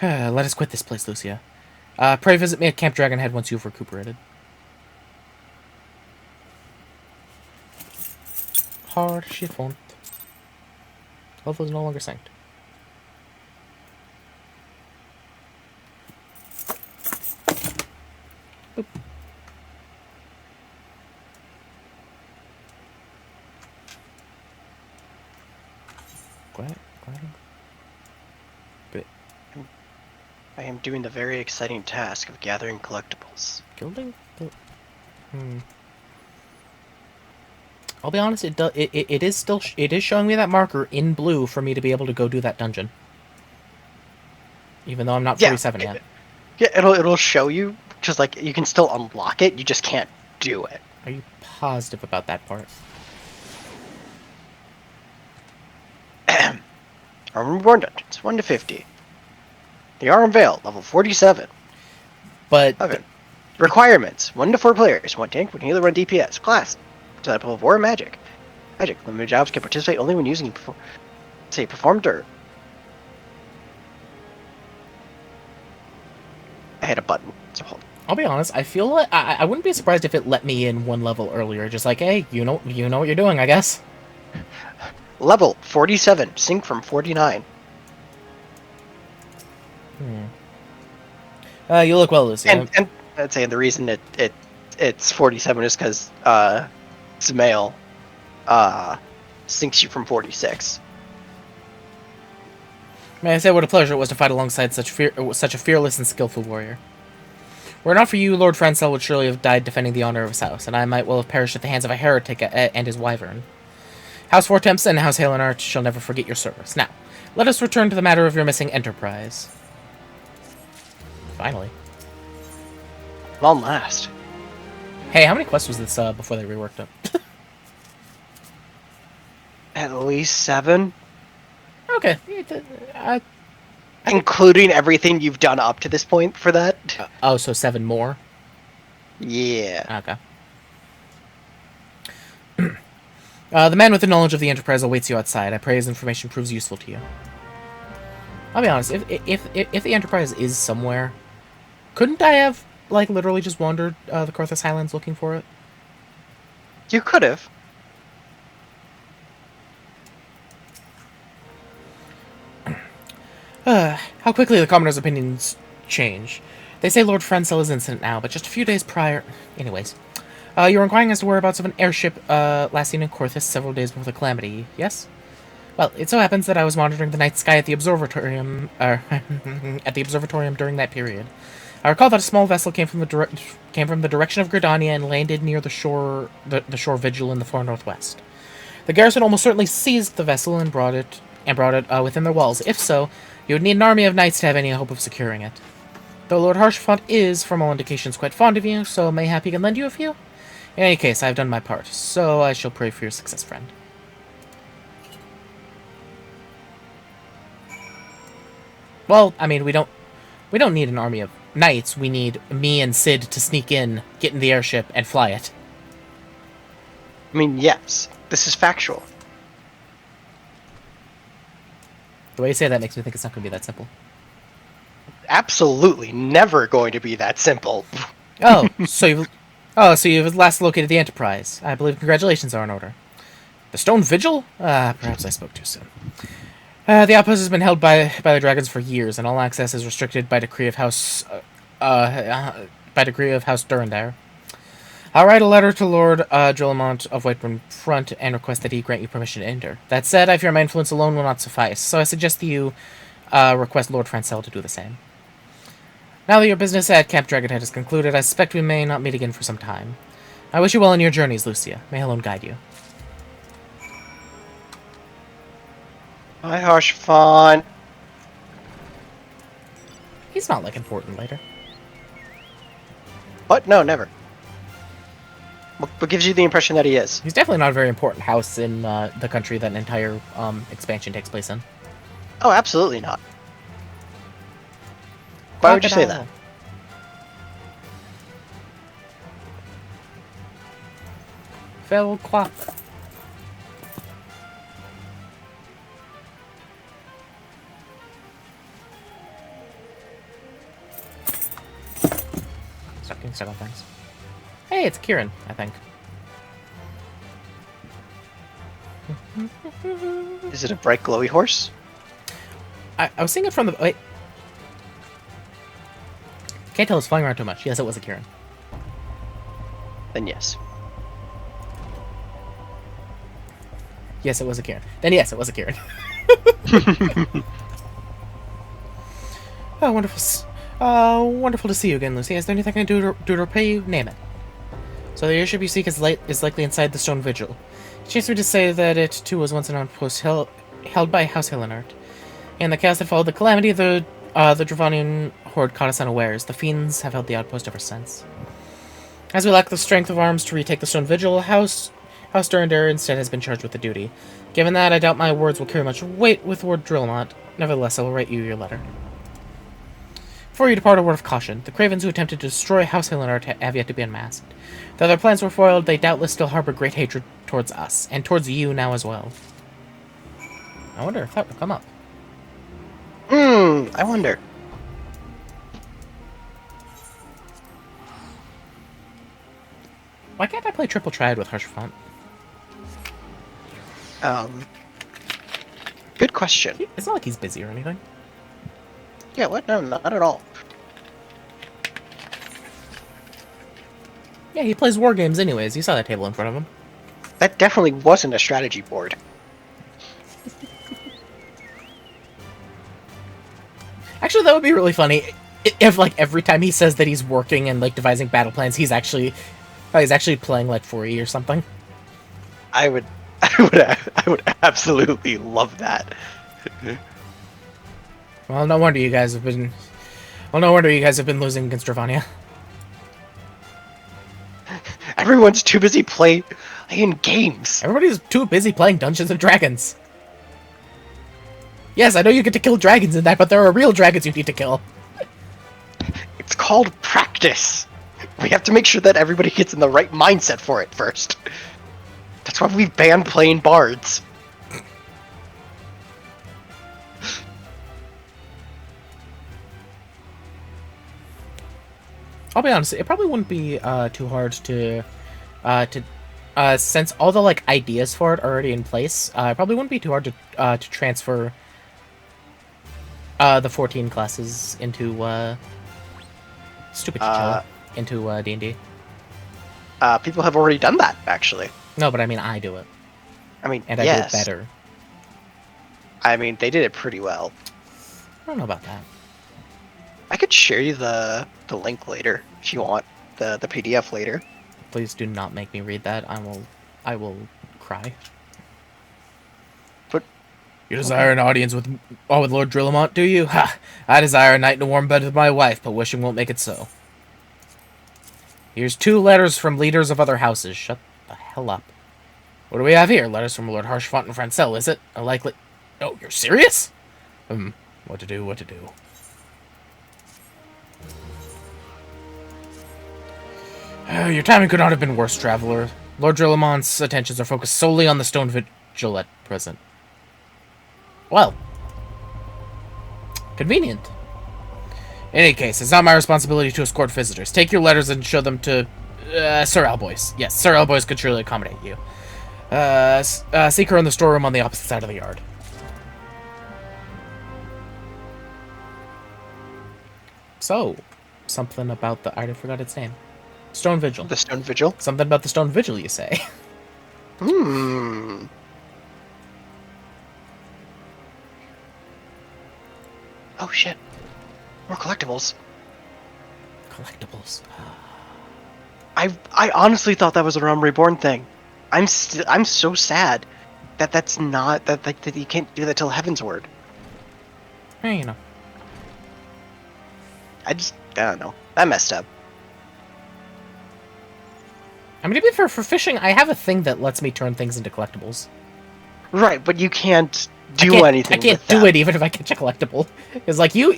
Let us quit this place, Lucia. Pray visit me at Camp Dragonhead once you've recuperated. Har chiffon. Level is no longer synced. Boop. Glad. Bit. I am doing the very exciting task of gathering collectibles. Gilding? I'll be honest, it is showing me that marker in blue for me to be able to go do that dungeon. Even though I'm not 47 yet. Yeah, it'll show you, just like you can still unlock it, you just can't do it. Are you positive about that part? Armor Reborn Dungeons, 1 to 50. The Arm Veil, level 47. But Requirements: 1 to 4 players, 1 tank, 1 healer, 1 DPS. Class: type of war magic. Magic. Limited jobs can participate only when using performed or. I had a button, so hold on. I'll be honest, I feel like I wouldn't be surprised if it let me in one level earlier. Just like, hey, you know what you're doing, I guess. Level 47, sync from 49. You look well, Lucy. And I'd say the reason it's 47 is because Zmail syncs you from 46. May I say what a pleasure it was to fight alongside such a fearless and skillful warrior. Were it not for you, Lord Francel would surely have died defending the honor of his house, and I might well have perished at the hands of a heretic and his wyvern. House Fortemps and House Halenart shall never forget your service. Now, let us return to the matter of your missing enterprise. Finally. Long last. Hey, how many quests was this before they reworked it? At least 7. Okay. Including everything you've done up to this point for that. Oh, so 7 more? Yeah. Okay. The man with the knowledge of the Enterprise awaits you outside. I pray his information proves useful to you. I'll be honest, if the Enterprise is somewhere, couldn't I have, like, literally just wandered the Karthus Highlands looking for it? You could have. How quickly the commoners' opinions change. They say Lord Francel is innocent now, but just a few days prior... Anyways. You were inquiring as to whereabouts of an airship last seen in Karthus several days before the calamity, yes? Well, it so happens that I was monitoring the night sky at the observatorium, during that period. I recall that a small vessel came from the direction of Gridania and landed near the shore vigil in the far northwest. The garrison almost certainly seized the vessel and brought it within their walls. If so, you would need an army of knights to have any hope of securing it. Though Lord Harshfont is, from all indications, quite fond of you, so mayhap he can lend you a few? In any case, I have done my part, so I shall pray for your success, friend. Well, I mean, we don't need an army of knights. We need me and Sid to sneak in, get in the airship, and fly it. I mean, yes. This is factual. The way you say that makes me think it's not going to be that simple. Absolutely never going to be that simple. So you've last located the Enterprise. I believe congratulations are in order. The Stone Vigil? Perhaps I spoke too soon. The outpost has been held by the dragons for years, and all access is restricted by decree of House Durandar. I'll write a letter to Lord Jolamont of Whiteburn Front and request that he grant you permission to enter. That said, I fear my influence alone will not suffice, so I suggest that you request Lord Francel to do the same. Now that your business at Camp Dragonhead is concluded, I suspect we may not meet again for some time. I wish you well in your journeys, Lucia. May Helon guide you. Hi, Harshfont. He's not, like, important later. What? No, never. What gives you the impression that he is? He's definitely not a very important house in the country that an entire expansion takes place in. Oh, absolutely not. Why would you say that? Fell quack. getting stuck on things. Hey, it's Kieran, I think. Is it a bright glowy horse? I was seeing it from the... Wait. Can't tell it's flying around too much. Yes, it was a Kieran. Then yes. Yes, it was a Kieran. Then yes, it was a Kieran. Oh, wonderful. Wonderful to see you again, Lucy. Is there anything I can do to repay you? Name it. So the airship you seek is likely inside the stone vigil. It seems me to say that it, too, was once an outpost held by House Hillenart. In the chaos that followed the calamity, the Dravanian horde caught us unawares. The fiends have held the outpost ever since. As we lack the strength of arms to retake the stone vigil, House Durandar instead has been charged with the duty. Given that, I doubt my words will carry much weight with Lord Drillamont. Nevertheless, I will write you your letter. Before you depart, a word of caution. The cravens who attempted to destroy House Hillenart have yet to be unmasked. Though their plans were foiled, they doubtless still harbor great hatred towards us, and towards you now as well. I wonder if that will come up. I wonder. Why can't I play Triple Triad with Harsh Font? Good question. It's not like he's busy or anything. Yeah, what? No, not at all. Yeah, he plays war games anyways. You saw that table in front of him. That definitely wasn't a strategy board. Actually, that would be really funny if, like, every time he says that he's working and, like, devising battle plans, he's actually playing, like, 4E or something. I would absolutely love that. Well, no wonder you guys have been... Well, no wonder you guys have been losing against Dravania. Everyone's too busy playing games. Everybody's too busy playing Dungeons and Dragons. Yes, I know you get to kill dragons in that, but there are real dragons you need to kill. It's called practice. We have to make sure that everybody gets in the right mindset for it first. That's why we've banned playing bards. I'll be honest, it probably wouldn't be too hard to since all the like ideas for it are already in place. It probably wouldn't be too hard to transfer the 14 classes into stupid Chichilla into D&D. People have already done that, actually. No, but I mean I do it. I mean, and I yes. do it better. I mean, they did it pretty well. I don't know about that. I could share you the link later if you want the PDF later. Please do not make me read that. I will cry. But you desire an audience with Lord Drillamont, do you? Ha! I desire a night in a warm bed with my wife, but wishing won't make it so. Here's 2 letters from leaders of other houses. Shut the hell up. What do we have here? Letters from Lord Harshfont and Francel, is it? A likely... Oh, you're serious? What to do? Your timing could not have been worse, traveler. Lord Drillamont's attentions are focused solely on the stone vigil at present. Well. Convenient. In any case, it's not my responsibility to escort visitors. Take your letters and show them to Sir Alboys. Yes, Sir Alboys could surely accommodate you. Seek her in the storeroom on the opposite side of the yard. So, something about the... I already forgot its name. Stone Vigil. The Stone Vigil? Something about the Stone Vigil, you say? Oh, shit. More collectibles. Collectibles. I honestly thought that was a Realm Reborn thing. I'm so sad that's not... That you can't do that till Heaven's Word. Hey, you know. I don't know. That messed up. I mean, to be fair, for fishing, I have a thing that lets me turn things into collectibles. Right, but you can't do anything. I can't do it even if I catch a collectible. It's like you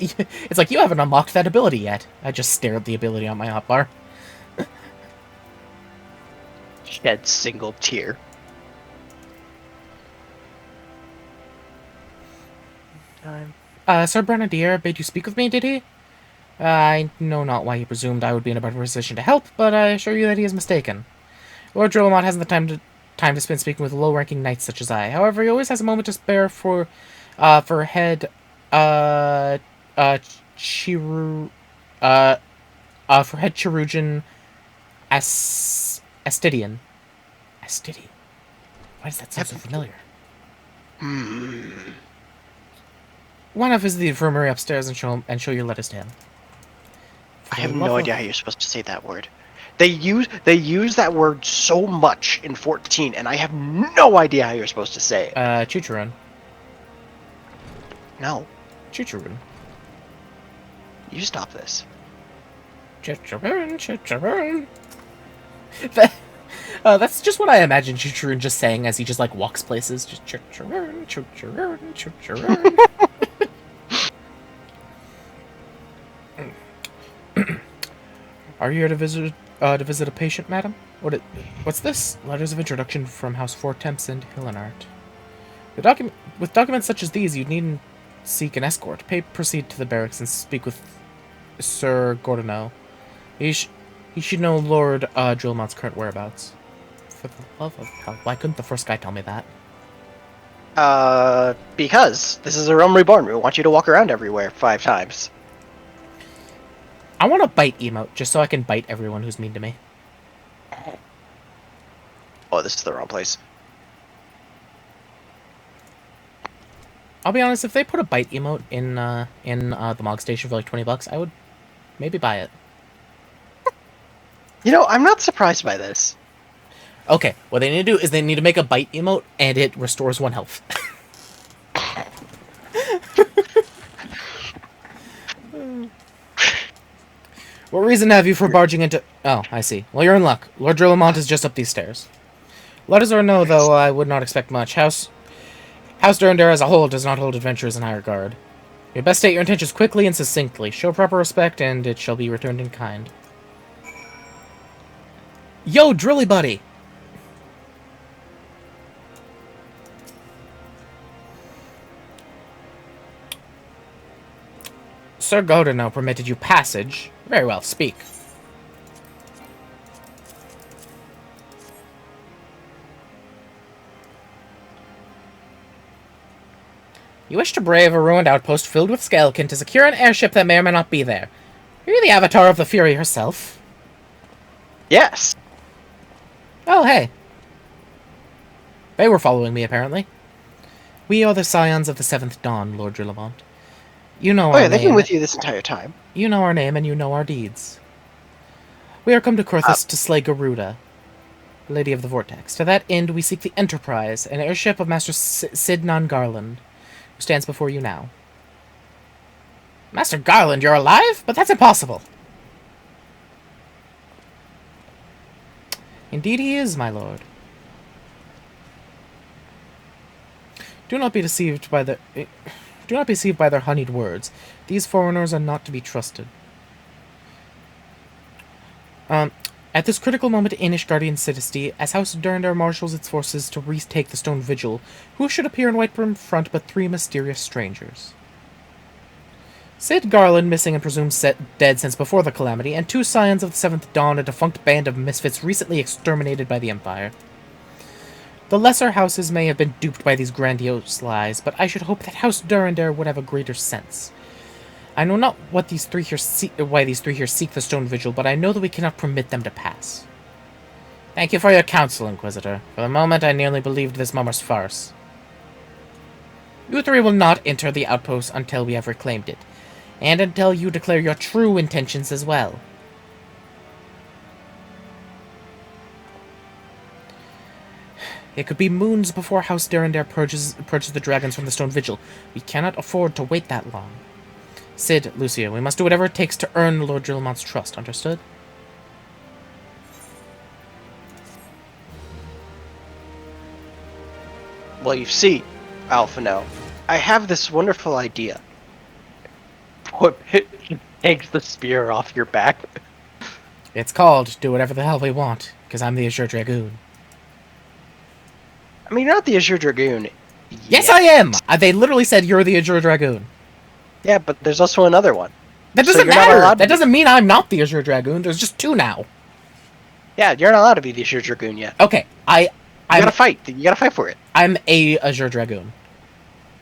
haven't unlocked that ability yet. I just stare at the ability on my hotbar. Shed single tear. Sir Bernadier bade you speak with me, did he? I know not why he presumed I would be in a better position to help, but I assure you that he is mistaken. Lord Drillamont hasn't the time to spend speaking with low-ranking knights such as I. However, he always has a moment to spare for head, uh, uh, Chiru, uh, for head Chirujan Astidian. Astidian. Why does that sound so familiar? Why not visit the infirmary upstairs and show your letters to him? I have no idea how you're supposed to say that word. They use that word so much in 14, and I have no idea how you're supposed to say it. Chuchurun. No. Chuchurun. You stop this. Chuchurun. That's just what I imagine Chuchurun just saying as he just like walks places. Just Chuchurun, Chuchurun, Chuchurun. Are you here to visit a patient, madam? What's this? Letters of introduction from House Fortemps and Hillenart. With documents such as these, you needn't seek an escort. Proceed to the barracks and speak with Sir Gordono. He should know Lord Drillamont's current whereabouts. For the love of hell, why couldn't the first guy tell me that? Because this is a realm reborn. We want you to walk around everywhere 5 times. I want a bite emote, just so I can bite everyone who's mean to me. Oh, this is the wrong place. I'll be honest, if they put a bite emote in the Mog Station for like $20, I would maybe buy it. You know, I'm not surprised by this. Okay, what they need to do is they need to make a bite emote, and it restores 1 health. What reason have you for barging into... Oh, I see. Well, you're in luck. Lord Drillamont is just up these stairs. Letters or no, though, I would not expect much. House Durandar as a whole does not hold adventurers in high regard. You best state your intentions quickly and succinctly. Show proper respect, and it shall be returned in kind. Yo, Drilly buddy! Sir Godino permitted you passage. Very well, speak. You wish to brave a ruined outpost filled with Skeleton to secure an airship that may or may not be there. Are you the avatar of the Fury herself? Yes. Oh, hey. They were following me, apparently. We are the scions of the 7th Dawn, Lord Drillamont. You know our Oh yeah, they've name. been with you this entire time. You know our name, and you know our deeds. We are come to Kurthus to slay Garuda, Lady of the Vortex. To that end, we seek the Enterprise, an airship of Master Sidnan Garland, who stands before you now. Master Garland, you're alive? But that's impossible! Indeed he is, my lord. Do not be deceived by their honeyed words. These foreigners are not to be trusted. At this critical moment in Ishgardian city, as House Durandar marshals its forces to retake the Stone Vigil, who should appear in Whiteburn front but 3 mysterious strangers? Sid Garland, missing and presumed dead since before the Calamity, and 2 scions of the 7th Dawn, a defunct band of misfits recently exterminated by the Empire. The lesser houses may have been duped by these grandiose lies, but I should hope that House Durandar would have a greater sense. I know not why these three here seek the Stone Vigil, but I know that we cannot permit them to pass. Thank you for your counsel, Inquisitor. For the moment, I nearly believed this mummer's farce. You 3 will not enter the outpost until we have reclaimed it, and until you declare your true intentions as well. It could be moons before House Durandar purges the dragons from the Stone Vigil. We cannot afford to wait that long. Sid, Lucia, we must do whatever it takes to earn Lord Drillamont's trust, understood? Well, you see, Alphino, I have this wonderful idea. Takes the spear off your back. It's called Do Whatever the Hell We Want, because I'm the Azure Dragoon. I mean, you're not the Azure Dragoon. Yes, I am! They literally said you're the Azure Dragoon. Yeah, but there's also another one. That doesn't matter. That doesn't mean I'm not the Azure Dragoon. There's just 2 now. Yeah, you're not allowed to be the Azure Dragoon yet. Okay, you gotta fight. You gotta fight for it. I'm a Azure Dragoon.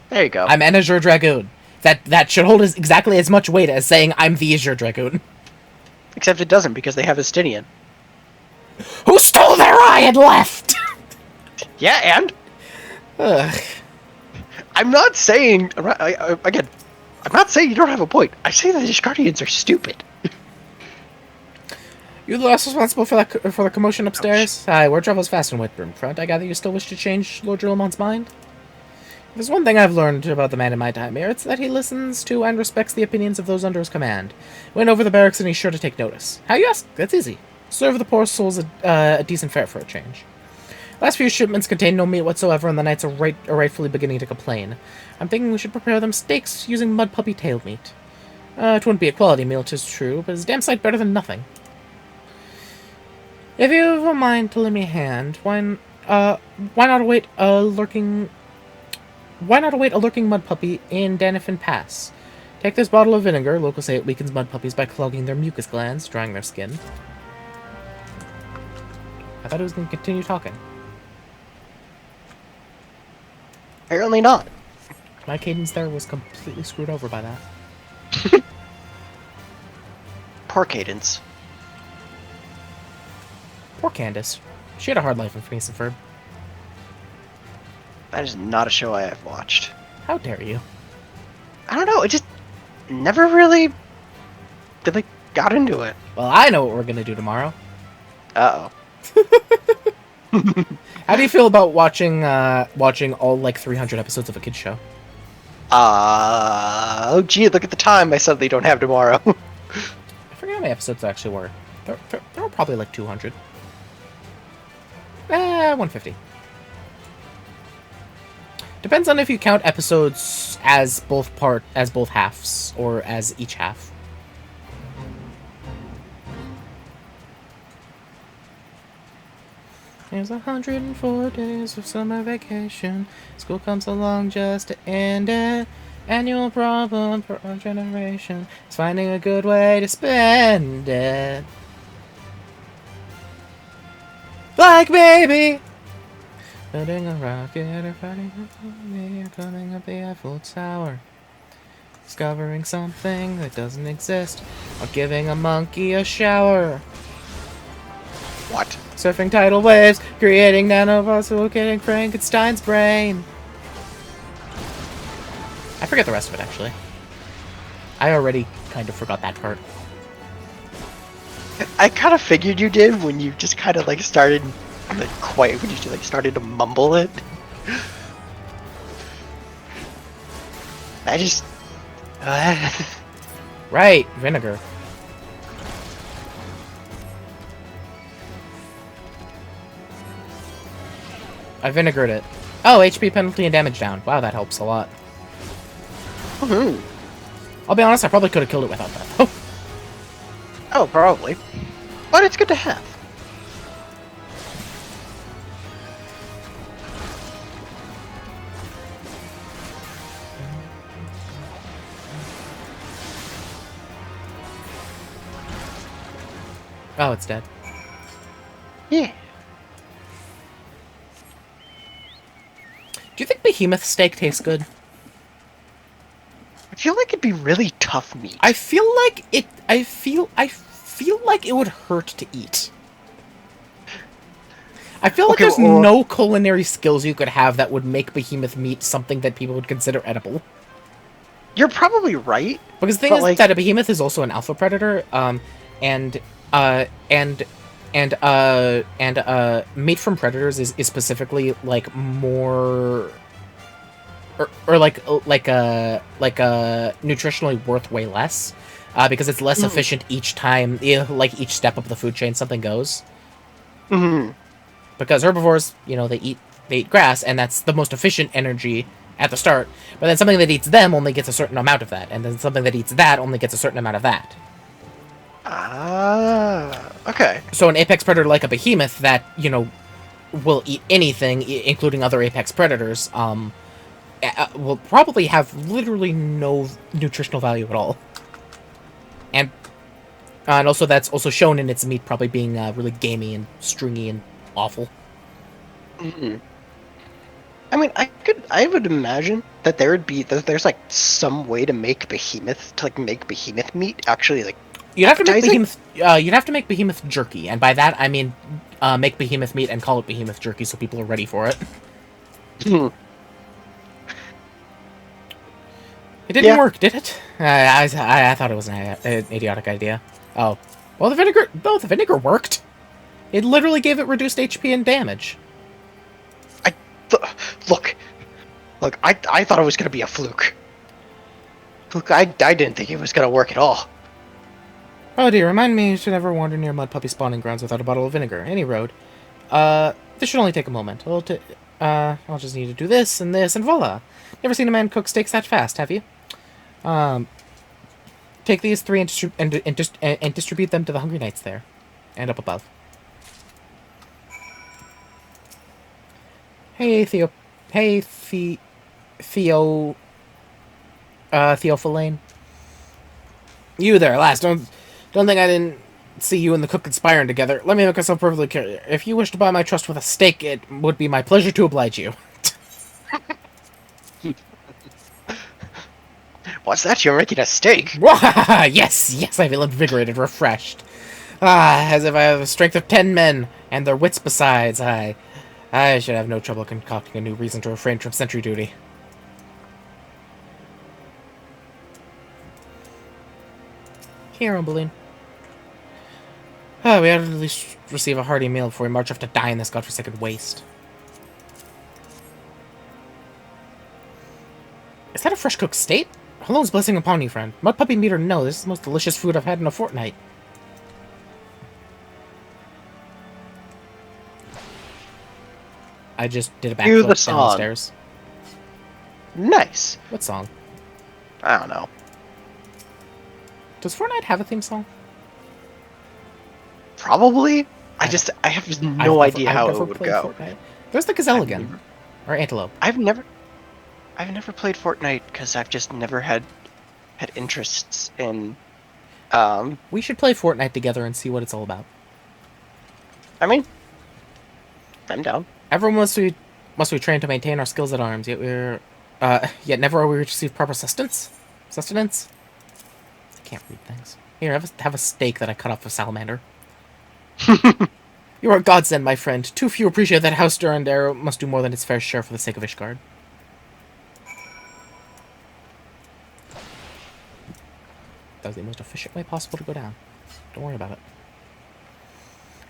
There you go. I'm an Azure Dragoon. That should hold exactly as much weight as saying I'm the Azure Dragoon. Except it doesn't, because they have Estinian. Who stole their eye and left? Yeah, and? Ugh. I'm not saying... Again, I'm not saying you don't have a point. I say that these Guardians are stupid. You the last responsible for the commotion upstairs? Hi, word travels fast in Whitburn Front. I gather you still wish to change Lord Drillamon's mind? If there's one thing I've learned about the man in my time here, it's that he listens to and respects the opinions of those under his command. Went over the barracks and he's sure to take notice. How you ask? That's easy. Serve the poor souls a decent fare for a change. Last few shipments contain no meat whatsoever, and the knights are rightfully beginning to complain. I'm thinking we should prepare them steaks using mud puppy tail meat. It wouldn't be a quality meal, 'tis true, but it's a damn sight better than nothing. If you have a mind to lend me a hand, why not await a lurking mud puppy in Danifin Pass? Take this bottle of vinegar. Locals say it weakens mud puppies by clogging their mucus glands, drying their skin. I thought it was going to continue talking. Apparently not. My cadence there was completely screwed over by that. Poor cadence. Poor Candace. She had a hard life in Phineas and Ferb. That is not a show I have watched. How dare you? I don't know, it just never really got into it. Well, I know what we're going to do tomorrow. Uh-oh. How do you feel about watching all, 300 episodes of a kid's show? Oh gee, look at the time I suddenly don't have tomorrow. I forget how many episodes there actually were. There were probably 200. 150. Depends on if you count episodes as both halves, or as each half. There's 104 days of summer vacation. School comes along just to end it. Annual problem for our generation is finding a good way to spend it. Like baby, building a rocket or fighting a zombie or climbing up the Eiffel Tower. Discovering something that doesn't exist or giving a monkey a shower. What? Surfing tidal waves, creating nanobots, locating Frankenstein's brain. I forget the rest of it, actually. I already kind of forgot that part. I kind of figured you did when you just kind of started quiet, when you just started to mumble it. I just... Right, vinegar. I vinegared it. Oh, HP penalty and damage down. Wow, that helps a lot. Woohoo! I'll be honest, I probably could have killed it without that, though. Oh, probably. But it's good to have. Oh, it's dead. Yeah. Do you think behemoth steak tastes good? I feel like it'd be really tough meat. I feel like it would hurt to eat. I feel like there's no culinary skills you could have that would make behemoth meat something that people would consider edible. You're probably right. Because the thing is that a behemoth is also an alpha predator, and meat from predators is specifically more nutritionally worth way less, because it's less efficient each time, each step up the food chain something goes. Mm-hmm. Because herbivores, they eat grass, and that's the most efficient energy at the start. But then something that eats them only gets a certain amount of that, and then something that eats that only gets a certain amount of that. Ah, okay. So an apex predator like a behemoth that, will eat anything, including other apex predators, will probably have literally no nutritional value at all. And and also that's also shown in its meat probably being really gamey and stringy and awful. Mm-hmm. I mean, I would imagine that there's like some way to make behemoth meat actually like You'd have to make appetizing. behemoth. You'd have to make behemoth jerky, and by that I mean make behemoth meat and call it behemoth jerky, so people are ready for it. Hmm. It didn't Yeah, work, did it? I thought it was an idiotic idea. Oh, well, the vinegar. No, the vinegar worked. It literally gave it reduced HP and damage. I th- look, I thought it was gonna be a fluke. Look, I didn't think it was gonna work at all. Oh dear, remind me to never wander near mud puppy spawning grounds without a bottle of vinegar. Any road. This should only take a moment. I'll just need to do this, and voila. Never seen a man cook steaks that fast, have you? Take these three and distribute them to the hungry knights there, and up above. Hey, Theo. Hey, Theo. Theophilane. You there, lass. Don't think I didn't see you and the cook conspiring together. Let me make myself perfectly clear. If you wish to buy my trust with a steak, it would be my pleasure to oblige you. What's that? You're making a steak? Yes, I feel invigorated, refreshed. As if I have the strength of 10 men, and their wits besides. I should have no trouble concocting a new reason to refrain from sentry duty. Here, Umbeline. We ought to at least receive a hearty meal before we march off to die in this godforsaken waste. Is that a fresh cooked steak? Hello's blessing upon you, friend. Mud puppy meat or no, this is the most delicious food I've had in a fortnight. I just did a Cue the backflip down the song. stairs. Nice. What song? I don't know. Does Fortnite have a theme song? Probably. I have no idea how it would go. Fortnite. There's the gazelle again. Or antelope. I've never played Fortnite because I've just never had interests in. We should play Fortnite together and see what it's all about. I mean, I'm down. Everyone must be trained to maintain our skills at arms, yet never are we to receive proper sustenance. I can't read things. Here, have a steak that I cut off a salamander. You are a godsend, my friend. Too few appreciate that House Durandaro must do more than its fair share for the sake of Ishgard. That was the most efficient way possible to go down. Don't worry about it.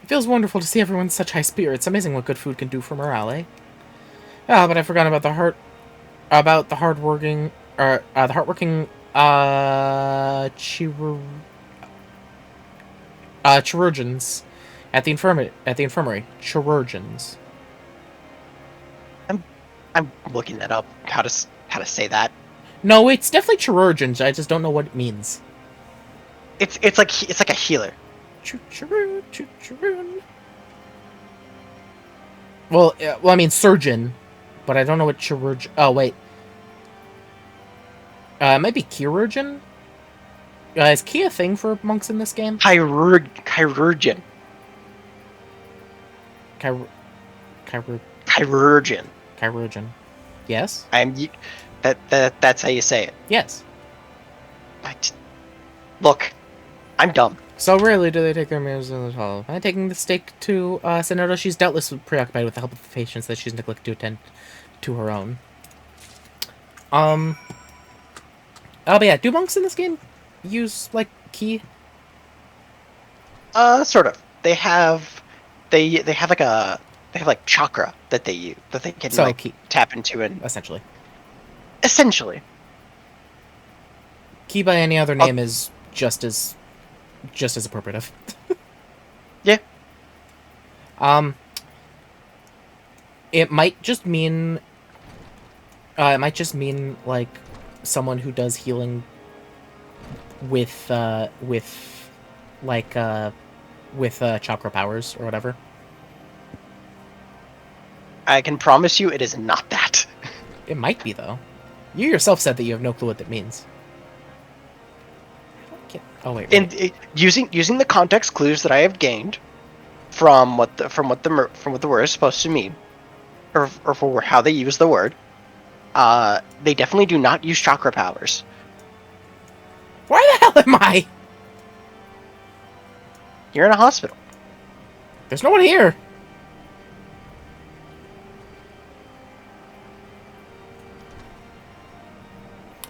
It feels wonderful to see everyone in such high spirits. Amazing what good food can do for morale, eh? Ah, but I forgot about the hardworking chirurgeons at the infirmary. Chirurgeons. I'm looking that up. How to say that? No, it's definitely chirurgeons. I just don't know what it means. It's like a healer. Well, I mean surgeon, but I don't know what chirurgeon. Oh wait, it might be chirurgeon. Is key a thing for monks in this game? Chirurgeon. Chirurgeon. Yes. That's how you say it. Yes. Look, I'm dumb. So rarely do they take their meals in the hall. By taking the steak to Sonoda, she's doubtless preoccupied with the help of the patients that she's neglected to attend to her own. Oh, but yeah, do monks in this game use like key? Sort of. They have like chakra that they use that they can So, like key. tap into and Essentially. Key by any other name is just as appropriative. Yeah. It might just mean like someone who does healing with chakra powers or whatever. I can promise you it is not that. It might be though. You yourself said that you have no clue what that means. can't... Oh, wait, And right. using the context clues that I have gained from what the word is supposed to mean, or for how they use the word, they definitely do not use chakra powers. Where the hell am I? You're in a hospital. There's no one here.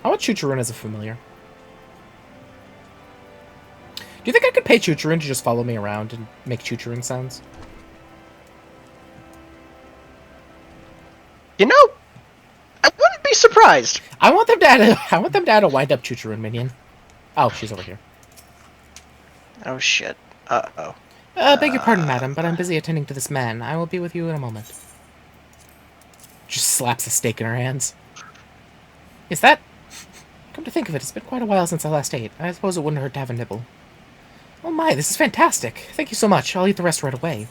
I want Chuchurun as a familiar. Do you think I could pay Chuchurun to just follow me around and make Chuchurun sounds? You know, I wouldn't be surprised. I want them to add a wind-up Chuchurun minion. Oh, she's over here. Oh shit. Uh-oh. Beg your pardon, madam, but I'm busy attending to this man. I will be with you in a moment. Just slaps a steak in her hands. Is that... Come to think of it, it's been quite a while since I last ate. I suppose it wouldn't hurt to have a nibble. Oh my, this is fantastic. Thank you so much. I'll eat the rest right away.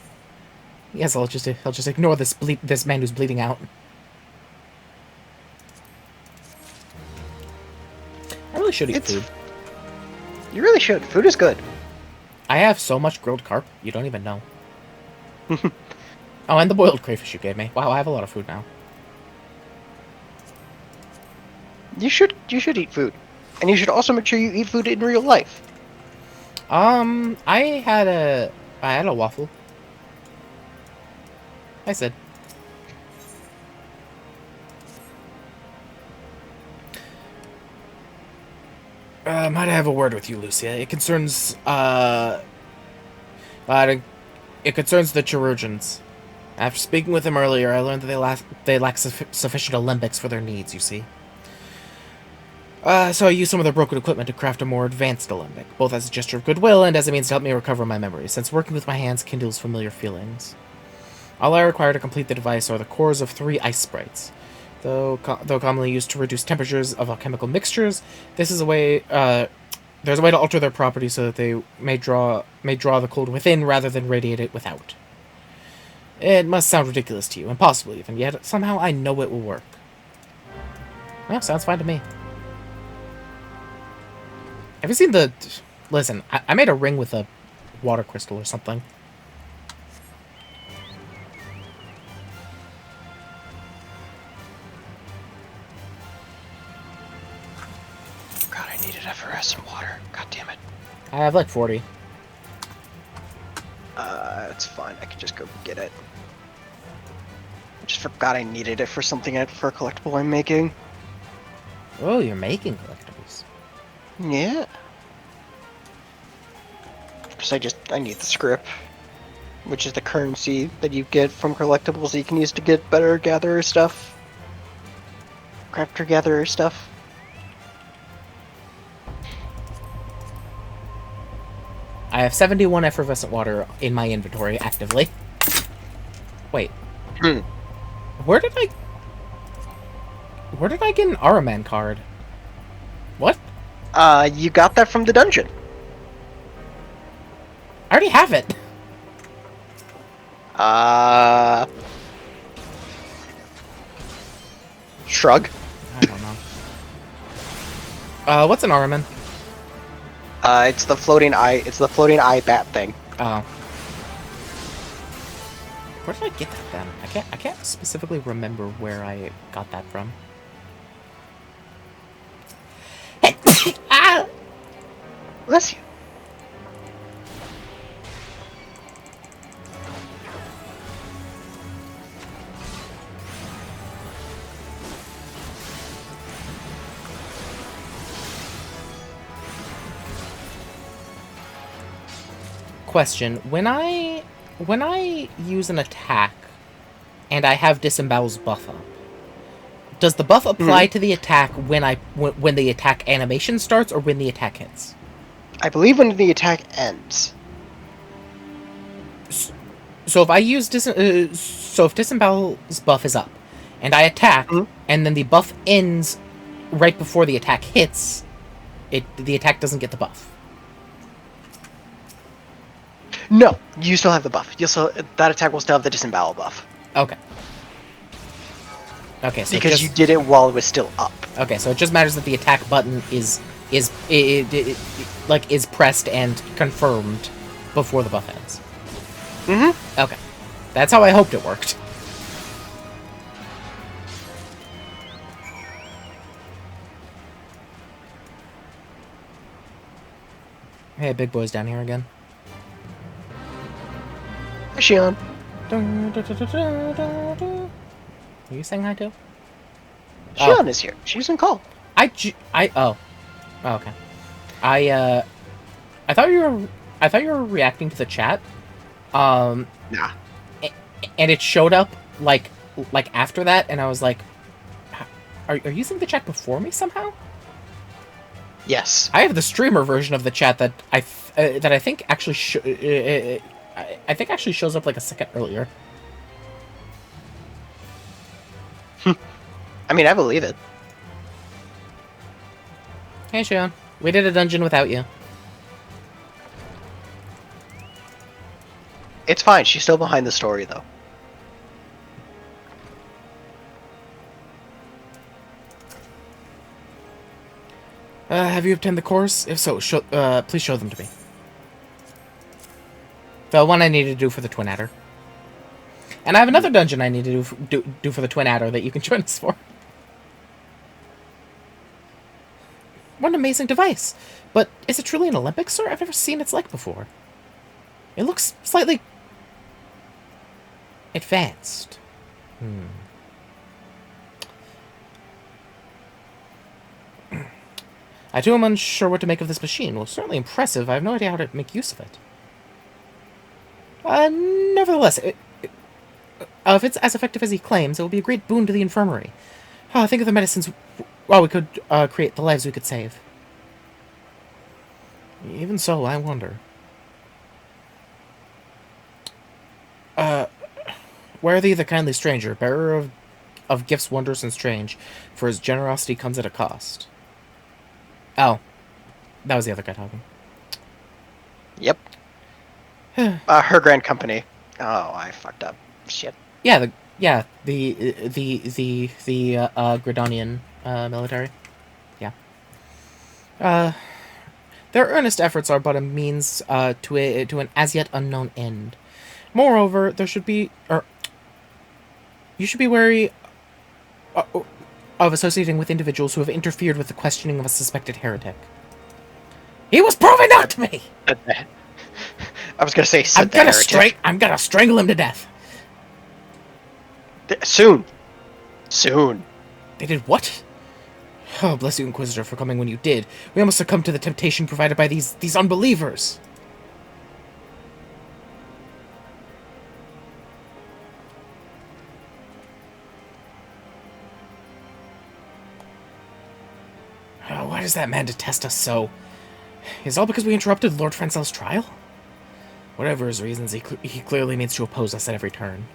Yes, he'll just ignore this man who's bleeding out. I really should eat food. You really should. Food is good. I have so much grilled carp, you don't even know. Oh, and the boiled crayfish you gave me. Wow, I have a lot of food now. You should eat food. And you should also make sure you eat food in real life. I had a waffle. I said. Might I have a word with you, Lucia? It concerns, it concerns the chirurgeons. After speaking with them earlier, I learned that they lack sufficient alembics for their needs, you see. So I used some of their broken equipment to craft a more advanced alembic, both as a gesture of goodwill and as a means to help me recover my memories, since working with my hands kindles familiar feelings. All I require to complete the device are the cores of 3 ice sprites. Though commonly used to reduce temperatures of alchemical mixtures, this is a way. There's a way to alter their properties so that they may draw the cold within rather than radiate it without. It must sound ridiculous to you, impossible even, yet somehow I know it will work. Well, sounds fine to me. Have you seen the... Listen, I made a ring with a water crystal or something. God, I needed effervescent water. God damn it. I have like 40. It's fine. I can just go get it. I just forgot I needed it for something for a collectible I'm making. Oh, you're making collectibles. Yeah. Because I need the script, which is the currency that you get from collectibles that you can use to get better gatherer stuff. Crafter gatherer stuff. I have 71 effervescent water in my inventory actively. Wait. Where did I get an Araman card? What? You got that from the dungeon. I already have it. Shrug. I don't know. What's an Araman? It's the floating eye. It's the floating eye bat thing. Oh. Where did I get that then? I can't specifically remember where I got that from. Ah! Bless you. Question: When I use an attack and I have Disembowel's buff up, does the buff apply to the attack when the attack animation starts or when the attack hits? I believe when the attack ends. So if I use if Disembowel's buff is up and I attack and then the buff ends right before the attack hits, the attack doesn't get the buff. No, you still have the buff. That attack will still have the disembowel buff. Okay. Okay, so because you did it while it was still up. Okay, so it just matters that the attack button is is pressed and confirmed before the buff ends. Mm-hmm. Okay, that's how I hoped it worked. Hey, big boy's down here again. Hi, Shion. Are you saying hi too? Shion is here. She's in call. Oh, okay. I thought you were reacting to the chat. Nah. And it showed up like after that, and I was like, are you using the chat before me somehow? Yes. I have the streamer version of the chat that I think actually I think actually shows up like a second earlier. I mean, I believe it. Hey, Sean. We did a dungeon without you. It's fine. She's still behind the story, though. Have you obtained the course? If so, please show them to me. The one I need to do for the Twin Adder. And I have another dungeon I need to do for the Twin Adder that you can join us for. What an amazing device! But is it truly an Olympic, sir? I've never seen its like before. It looks slightly advanced. I too am unsure what to make of this machine. Well, certainly impressive. I have no idea how to make use of it. Nevertheless, if it's as effective as he claims, it will be a great boon to the infirmary. Think of the medicines. Well, we could create, the lives we could save. Even so, I wonder. Where thee the kindly stranger, bearer of gifts wondrous and strange, for his generosity comes at a cost. Oh. That was the other guy talking. Yep. Her grand company. Oh, I fucked up. Shit. Yeah, the Gridonian military. Yeah. Their earnest efforts are but a means to an as yet unknown end. Moreover, you should be wary of associating with individuals who have interfered with the questioning of a suspected heretic. He was proven not to be. I was gonna say, I'm gonna strangle him to death. Soon. They did what? Oh, bless you, Inquisitor, for coming when you did. We almost succumbed to the temptation provided by these unbelievers. Oh, why does that man detest us so? Is it all because we interrupted Lord Francel's trial? Whatever his reasons, he clearly means to oppose us at every turn.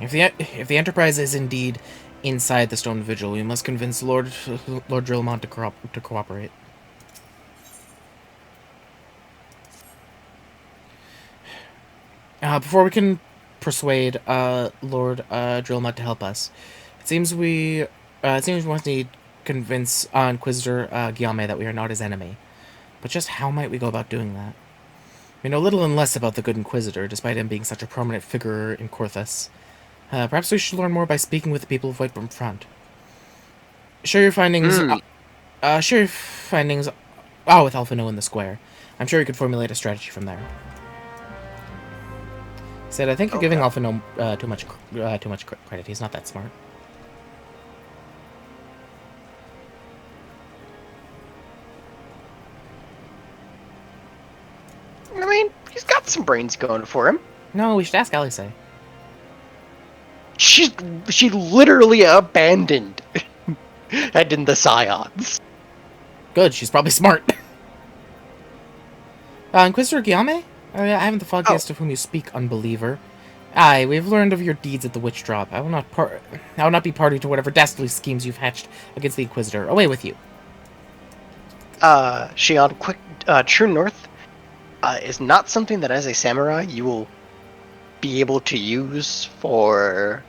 If the Enterprise is indeed inside the Stone Vigil, we must convince Lord Drillmont to cooperate. Before we can persuade Lord Drillmont to help us, it seems we must need convince Inquisitor Guillaume that we are not his enemy. But just how might we go about doing that? We know little and less about the good Inquisitor, despite him being such a prominent figure in Corthus. Perhaps we should learn more by speaking with the people of Whitebrim Front. Share your findings. Share your findings. With Alphino in the square. I'm sure you could formulate a strategy from there. Said, I think you're giving Alphino too much credit. He's not that smart. I mean, he's got some brains going for him. No, we should ask Alice. She literally abandoned heading the Scions. Good, she's probably smart. Inquisitor Guillaume? I haven't the foggiest of whom you speak, unbeliever. Aye, we have learned of your deeds at the Witch Drop. I will not be party to whatever dastardly schemes you've hatched against the Inquisitor. Away with you. Shion, quick, true north. is not something that as a samurai you will be able to use for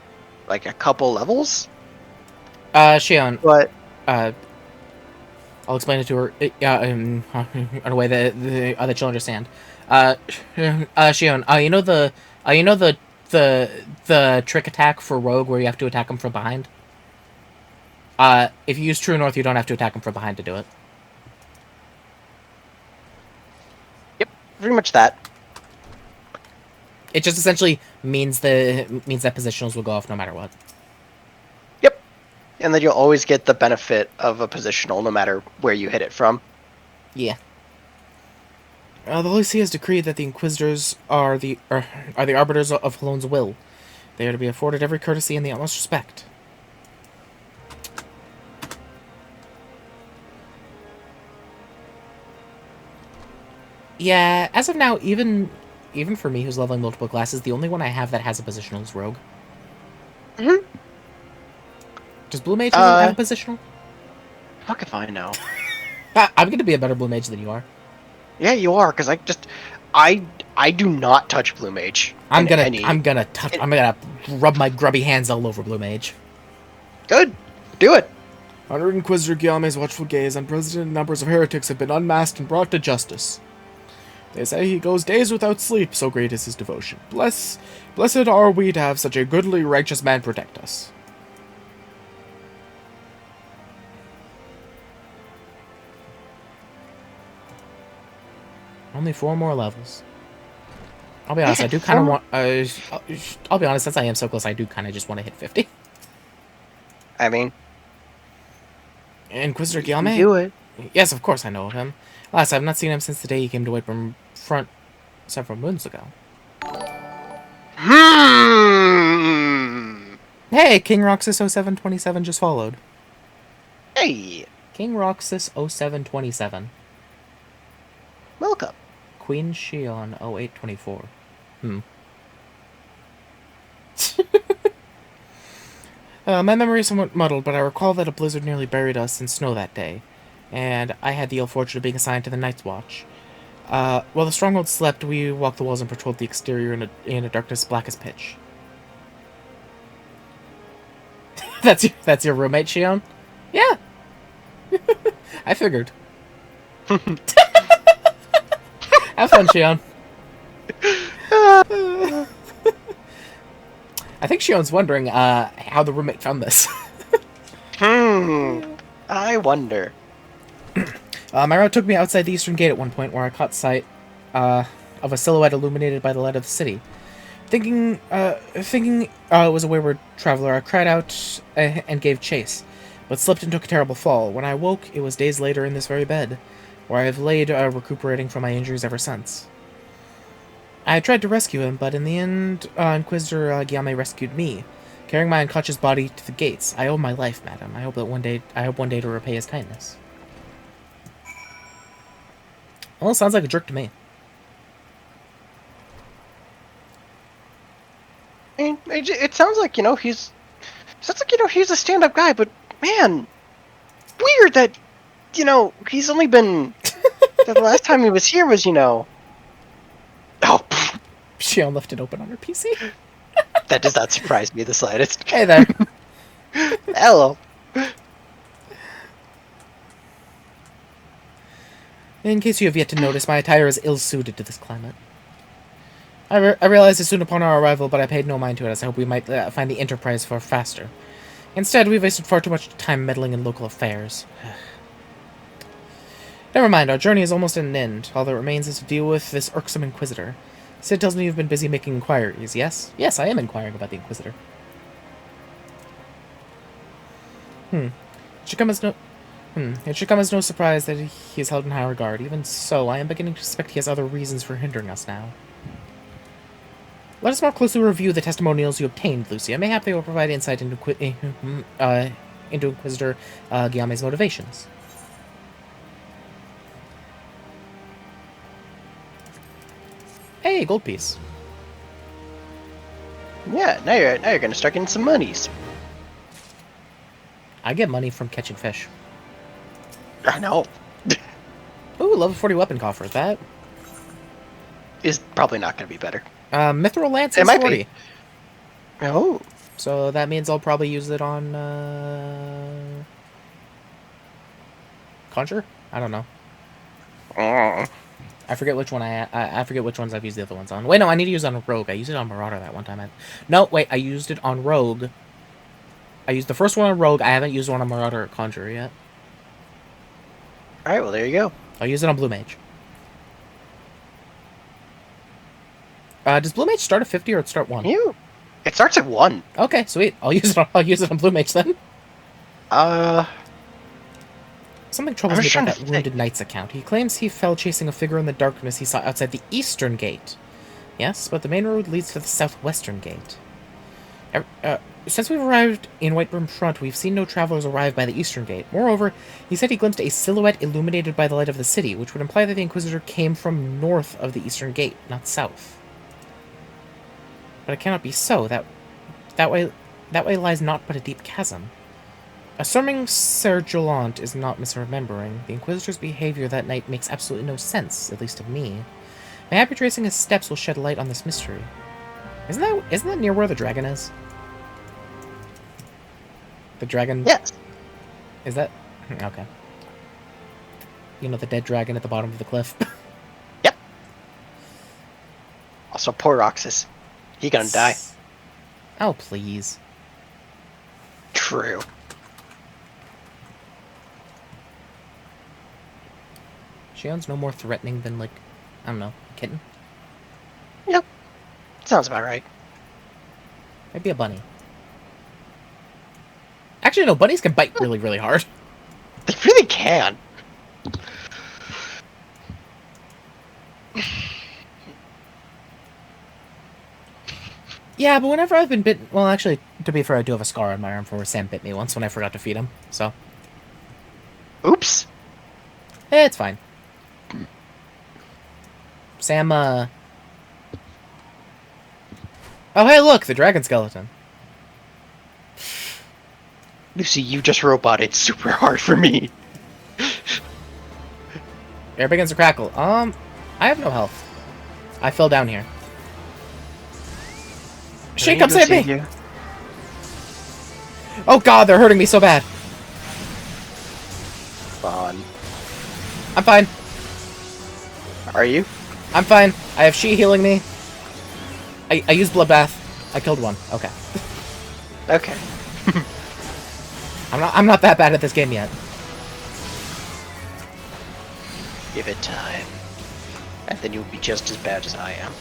like a couple levels. Shion, But I'll explain it to her in a way that she'll understand. Uh, Shion, you know the trick attack for Rogue where you have to attack him from behind? If you use True North, you don't have to attack him from behind to do it. yep, pretty much that. It just essentially means that positionals will go off no matter what. Yep. And then you'll always get the benefit of a positional no matter where you hit it from. Yeah. The Holy See has decreed that the Inquisitors are the arbiters of Halone's will. They are to be afforded every courtesy and the utmost respect. Yeah, as of now, even for me who's leveling multiple classes, the only one I have that has a positional is Rogue. Mm-hmm. Does Blue Mage have a positional? Fuck if I know. I'm going to be a better Blue Mage than you are. Yeah, you are, because I do not touch Blue Mage. I'm gonna rub my grubby hands all over Blue Mage. Good. Do it. Under Inquisitor Guillaume's watchful gaze, unprecedented numbers of heretics have been unmasked and brought to justice. They say he goes days without sleep, so great is his devotion. Blessed are we to have such a goodly, righteous man protect us. Only 4 more levels. I'll be honest, I do kind of want... I'll be honest, since I am so close, I do kind of just want to hit 50. I mean... Inquisitor Guillaume? Do it. Yes, of course I know of him. Alas, I've not seen him since the day he came to Whitburn Front several moons ago. Hey, King Roxas 0727 just followed. Hey! King Roxas 0727. Welcome. Queen Shion 0824. My memory is somewhat muddled, but I recall that a blizzard nearly buried us in snow that day, and I had the ill fortune of being assigned to the Night's Watch. While the stronghold slept, we walked the walls and patrolled the exterior in a darkness black as pitch. That's your roommate, Shion? Yeah. I figured. Have fun, Shion. I think Shion's wondering how the roommate found this. I wonder. My route took me outside the eastern gate at one point, where I caught sight of a silhouette illuminated by the light of the city. Thinking it was a wayward traveler, I cried out and gave chase, but slipped and took a terrible fall. When I woke, it was days later in this very bed, where I have laid recuperating from my injuries ever since. I tried to rescue him, but in the end, Inquisitor Guillaume rescued me, carrying my unconscious body to the gates. I owe my life, madam. I hope one day to repay his kindness. Well, sounds like a jerk to me. I mean, it sounds like, he's a stand-up guy, but man, weird that, he's only been, the last time he was here was, oh. Shion left it open on her PC. That does not surprise me the slightest. Hey there. Hello. In case you have yet to notice, my attire is ill-suited to this climate. I realized it soon upon our arrival, but I paid no mind to it, as I hoped we might find the Enterprise far faster. Instead, we wasted far too much time meddling in local affairs. Never mind, our journey is almost at an end. All that remains is to deal with this irksome Inquisitor. Sid tells me you've been busy making inquiries, yes? Yes, I am inquiring about the Inquisitor. It should come as no surprise that he is held in high regard. Even so, I am beginning to suspect he has other reasons for hindering us now. Let us more closely review the testimonials you obtained, Lucia. Mayhap they will provide insight into Inquisitor Guillaume's motivations. Hey, gold piece. Yeah, now you're gonna start getting some monies. I get money from catching fish. I know. Ooh, level 40 weapon coffer. That is probably not going to be better. Mithril Lance It is might 40. be. Oh. So that means I'll probably use it on, Conjure? I don't know. I forget which one I forget which ones I've used the other ones on. Wait, no, I need to use it on Rogue. I used it on Marauder that one time. No, wait, I used it on Rogue. I used the first one on Rogue. I haven't used one on Marauder or Conjure yet. Alright, well, there you go. I'll use it on Blue Mage. Does Blue Mage start at 50 or it start 1? It starts at 1. Okay, sweet. I'll use it on Blue Mage then. Something troubles me about that Wounded Knight's account. He claims he fell chasing a figure in the darkness he saw outside the eastern gate. Yes, but the main road leads to the southwestern gate. Since we've arrived in Whitebrim Front, we've seen no travelers arrive by the eastern gate. Moreover, he said he glimpsed a silhouette illuminated by the light of the city, which would imply that the Inquisitor came from north of the eastern gate, not south. But it cannot be so. That way lies naught but a deep chasm. Assuming Ser Jolant is not misremembering, the Inquisitor's behavior that night makes absolutely no sense, at least to me. Maybe tracing his steps will shed light on this mystery. Isn't that near where the dragon is? The dragon? Yes. Is that? Okay. You know, the dead dragon at the bottom of the cliff? Yep. Also, poor Roxas. He gonna die. Oh, please. True. Shion's no more threatening than, like, I don't know, a kitten? Yep. Sounds about right. Maybe a bunny. Actually, no, bunnies can bite really, really hard. They really can. Yeah, but whenever I've been bitten... Well, actually, to be fair, I do have a scar on my arm from where Sam bit me once when I forgot to feed him, so... Oops. It's fine. Sam, Oh, hey, look! The dragon skeleton. Lucy, you just roboted super hard for me. Air begins to crackle. I have no health. I fell down here. Shane, come save me! You. Oh god, they're hurting me so bad. Fun. I'm fine. Are you? I'm fine. I have She healing me. I used Bloodbath. I killed one. Okay. Okay. I'm not that bad at this game yet. Give it time. And then you'll be just as bad as I am.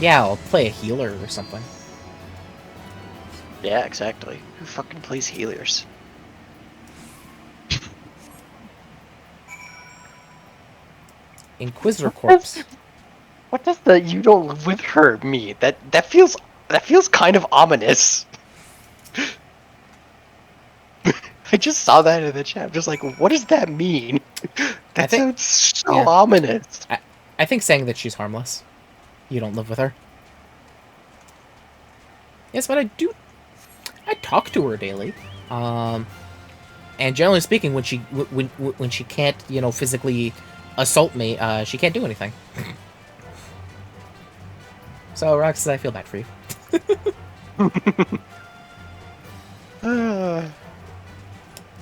Yeah, I'll play a healer or something. Yeah, exactly. Who fucking plays healers? Inquisitor Corpse. What does the "you don't live with her" mean? That feels kind of ominous. I just saw that in the chat. I'm just like, what does that mean? That sounds so ominous. I think saying that she's harmless. You don't live with her. Yes, but I talk to her daily. And generally speaking, when she can't, you know, physically assault me, she can't do anything. So, Roxas, I feel bad for you.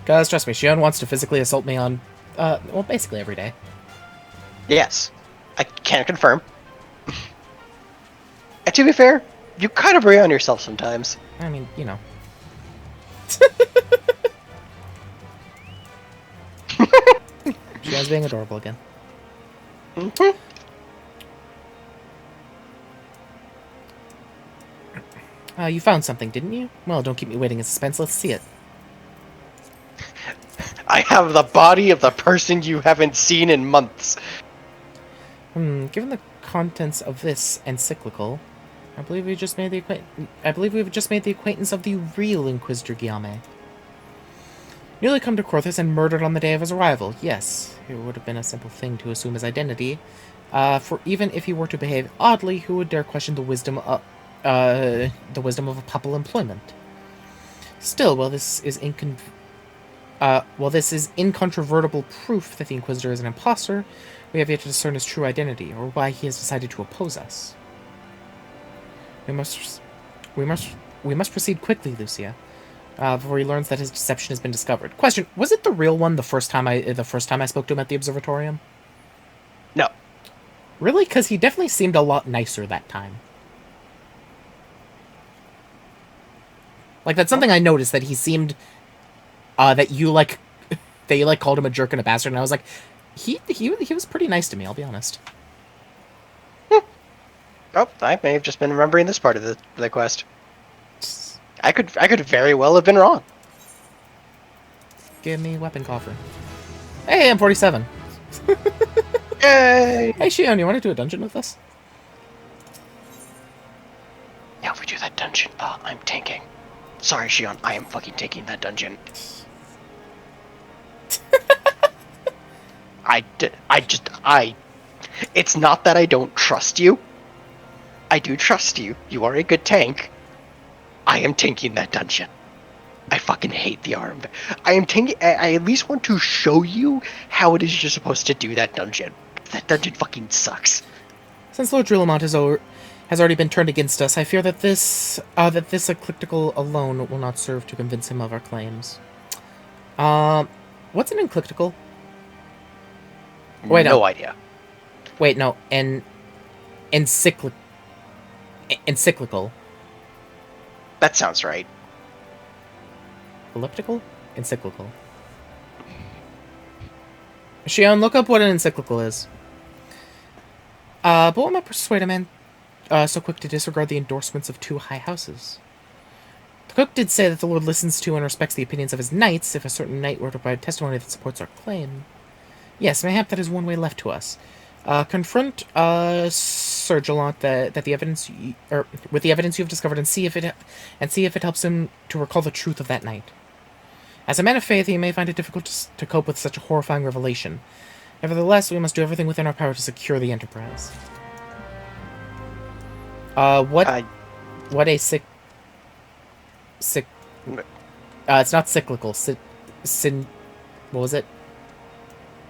Guys, trust me, Shion wants to physically assault me on, well, basically every day. Yes. I can't confirm. And to be fair, you kind of prey on yourself sometimes. I mean, you know. Shion's being adorable again. Mm-hmm. You found something, didn't you? Well, don't keep me waiting in suspense. Let's see it. I have the body of the person you haven't seen in months. Given the contents of this encyclical, I believe we've just made the acquaintance of the real Inquisitor Guillaume. Newly come to Corthus and murdered on the day of his arrival. Yes, it would have been a simple thing to assume his identity. For even if he were to behave oddly, who would dare question the wisdom of a papal employment? Still, while this is incontrovertible proof that the Inquisitor is an impostor, We have yet to discern his true identity, or why he has decided to oppose us. We must proceed quickly, Lucia, before he learns that his deception has been discovered. Question: was it the real one the first time I spoke to him at the observatorium? No. Really? Because he definitely seemed a lot nicer that time. Like, that's something I noticed, that he seemed, that you called him a jerk and a bastard, and I was like, he was pretty nice to me, I'll be honest. Oh, I may have just been remembering this part of the quest. I could very well have been wrong. Give me weapon coffer. Hey, I'm 47. Yay! Hey, Shion, you want to do a dungeon with us? Yeah, if we do that dungeon, I'm tanking. Sorry, Shion, I am fucking taking that dungeon. It's not that I don't trust you. I do trust you. You are a good tank. I am tanking that dungeon. I fucking hate the arm. I at least want to show you how it is you're supposed to do that dungeon. That dungeon fucking sucks. Since Lord Drillamont has already been turned against us, I fear that this eclectical alone will not serve to convince him of our claims. What's an eclectical? Wait, no idea. Wait, no, encyclical. That sounds right. Elliptical? Encyclical. Shion, look up what an encyclical is. But what might persuade a man so quick to disregard the endorsements of two high houses? The cook did say that the Lord listens to and respects the opinions of his knights if a certain knight were to provide testimony that supports our claim. Yes, mayhap that is one way left to us. Confront Sir Gallant with the evidence you have discovered, and see if it helps him to recall the truth of that night. As a man of faith, he may find it difficult to cope with such a horrifying revelation. Nevertheless, we must do everything within our power to secure the Enterprise. What a sick. It's not cyclical. What was it?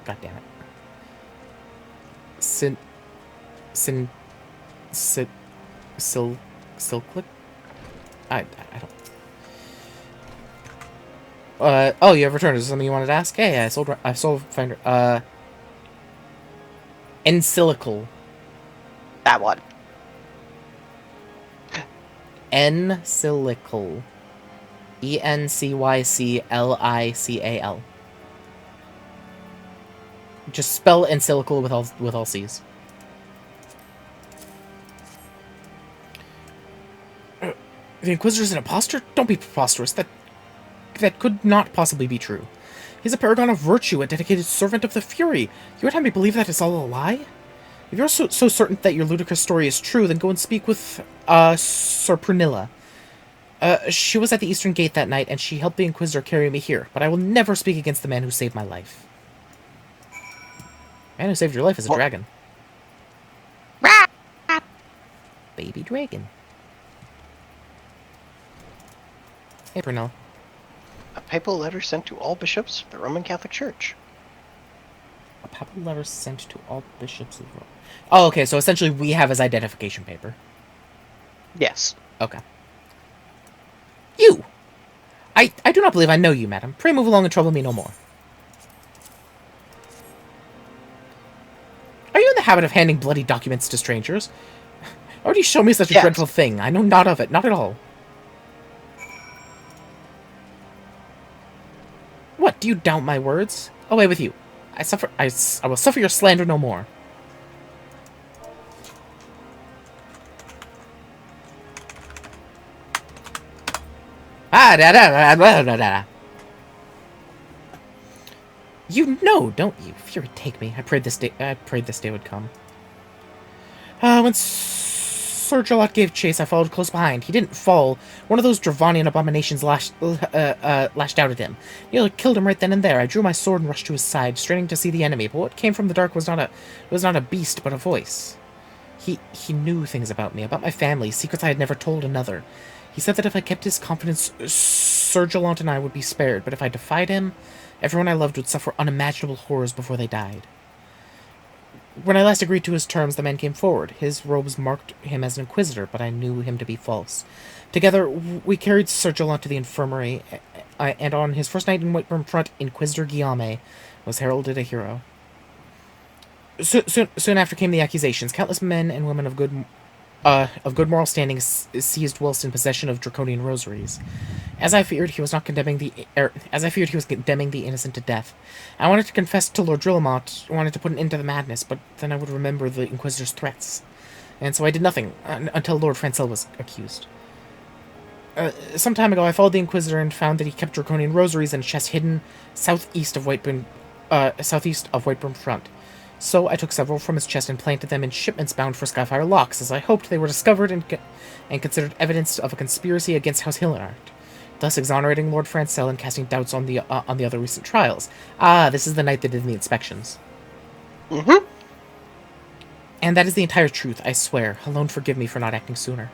God damn it. Silclick? I don't. Oh, you have returned. Is there something you wanted to ask? Hey, I sold Finder. Encyclical. That one. Encyclical. ENCYCLICAL. Just spell encyclical with all C's. The Inquisitor's an imposter? Don't be preposterous. That could not possibly be true. He's a paragon of virtue, a dedicated servant of the Fury. You would have me believe that is all a lie? If you're so certain that your ludicrous story is true, then go and speak with Sir Prunilla. She was at the Eastern Gate that night, and she helped the Inquisitor carry me here, but I will never speak against the man who saved my life. Man who saved your life is a dragon. Baby dragon. Hey, Prunilla. A papal letter sent to all bishops of the Roman Catholic Church. A papal letter sent to all bishops of Rome. Oh, okay, so essentially we have his identification paper. Yes. Okay. You! I do not believe I know you, madam. Pray move along and trouble me no more. Are you in the habit of handing bloody documents to strangers? Or do you show me such a dreadful thing? I know not of it, not at all. What, do you doubt my words? Away with you. I will suffer your slander no more. You know, don't you? Fury take me. I prayed this day would come. When Sir Jalot gave chase, I followed close behind. He didn't fall. One of those Dravanian abominations lashed out at him. Nearly killed him right then and there. I drew my sword and rushed to his side, straining to see the enemy. But what came from the dark was not a beast, but a voice. He knew things about me, about my family, secrets I had never told another. He said that if I kept his confidence, Sir Jalot and I would be spared. But if I defied him, everyone I loved would suffer unimaginable horrors before they died. When I last agreed to his terms, the man came forward. His robes marked him as an inquisitor, but I knew him to be false. Together, we carried Sir Jolant to the infirmary, and on his first night in Whitburn Front, Inquisitor Guillaume was heralded a hero. Soon after came the accusations. Countless men and women of good moral standing seized whilst in possession of draconian rosaries. As I feared, he was condemning the innocent to death. I wanted to confess to Lord Drillamont, wanted to put an end to the madness, but then I would remember the Inquisitor's threats, and so I did nothing until Lord Francel was accused. Some time ago, I followed the Inquisitor and found that he kept draconian rosaries in a chest hidden southeast of Whitburn Front. So I took several from his chest and planted them in shipments bound for Skyfire Locks, as I hoped they were discovered and considered evidence of a conspiracy against House Hillenart, thus exonerating Lord Francel and casting doubts on the other recent trials. Ah, this is the night they did the inspections. Mm-hmm. And that is the entire truth, I swear. Alone forgive me for not acting sooner.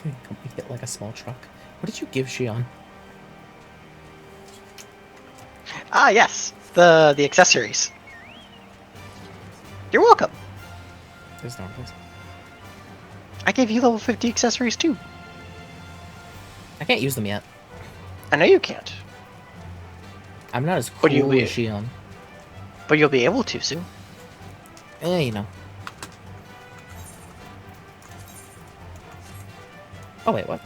Got me hit like a small truck. What did you give Xion? Ah, yes. The accessories. You're welcome. There's no place. I gave you level 50 accessories too. I can't use them yet. I know you can't. I'm not as But you'll cool be- as Xion. But you'll be able to soon. You know. Oh, wait, what?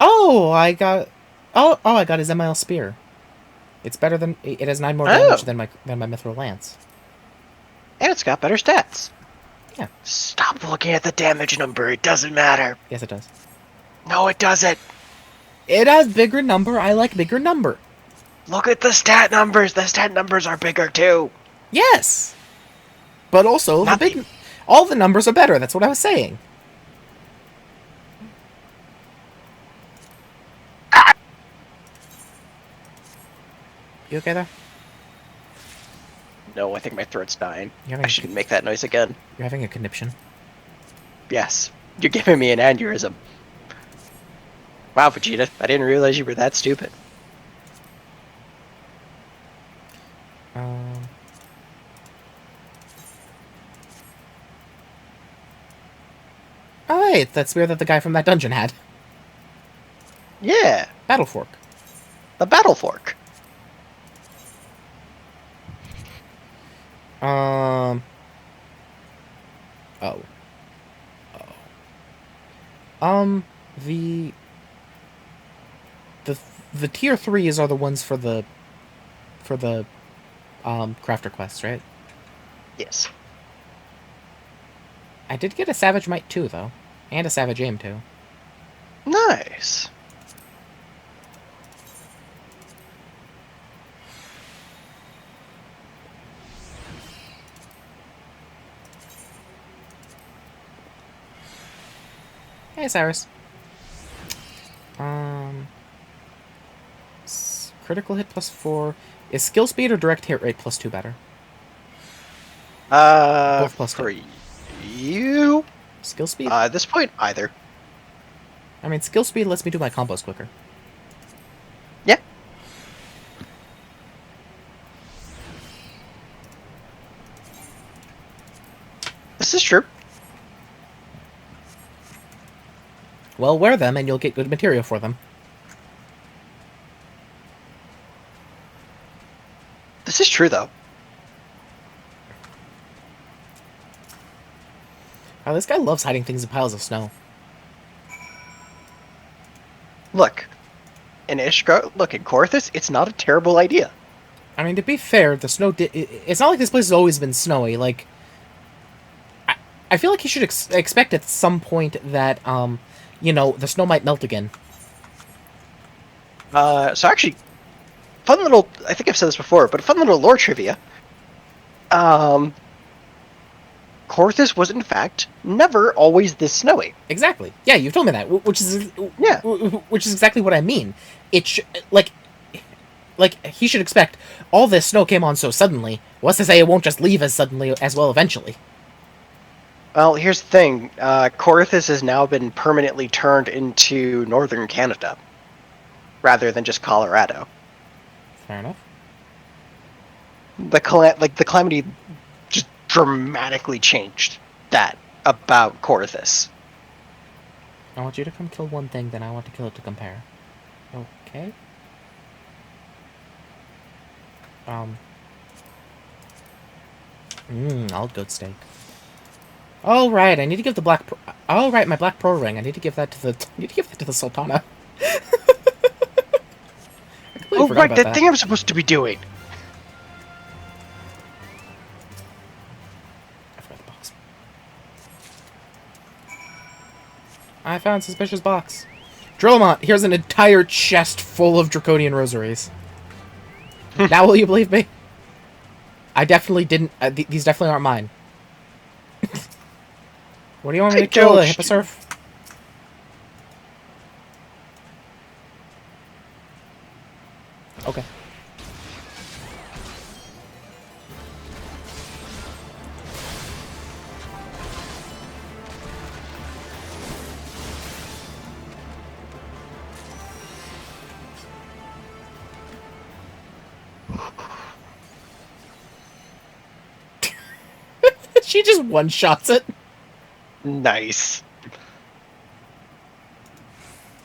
Oh, I got... Oh, I got his MIL Spear. It's better than... It has 9 more damage than my Mithril Lance. And it's got better stats. Yeah. Stop looking at the damage number. It doesn't matter. Yes, it does. No, it doesn't. It has bigger number. I like bigger number. Look at the stat numbers. The stat numbers are bigger too. Yes! But also, all the numbers are better. That's what I was saying. You okay there? No, I think my throat's dying. You're I shouldn't make that noise again. having a conniption. Yes. You're giving me an aneurysm. Wow, Vegeta. I didn't realize you were that stupid. Oh, wait, that's weird that the guy from that dungeon had. Yeah. Battle Fork. The Battle Fork. Oh. The tier 3s are the ones for the crafter quests, right? Yes. I did get a Savage Might too, though. And a Savage Aim too. Nice. Hey, Cyrus. Critical hit +4. Is skill speed or direct hit rate +2 better? Both plus for 2. you? Skill speed? At this point, either. I mean, skill speed lets me do my combos quicker. Yeah. This is true. Well, wear them and you'll get good material for them. This is true, though. Oh, this guy loves hiding things in piles of snow. Look. In Ishgard, look, in Korthus, it's not a terrible idea. I mean, to be fair, the snow it's not like this place has always been snowy. Like, I feel like he should expect at some point that, you know, the snow might melt again. So actually, fun little, I think I've said this before, but fun little lore trivia. Korthus was, in fact, never always this snowy. Exactly. Yeah, you've told me that, which is exactly what I mean. It like he should expect all this snow came on so suddenly. What's to say it won't just leave as suddenly as well eventually? Well, here's the thing. Corythus has now been permanently turned into northern Canada, rather than just Colorado. Fair enough. The calamity just dramatically changed that about Corythus. I want you to come kill one thing, then I want to kill it to compare. Okay. Um. All good steak. Oh right, I need to give the black. Oh right, my black pearl ring. I need to give that to the. I need to give that to the Sultana. I completely Oh forgot right, about that that. thing I'm supposed to be doing. I forgot the box. I found suspicious box. Drillmont, here's an entire chest full of draconian rosaries. Now will you believe me? I definitely didn't. These definitely aren't mine. What do you want me I to kill? A don't. hipposurf? Okay. She just one-shots it. Nice.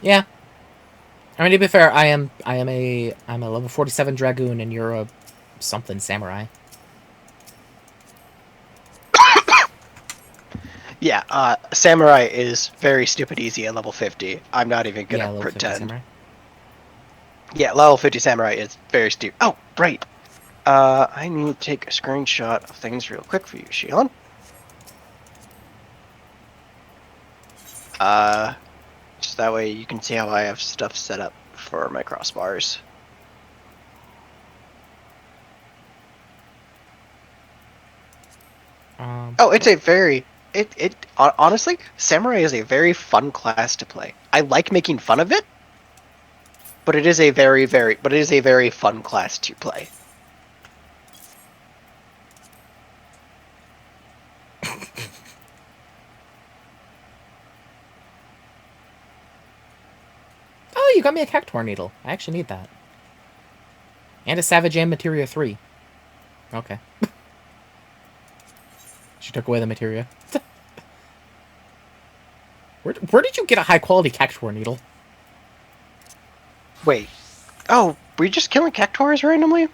Yeah. I mean, to be fair, I'm a level 47 dragoon, and you're a something samurai. Yeah, Samurai is very stupid easy at level 50. I'm not even gonna Yeah, level 50 pretend. samurai. Yeah, level 50 Samurai is very stupid. Oh, right. I need to take a screenshot of things real quick for you, Shion. Just that way you can see how I have stuff set up for my crossbars. Oh, it's a very honestly, Samurai is a very fun class to play. I like making fun of it, but it is a very fun class to play. Oh, you got me a cactuar needle. I actually need that. And a Savage and Materia 3. Okay. She took away the Materia. Where did you get a high-quality cactuar needle? Wait. Oh, were you just killing cactuars randomly?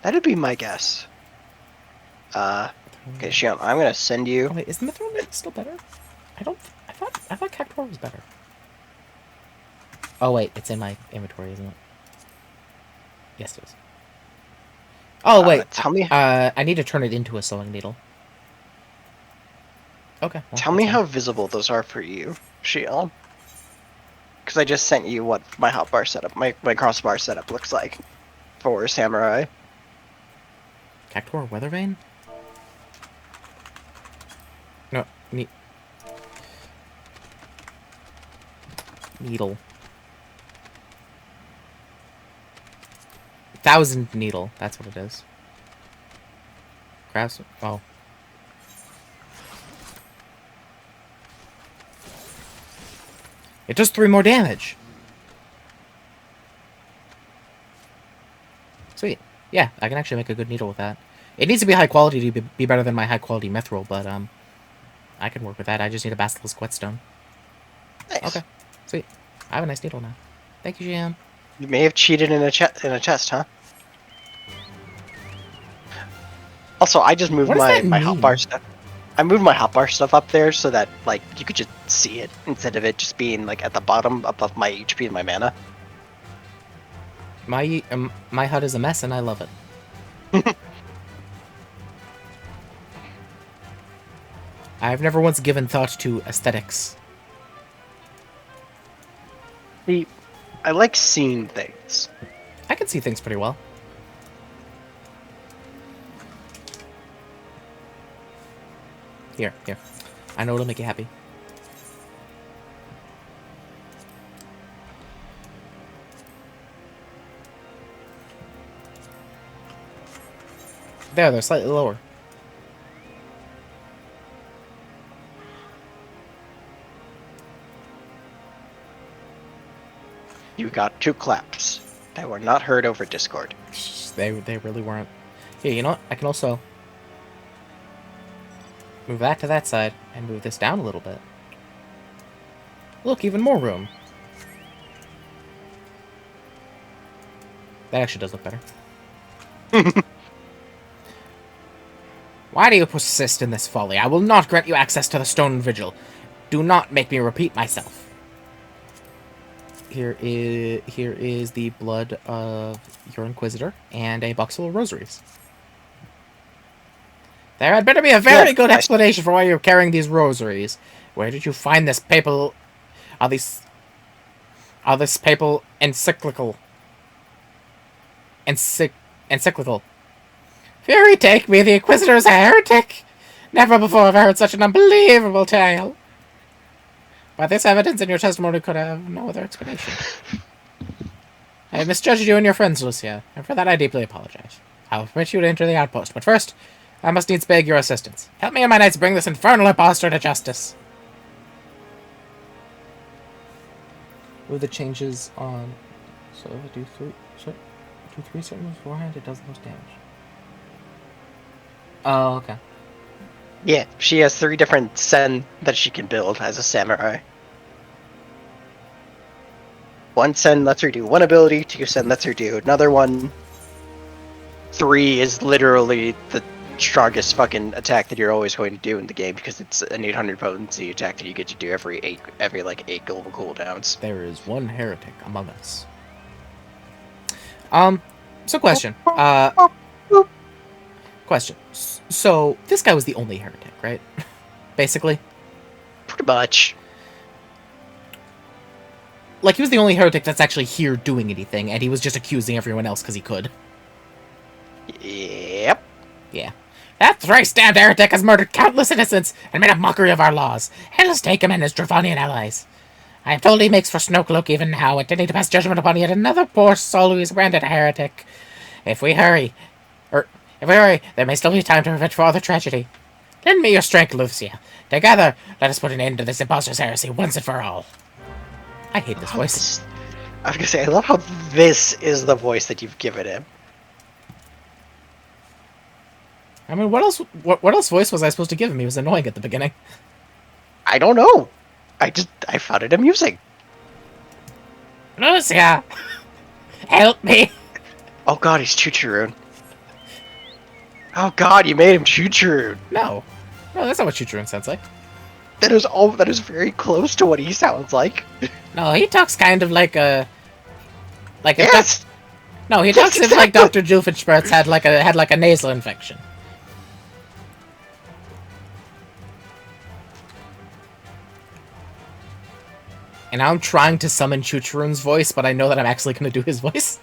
That'd be my guess. Okay, Shion, I'm gonna send you. Oh, wait, is the Mithril needle still better? I don't... I thought cactuar was better. Oh, wait, it's in my inventory, isn't it? Yes, it is. Oh, wait. Tell me, I need to turn it into a sewing needle. Okay. Well, tell that's me fine. how visible those are for you, Shion. Because I just sent you what my hotbar setup, my crossbar setup looks like for Samurai. Cactuar Weathervane? No, needle. 1,000 needle. That's what it is. Crafts. Oh. It does 3 more damage. Sweet. Yeah, I can actually make a good needle with that. It needs to be high quality to be better than my high quality mithril, but I can work with that. I just need a basilisk whetstone. Nice. Okay. Sweet. I have a nice needle now. Thank you, GM. You may have cheated in a chest, huh? Also, I just moved What does that my mean? hotbar stuff. I moved my hotbar stuff up there so that like you could just see it instead of it just being like at the bottom above my HP and my mana. My HUD is a mess, and I love it. I've never once given thought to aesthetics. See, I like seeing things. I can see things pretty well. Here. I know what'll make you happy. They're slightly lower. You got 2 claps that were not heard over Discord. They really weren't. Here, you know what? I can also move that to that side and move this down a little bit. Look, even more room. That actually does look better. Why do you persist in this folly? I will not grant you access to the stone vigil. Do not make me repeat myself. Here is the blood of your Inquisitor and a box full of rosaries. There had better be a very good explanation for why you're carrying these rosaries. Where did you find this papal... Are this papal encyclical? Encyclical. Fury take me, the Inquisitor is a heretic! Never before have I heard such an unbelievable tale. But this evidence in your testimony could have no other explanation. I have misjudged you and your friends, Lucia, and for that I deeply apologize. I will permit you to enter the outpost, but first, I must needs beg your assistance. Help me and my knights bring this infernal impostor to justice. With the changes on... So if I do 3 certain moves beforehand, it does the most damage. Oh, okay. Yeah, she has 3 different sen that she can build as a samurai. 1 sen lets her do 1 ability, 2 sen lets her do another one. 3 is literally the strongest fucking attack that you're always going to do in the game because it's an 800 potency attack that you get to do every 8 global cooldowns. There is one heretic among us. So question. Question. So, this guy was the only heretic, right? Basically? Pretty much. Like, he was the only heretic that's actually here doing anything, and he was just accusing everyone else because he could. Yep. Yeah. That thrice-damned heretic has murdered countless innocents and made a mockery of our laws. Hell has taken him and his Dravonian allies. I am told he makes for Snowcloak even now, intending to pass judgment upon yet another poor soul who is branded a heretic. If we hurry, there may still be time to prevent further tragedy. Lend me your strength, Lucia. Together, let us put an end to this impostor's heresy once and for all. I hate this voice. I was gonna say, I love how this is the voice that you've given him. I mean, what else voice was I supposed to give him? He was annoying at the beginning. I don't know. I found it amusing. Lucia! Help me! Oh god, he's Chuchuroon. Oh god, you made him Chuchuroon. No, that's not what Chuchuroon sounds like. That is very close to what he sounds like. No, he talks kind of like a... Yes! No, he talks as like Dr. Doofenshmirtz had like a nasal infection. And now I'm trying to summon Chuchuroon's voice, but I know that I'm actually going to do his voice.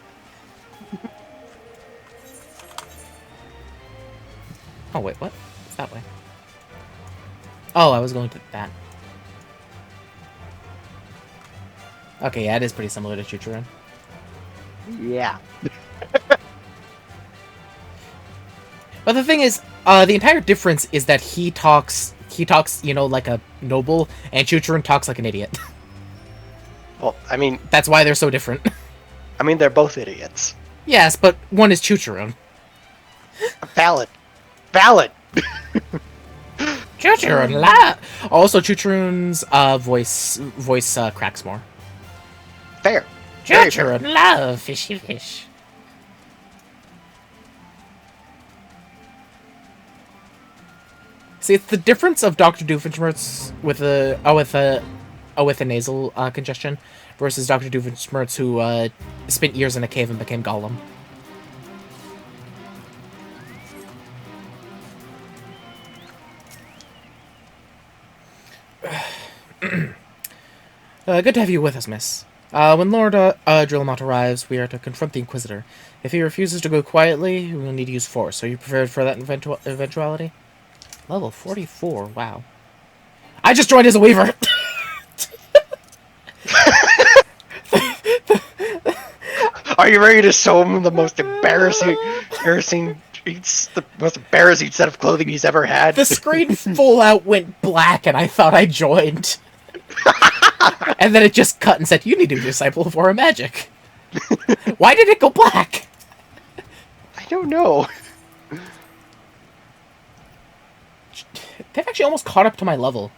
Oh, wait, what? It's that way. Oh, I was going to that. Okay, yeah, it is pretty similar to Chuchuroon. Yeah. But the thing is, the entire difference is that he talks, you know, like a noble, and Chuchuroon talks like an idiot. Well, I mean... That's why they're so different. I mean, they're both idiots. Yes, but one is Chuchuroon. Valid. Valid! Chuchuroon, la! Also, Chuchuroon's voice cracks more. Fair. Chuchuroon, love fishy fish. See, it's the difference of Dr. Doofenshmirtz with a nasal congestion versus Dr. Doofenshmirtz who spent years in a cave and became Gollum. Good to have you with us, miss. When Lord Drillmont arrives, we are to confront the Inquisitor. If he refuses to go quietly, we will need to use force. Are you prepared for that eventuality? Level 44, wow. I just joined as a Weaver! Are you ready to show him the most embarrassing It's the most embarrassing set of clothing he's ever had. The screen full out went black, and I thought I joined. And then it just cut and said, "You need to be a disciple of Aura Magic." Why did it go black? I don't know. They've actually almost caught up to my level.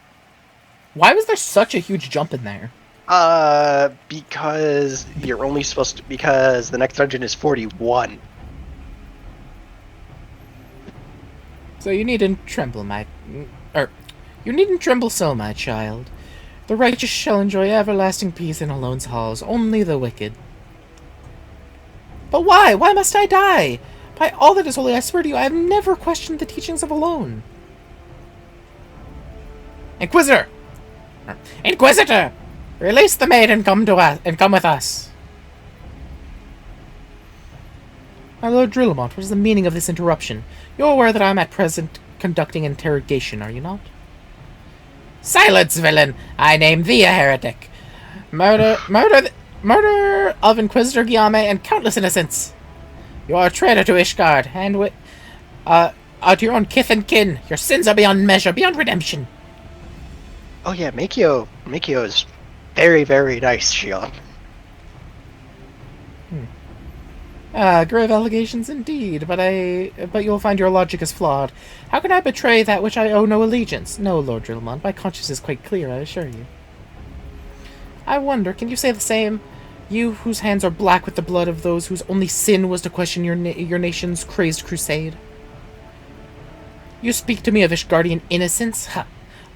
Why was there such a huge jump in there? Because you're only supposed to... Because the next dungeon is 41. So you needn't tremble, you needn't tremble so, my child. The righteous shall enjoy everlasting peace in Alone's halls, only the wicked. But why? Why must I die? By all that is holy, I swear to you, I have never questioned the teachings of Alone. Inquisitor! Inquisitor! Release the maid and come with us. My Lord Drillamont, what is the meaning of this interruption? You're aware that I am at present conducting interrogation, are you not? Silence, villain! I name thee a heretic. Murder of Inquisitor Guillaume and countless innocents. You are a traitor to Ishgard, and to your own kith and kin. Your sins are beyond measure, beyond redemption. Oh yeah, Mikio is very, very nice, Shion. Grave allegations indeed, but you'll find your logic is flawed. How can I betray that which I owe no allegiance? No, Lord Drillamont, my conscience is quite clear, I assure you. I wonder, can you say the same? You whose hands are black with the blood of those whose only sin was to question your nation's crazed crusade? You speak to me of Ishgardian innocence? Ha!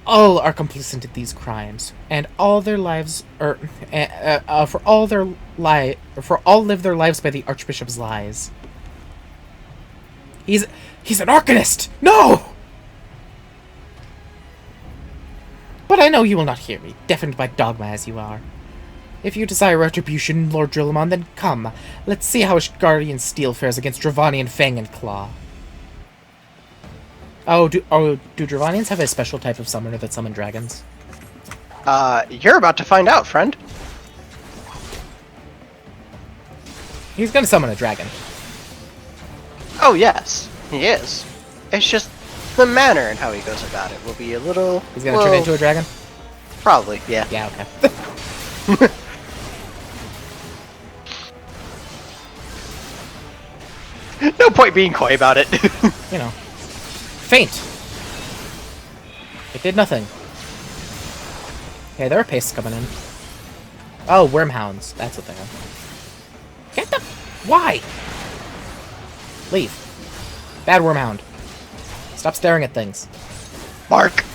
All are complicit in these crimes, and all their lives, for all live their lives by the Archbishop's lies. He's an Arcanist! No! But I know you will not hear me, deafened by dogma as you are. If you desire retribution, Lord Drillamon, then come. Let's see how Ishgardian steel fares against Dravanian Fang and Claw. Do Dravanians have a special type of summoner that summon dragons? You're about to find out, friend. He's gonna summon a dragon. Oh yes, he is. It's just the manner and how he goes about it will be a little... He's gonna turn into a dragon? Probably, yeah. Yeah, okay. No point being coy about it. You know. Faint! It did nothing. Okay, there are pastes coming in. Oh, wormhounds. That's what they are. Get the... Why? Leave. Bad wormhound. Stop staring at things. Mark!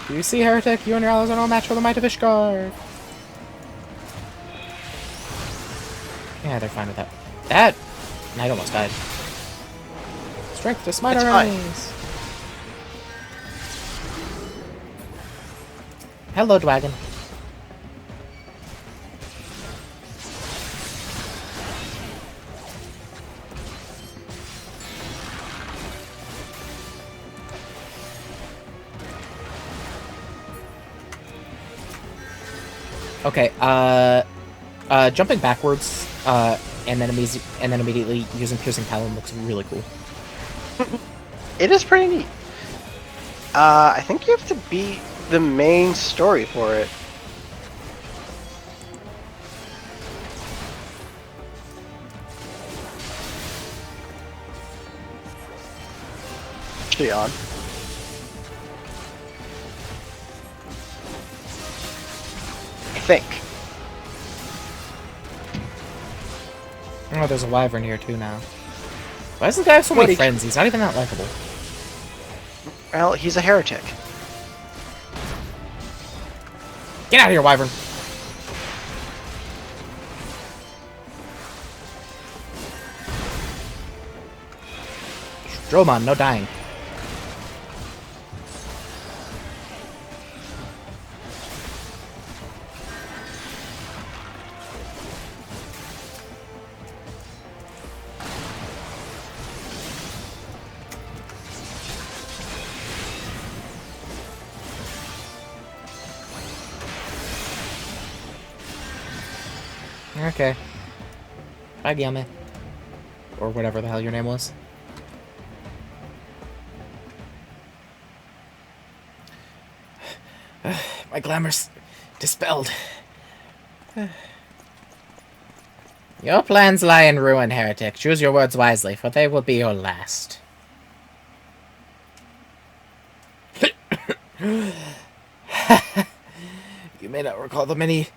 Do you see, heretic? You and your allies are no match for the might of Ishgard. Yeah, they're fine with that. That... Knight almost died. Strength to smite our enemies. Hello, dragon. Okay, jumping backwards, and then immediately using Piercing Talon looks really cool. It is pretty neat. I think you have to beat the main story for it. Shion. I think. Oh, there's a wyvern here too now. Why does this guy have so many friends? He's not even that likable. Well, he's a heretic. Get out of here, wyvern! Dromon, no dying. Okay. Bye, Guillaume. Or whatever the hell your name was. My glamour's dispelled. Your plans lie in ruin, heretic. Choose your words wisely, for they will be your last. You may not recall the many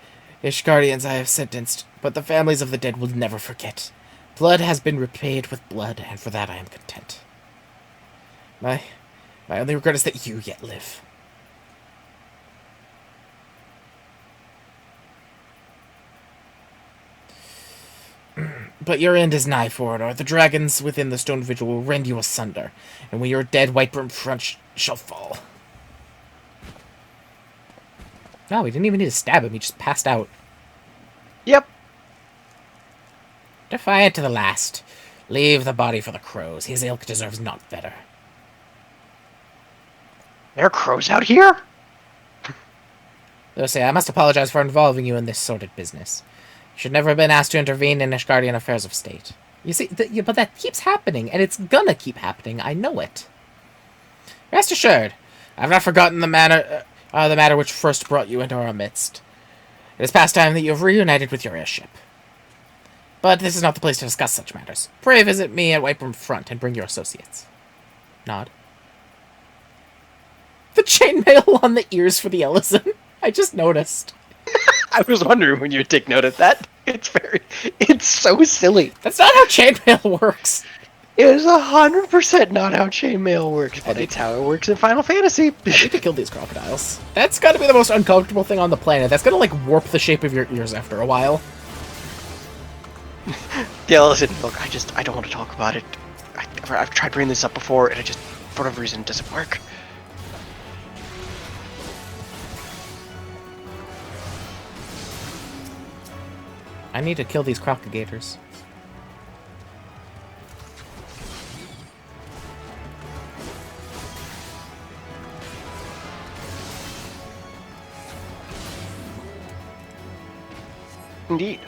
Ishgardians I have sentenced, but the families of the dead will never forget. Blood has been repaid with blood, and for that I am content. My only regret is that you yet live. But your end is nigh, Forador. The dragons within the stone vigil will rend you asunder, and when your dead Whitebrim front shall fall. No, we didn't even need to stab him. He just passed out. Yep. Defiant to the last. Leave the body for the crows. His ilk deserves not better. There are crows out here? Though say, I must apologize for involving you in this sordid business. You should never have been asked to intervene in Ishgardian affairs of state. You see, but that keeps happening, and it's gonna keep happening. I know it. Rest assured, I have not forgotten the matter which first brought you into our midst. It is past time that you have reunited with your airship. But this is not the place to discuss such matters. Pray visit me at Whitebrim Front and bring your associates. Nod. The chainmail on the ears for the Ellison. I just noticed. I was wondering when you would take note of that. It's so silly. That's not how chainmail works. It is 100% not how chainmail works, but it's how it works in Final Fantasy. I need to kill these crocodiles. That's gotta be the most uncomfortable thing on the planet. That's gonna, like, warp the shape of your ears after a while. Yeah, listen, look, I don't want to talk about it. I've tried bringing this up before, and it just, for whatever reason, doesn't work. I need to kill these crocodigators. Indeed.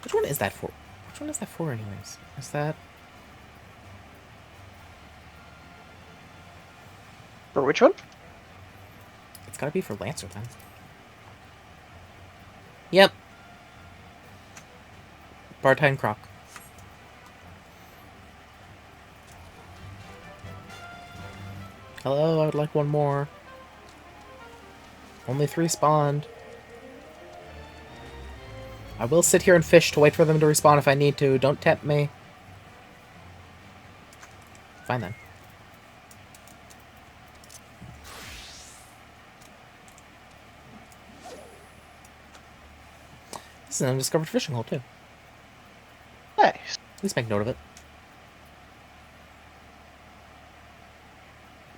Which one is that for? Which one is that for, anyways? Is that... For which one? It's gotta be for Lancer, then. Yep. Bartine Croc. Hello, I would like one more. Only 3 spawned. I will sit here and fish to wait for them to respawn if I need to. Don't tempt me. Fine then. This is an undiscovered fishing hole, too. Nice. Please make note of it.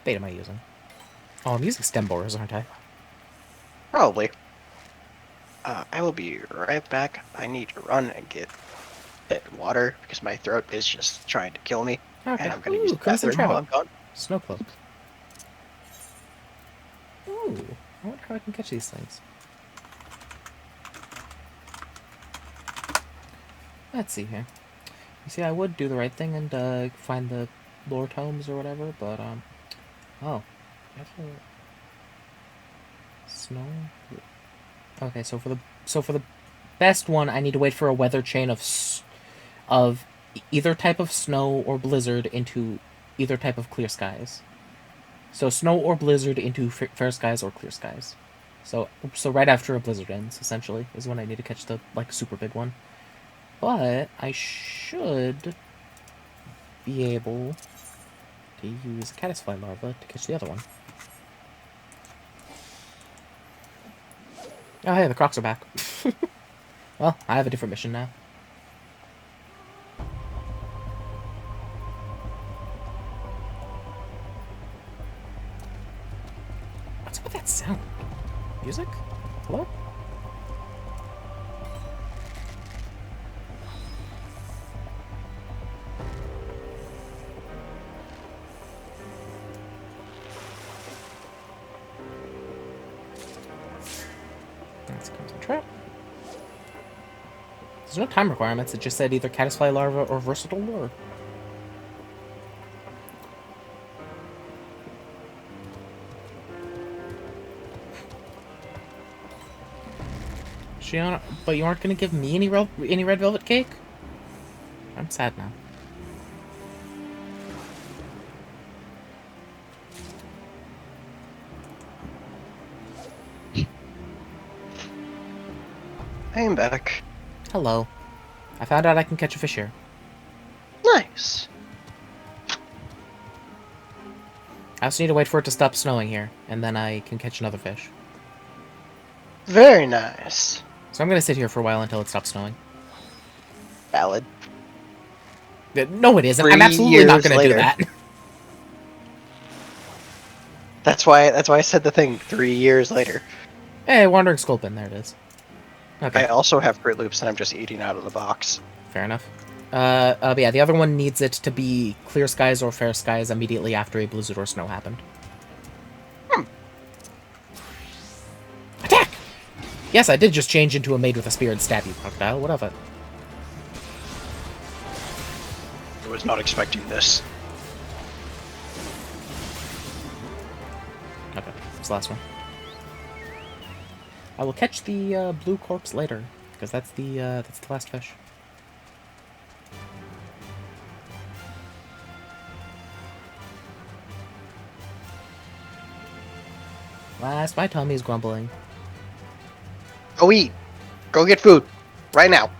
Bait am I using? Oh, I'm using stem borers, aren't I? Probably. I will be right back. I need to run and get water because my throat is just trying to kill me. Okay. And I'm going to use the bathroom while I'm gone. Snow cloak. Ooh, I wonder how I can catch these things. Let's see here. You see, I would do the right thing and find the lore tomes or whatever, but oh, snow. Okay, so for the best one, I need to wait for a weather chain of either type of snow or blizzard into either type of clear skies. So snow or blizzard into fair skies or clear skies. So right after a blizzard ends, essentially, is when I need to catch the, like, super big one. But I should be able to use a caddisfly larva to catch the other one. Oh, hey, the crocs are back. Well, I have a different mission now. What's up with that sound? Music? Hello? Let's come to the trap. There's no time requirements. It just said either caddisfly larva or versatile lure. But you aren't gonna give me any red velvet cake? I'm sad now. I am back. Hello. I found out I can catch a fish here. Nice. I also need to wait for it to stop snowing here, and then I can catch another fish. Very nice. So I'm gonna sit here for a while until it stops snowing. Valid. No, it isn't. 3 I'm absolutely not gonna years do that. That's why I said the thing 3 years later. Hey, Wandering Sculpin, there it is. Okay, I also have Fruit Loops and I'm just eating out of the box. fair enough. But yeah, the other one needs it to be clear skies or fair skies immediately after a blizzard or snow happened. Attack! Yes, I did just change into a maid with a spear and stab you, crocodile. What of it? I was not expecting this. Okay, it's the last one. I will catch the blue corpse later, because that's the last fish. Last, my tummy's grumbling. Go eat. Go get food. Right now.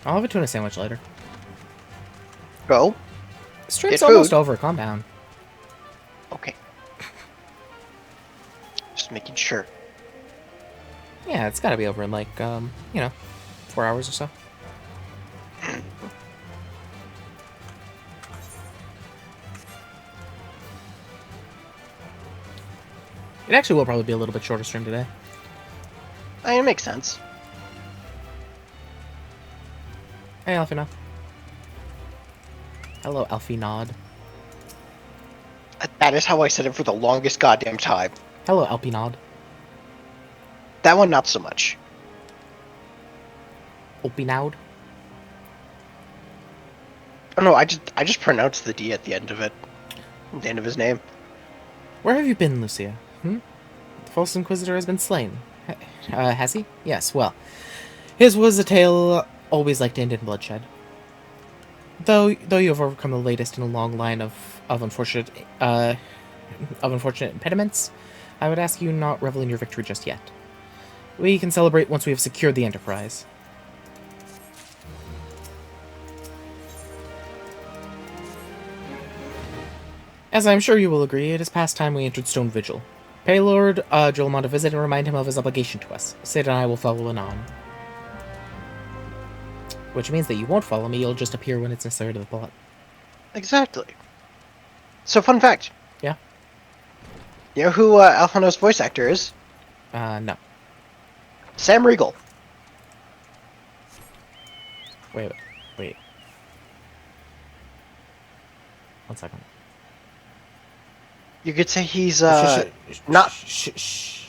I'll have a tuna sandwich later. Go. Strip's Get almost food. over. Calm down. Okay. Just making sure. Yeah, it's gotta be over in like, 4 hours or so. It actually will probably be a little bit shorter stream today. I mean, it makes sense. Hey, Alfie Hello, Alfie Nod. That is how I said it for the longest goddamn time. Hello, Alfie Nod. That one, not so much. Opinaud. Oh no, I just pronounced the D at the end of it. The end of his name. Where have you been, Lucia? The false Inquisitor has been slain. Has he? Yes, well. His was a tale always like to end in bloodshed. Though you have overcome the latest in a long line of unfortunate impediments, I would ask you not revel in your victory just yet. We can celebrate once we have secured the Enterprise. As I am sure you will agree, it is past time we entered Stone Vigil. Pay Lord Jolmond a visit and remind him of his obligation to us. Sid and I will follow anon. Which means that you won't follow me, you'll just appear when it's necessary to the plot. Exactly. So, fun fact. Yeah? You know who Alphonse's voice actor is? No. Sam Riegel. Wait. 1 second. You could say he's, not... Shh.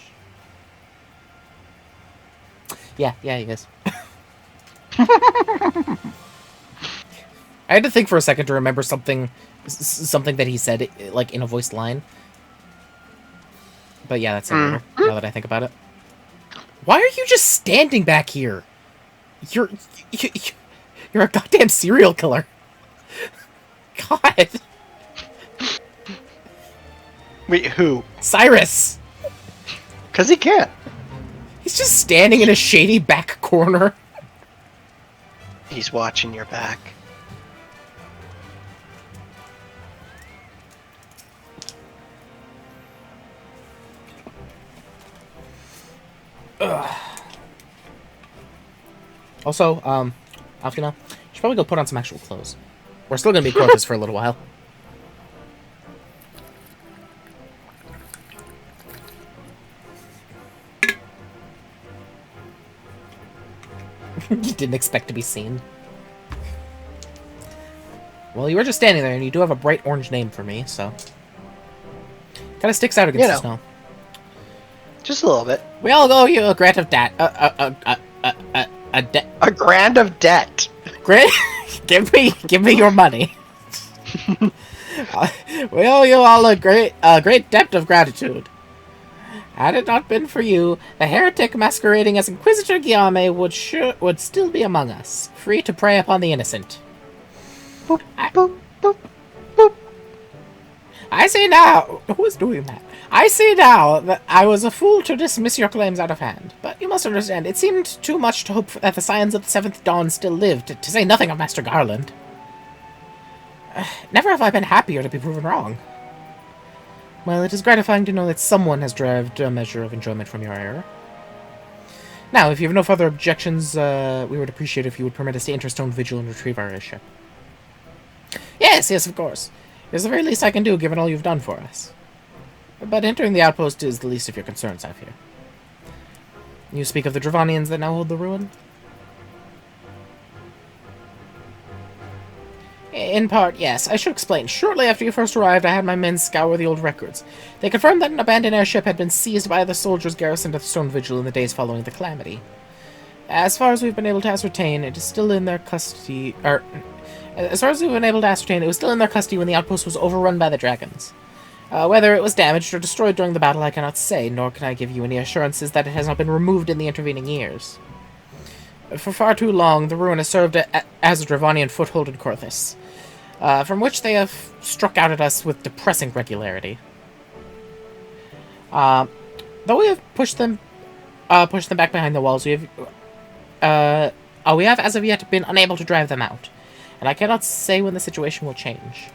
Yeah, he is. I had to think for a second to remember something that he said, like, in a voiced line. But yeah, that's it, now that I think about it. Why are you just standing back here? You're a goddamn serial killer. God. Wait, who? Cyrus! Because he can't. He's just standing in a shady back corner. He's watching your back. Ugh. Also, Alfina, you should probably go put on some actual clothes. We're still gonna be corpus for a little while. You didn't expect to be seen. Well, you were just standing there, and you do have a bright orange name for me, so... Kind of sticks out against the snow. Just a little bit. We all owe you a grant of debt. A grand of debt. Grant? give me your money. We owe you all a great debt of gratitude. Had it not been for you, the heretic masquerading as Inquisitor Guillaume would still be among us, free to prey upon the innocent. Boop, boop, boop, boop. I see now... Who is doing that? I see now that I was a fool to dismiss your claims out of hand. But you must understand, it seemed too much to hope that the Scions of the Seventh Dawn still lived, to say nothing of Master Garland. Never have I been happier to be proven wrong. Well, it is gratifying to know that someone has derived a measure of enjoyment from your error. Now, if you have no further objections, we would appreciate if you would permit us to enter Stone Vigil and retrieve our airship. Yes, of course. It is the very least I can do, given all you've done for us. But entering the outpost is the least of your concerns, I fear. You speak of the Dravanians that now hold the ruin? In part, yes. I should explain. Shortly after you first arrived, I had my men scour the old records. They confirmed that an abandoned airship had been seized by the soldiers garrisoned at the Stone Vigil in the days following the calamity. As far as we've been able to ascertain, it is still in their custody... As far as we've been able to ascertain, it was still in their custody when the outpost was overrun by the dragons. Whether it was damaged or destroyed during the battle, I cannot say, nor can I give you any assurances that it has not been removed in the intervening years. For far too long, the ruin has served as a Dravanian foothold in Korthis, from which they have struck out at us with depressing regularity. Though we have pushed them back behind the walls, we have as of yet been unable to drive them out, and I cannot say when the situation will change.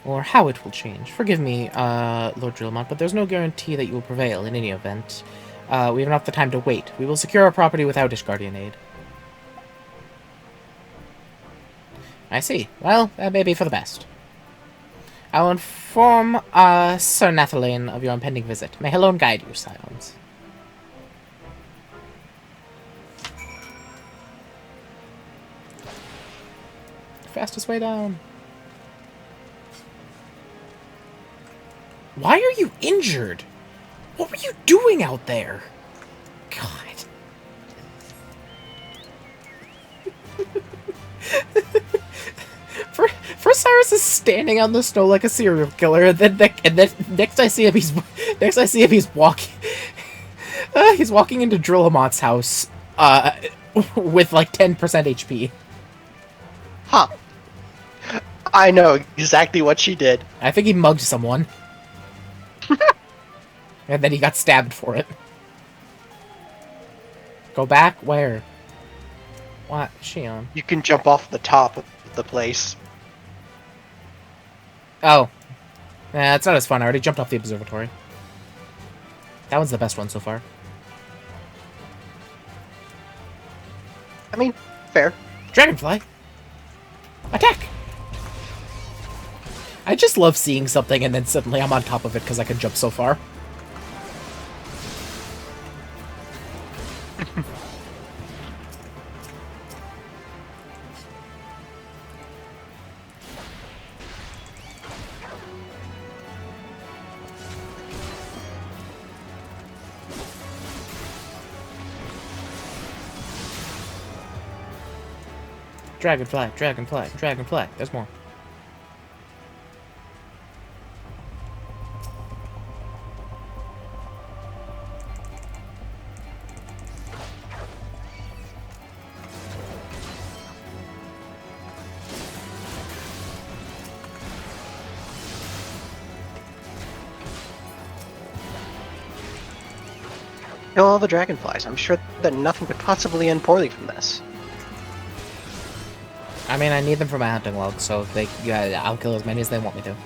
Or how it will change. Forgive me, Lord Drillmont, but there's no guarantee that you will prevail in any event. We have enough the time to wait. We will secure our property without Ishgardian aid. I see. Well, that may be for the best. I will inform Sir Nathalane of your impending visit. May Helone guide you, Scions. Fastest way down. Why are you injured? What were you doing out there? God. First Cyrus is standing on the snow like a serial killer, and then next I see him he's walking. He's walking into Drillamont's house with like 10% HP. Huh. I know exactly what she did. I think he mugged someone. And then he got stabbed for it. Go back? Where? What is she on? You can jump off the top of the place. Oh. Nah, it's not as fun. I already jumped off the observatory. That one's the best one so far. I mean, fair. Dragonfly! Attack! I just love seeing something and then suddenly I'm on top of it because I can jump so far. Dragonfly, dragonfly, dragonfly. There's more. Kill all the dragonflies. I'm sure that nothing could possibly end poorly from this. I mean, I need them for my hunting log, so if I'll kill as many as they want me to.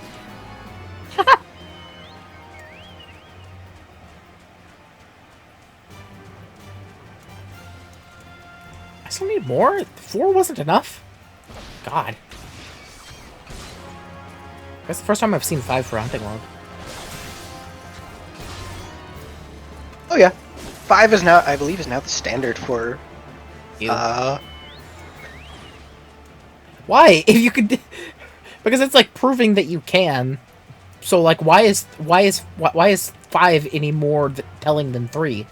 I still need more? 4 wasn't enough? God. That's the first time I've seen 5 for a hunting log. Oh yeah. 5 is now, I believe, is now the standard for... Ew. Why? If you could... Because it's like proving that you can. So like, why is 5 any more telling than 3?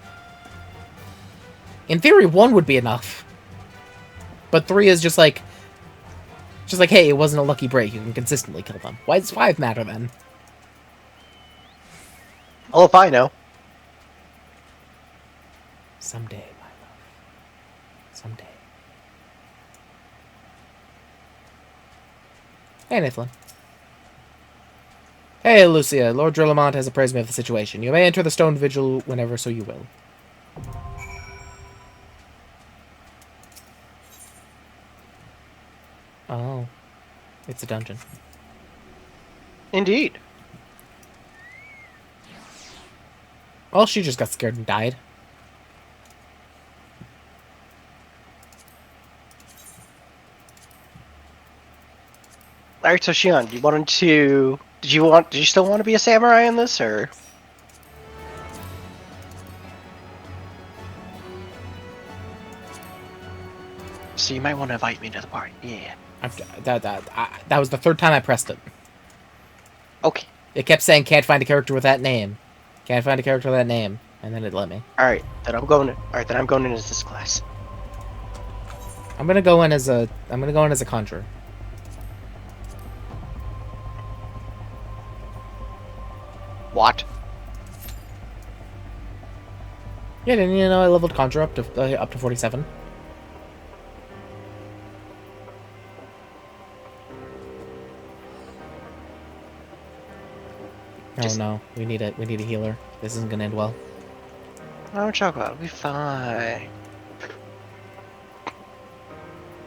In theory, 1 would be enough. But 3 is just like, hey, it wasn't a lucky break. You can consistently kill them. Why does 5 matter then? All if I know. Someday, my love. Someday. Hey, Nathan. Hey, Lucia. Lord Drillamont has appraised me of the situation. You may enter the stone vigil whenever, so you will. Oh. It's a dungeon. Indeed. Well, she just got scared and died. Alright, so Shion, did you still want to be a samurai in this, or? So you might want to invite me to the party. Yeah. That was the third time I pressed it. Okay. It kept saying, can't find a character with that name. Can't find a character with that name. And then it let me. Alright, then I'm going in as this class. I'm gonna go in as a conjurer. What? Yeah, didn't you know I leveled conjure up to 47? Oh no, we need a healer. This isn't gonna end well. Don't talk about it. It'll be fine.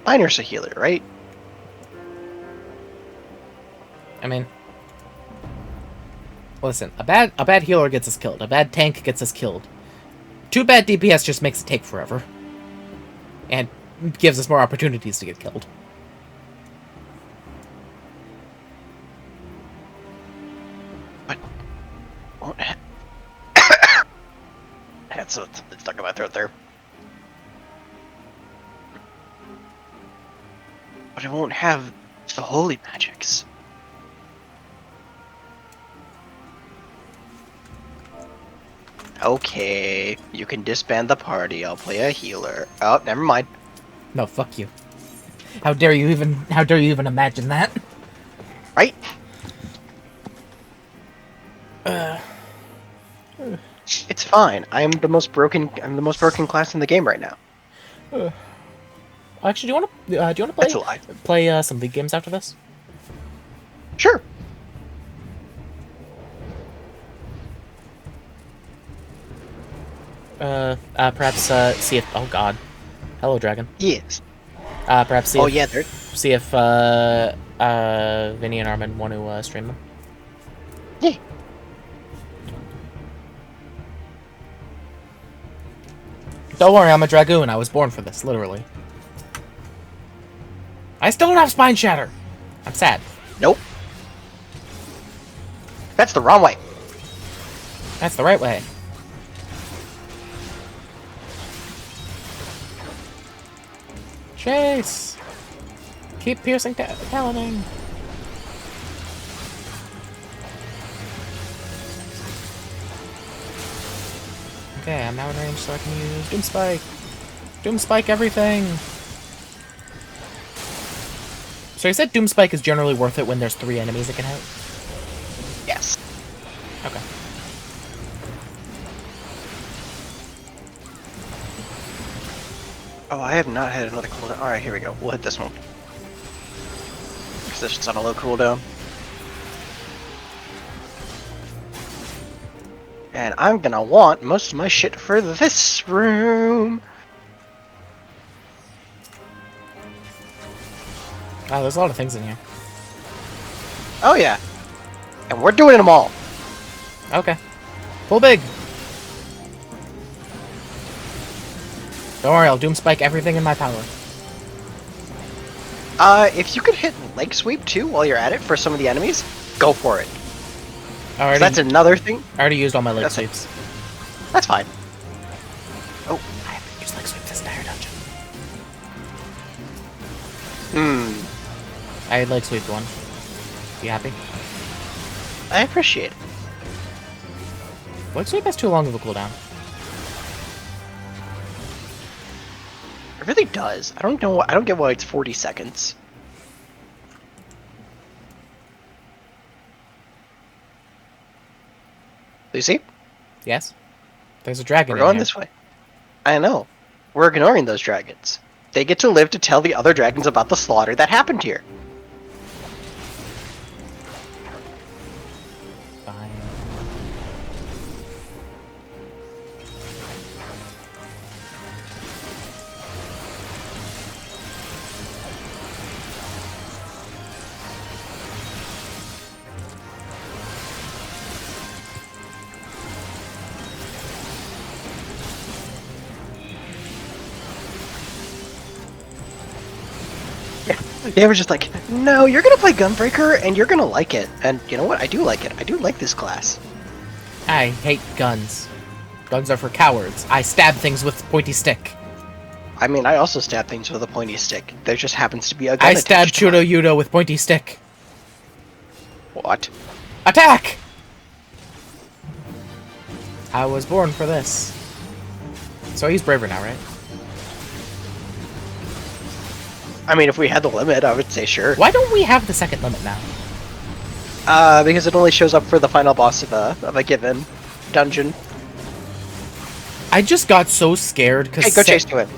Miner's a healer, right? I mean, listen, a bad healer gets us killed. A bad tank gets us killed. Too bad DPS just makes it take forever. And gives us more opportunities to get killed. But won't have... Had something stuck in my throat there. But it won't have the holy magics. Okay, you can disband the party. I'll play a healer. Oh, never mind. No, fuck you. How dare you even imagine that? Right? It's fine. I'm the most broken class in the game right now. Actually, do you want to That's a lie. play some League games after this? Sure. Perhaps see if. Oh God, hello, dragon. Yes. Perhaps see. Oh if, yeah, there. See if Vinny and Armin want to stream them. Yeah. Don't worry, I'm a dragoon. I was born for this, literally. I still don't have spine shatter. I'm sad. Nope. That's the wrong way. That's the right way. Chase! Keep piercing talonning. Okay, I'm now in range so I can use Doom Spike. Doom Spike everything! So you said Doom Spike is generally worth it when there's 3 enemies it can hit? Yes. Okay. Oh, I have not had another cooldown. Alright, here we go. We'll hit this one. Because this is on a low cooldown. And I'm gonna want most of my shit for this room. Wow, there's a lot of things in here. Oh yeah. And we're doing them all. Okay. Pull big! Don't worry, I'll Doom Spike everything in my power. If you could hit leg sweep too while you're at it for some of the enemies, go for it. Alrighty. That's another thing. I already used all my leg sweeps. That's fine. Oh, I haven't used leg sweep this entire dungeon. I leg sweeped one. You happy? I appreciate it. Leg sweep has too long of a cooldown. It really does. I don't know. I don't get why it's 40 seconds. Lucy? Yes? There's a dragon We're in going here. this way. I know. We're ignoring those dragons. They get to live to tell the other dragons about the slaughter that happened here. Fine. They were just like, no, you're gonna play Gunbreaker and you're gonna like it. And you know what? I do like it. I do like this class. I hate guns. Guns are for cowards. I stab things with pointy stick. I mean, I also stab things with a pointy stick. There just happens to be a gun I stab attached to mine. Chudo Yudo with pointy stick. What? Attack! I was born for this. So he's braver now, right? I mean, if we had the limit, I would say sure. Why don't we have the second limit now? Because it only shows up for the final boss of a given dungeon. I just got so scared because Hey, go chase to it.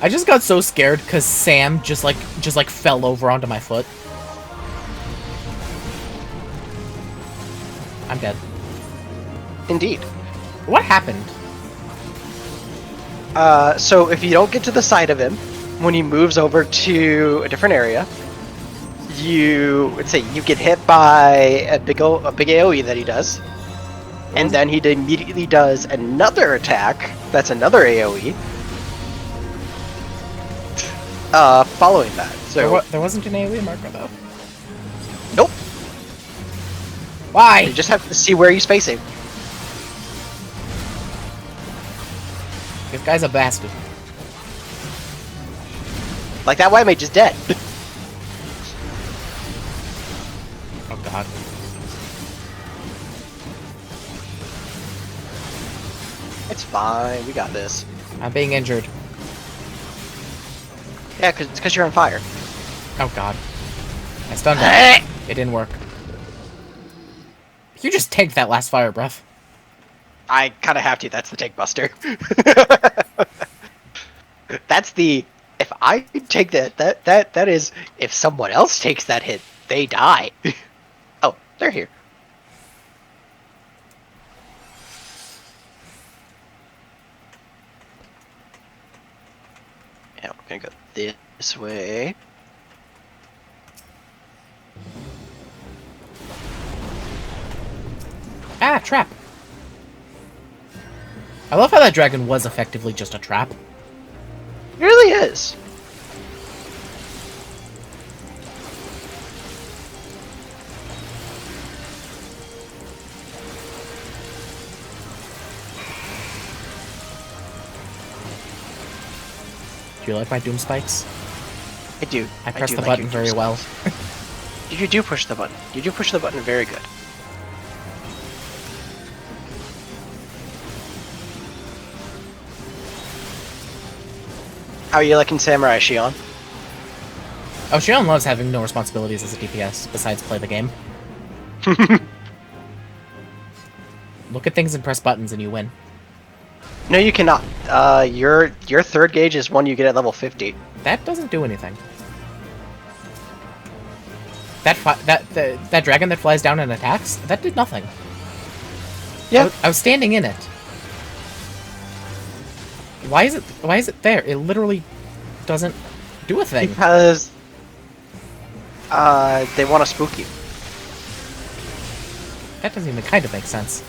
I just got so scared because Sam just like fell over onto my foot. I'm dead. Indeed. What happened? So if you don't get to the side of him, when he moves over to a different area, let's say you get hit by a big AoE that he does, and then he immediately does another attack. That's another AoE. Following that. So There wasn't an AoE marker though. nope. Why? You just have to see where he's facing. This guy's a bastard. Like that white mage is dead. Oh god. It's fine. We got this. I'm being injured. Yeah, because you're on fire. Oh god. I stunned him. It didn't work. You just tanked that last fire breath. I kind of have to. That's the take buster. That's the. If I take that is if someone else takes that hit, they die. Oh, they're here. Yeah, we're gonna go this way. Ah, trap. I love how that dragon was effectively just a trap. It really is. Do you like my doom spikes? I do. I pressed do the like button your very juice. well. You do push the button. You do push the button very good. How are you liking Samurai Shion? Oh, Shion loves having no responsibilities as a DPS besides play the game. Look at things and press buttons and you win. No, you cannot. Your third gauge is one you get at level 50. That doesn't do anything. That dragon that flies down and attacks, that did nothing. Yeah. I was standing in it. Why is it there? It literally doesn't do a thing. Because they want to spook you. That doesn't even kind of make sense.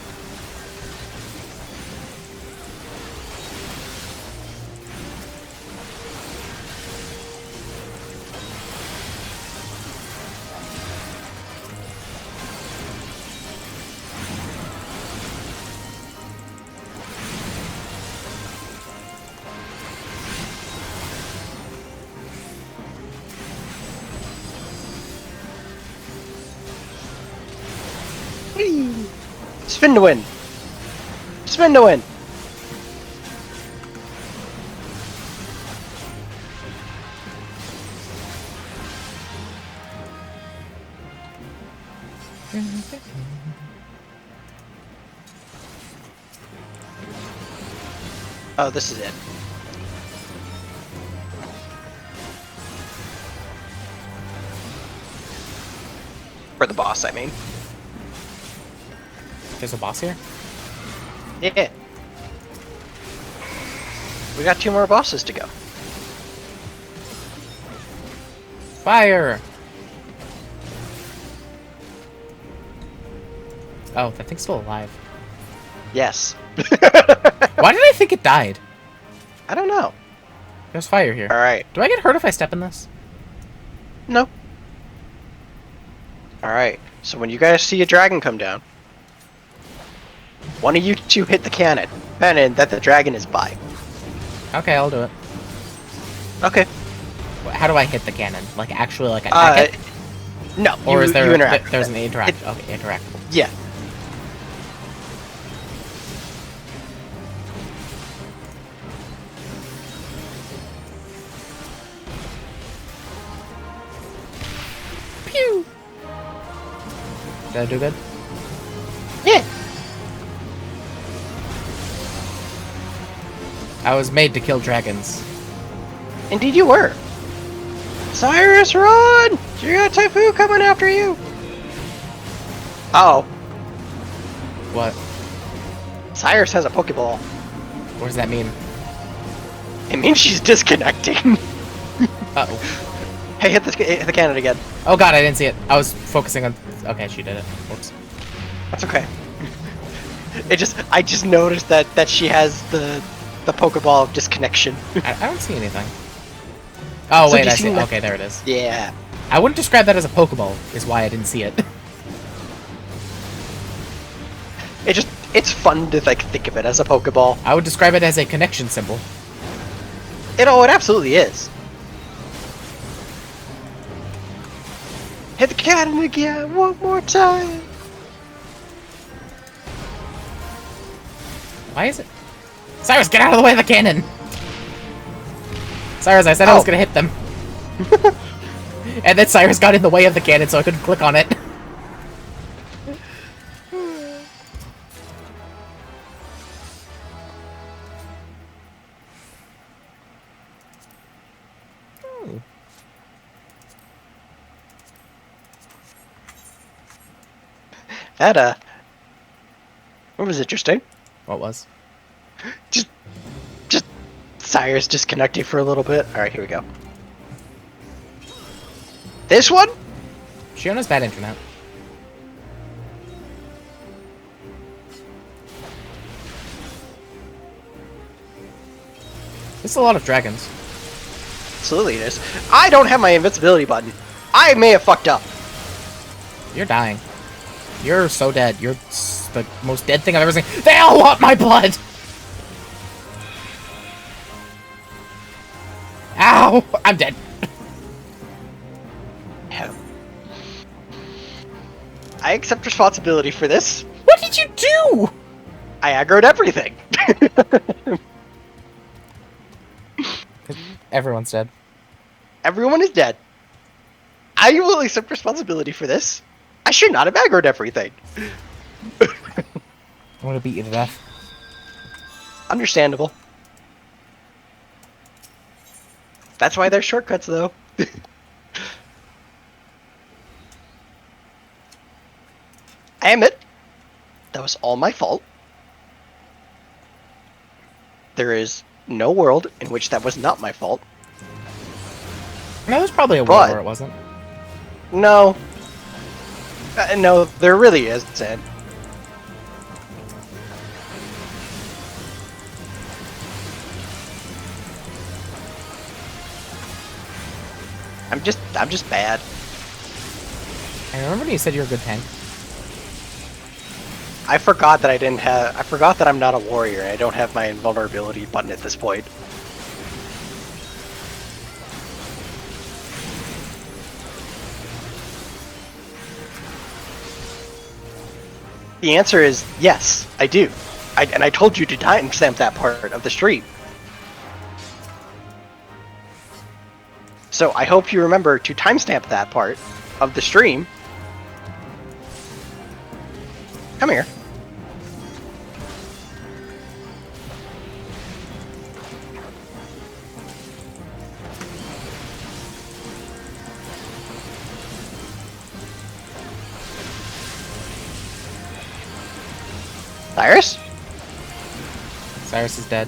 Spin to win. Spin to win. Oh, this is it. For the boss, I mean. There's a boss here? Yeah. We got 2 more bosses to go. Fire! Oh, that thing's still alive. Yes. Why did I think it died? I don't know. There's fire here. Alright. Do I get hurt if I step in this? No. Alright. So when you guys see a dragon come down, one of you 2 hit the cannon that the dragon is by. Okay, I'll do it. Okay. How do I hit the cannon? Like, actually, like, attack it? No. Or is there... you interact there's with an it. interact... Okay, interactable. Yeah. Pew! Did I do good? Yeah. I was made to kill dragons. Indeed you were. Cyrus, run! You got Typhoon coming after you! Uh oh. What? Cyrus has a Pokeball. What does that mean? It means she's disconnecting. Uh-oh. Hey, hit the cannon again. Oh god, I didn't see it. I was focusing on... Okay, she did it. Whoops. That's okay. I just noticed that she has the Pokeball of disconnection. I don't see anything. Oh, So wait, do you I see see it. that- Okay, there it is. Yeah. I wouldn't describe that as a Pokeball, is why I didn't see it. It's fun to like think of it as a Pokeball. I would describe it as a connection symbol. It absolutely is. Hit the cannon again one more time. Why is it... Cyrus, get out of the way of the cannon! Cyrus, I said I was gonna hit them. And then Cyrus got in the way of the cannon so I couldn't click on it. That what was interesting? What was? Just Cyrus disconnecting for a little bit. All right, here we go. This one? Shiona's bad internet. There's a lot of dragons. Absolutely it is. I don't have my invincibility button. I may have fucked up. You're dying. You're so dead. You're the most dead thing I've ever seen. They all want my blood! Ow! I'm dead. I accept responsibility for this. What did you do? I aggroed everything. Everyone's dead. Everyone is dead. I will accept responsibility for this. I should not have aggroed everything. I'm gonna beat you to death. Understandable. That's why there's shortcuts, though. I admit, that was all my fault. There is no world in which that was not my fault. No, there's probably a But- world where it wasn't. No. No, there really isn't. I'm just bad. I remember when you said you were a good tank. I forgot that I forgot that I'm not a warrior and I don't have my invulnerability button at this point. The answer is yes, I do. And I told you to timestamp that part of the stream. So I hope you remember to timestamp that part of the stream. Come here. Cyrus? Cyrus is dead.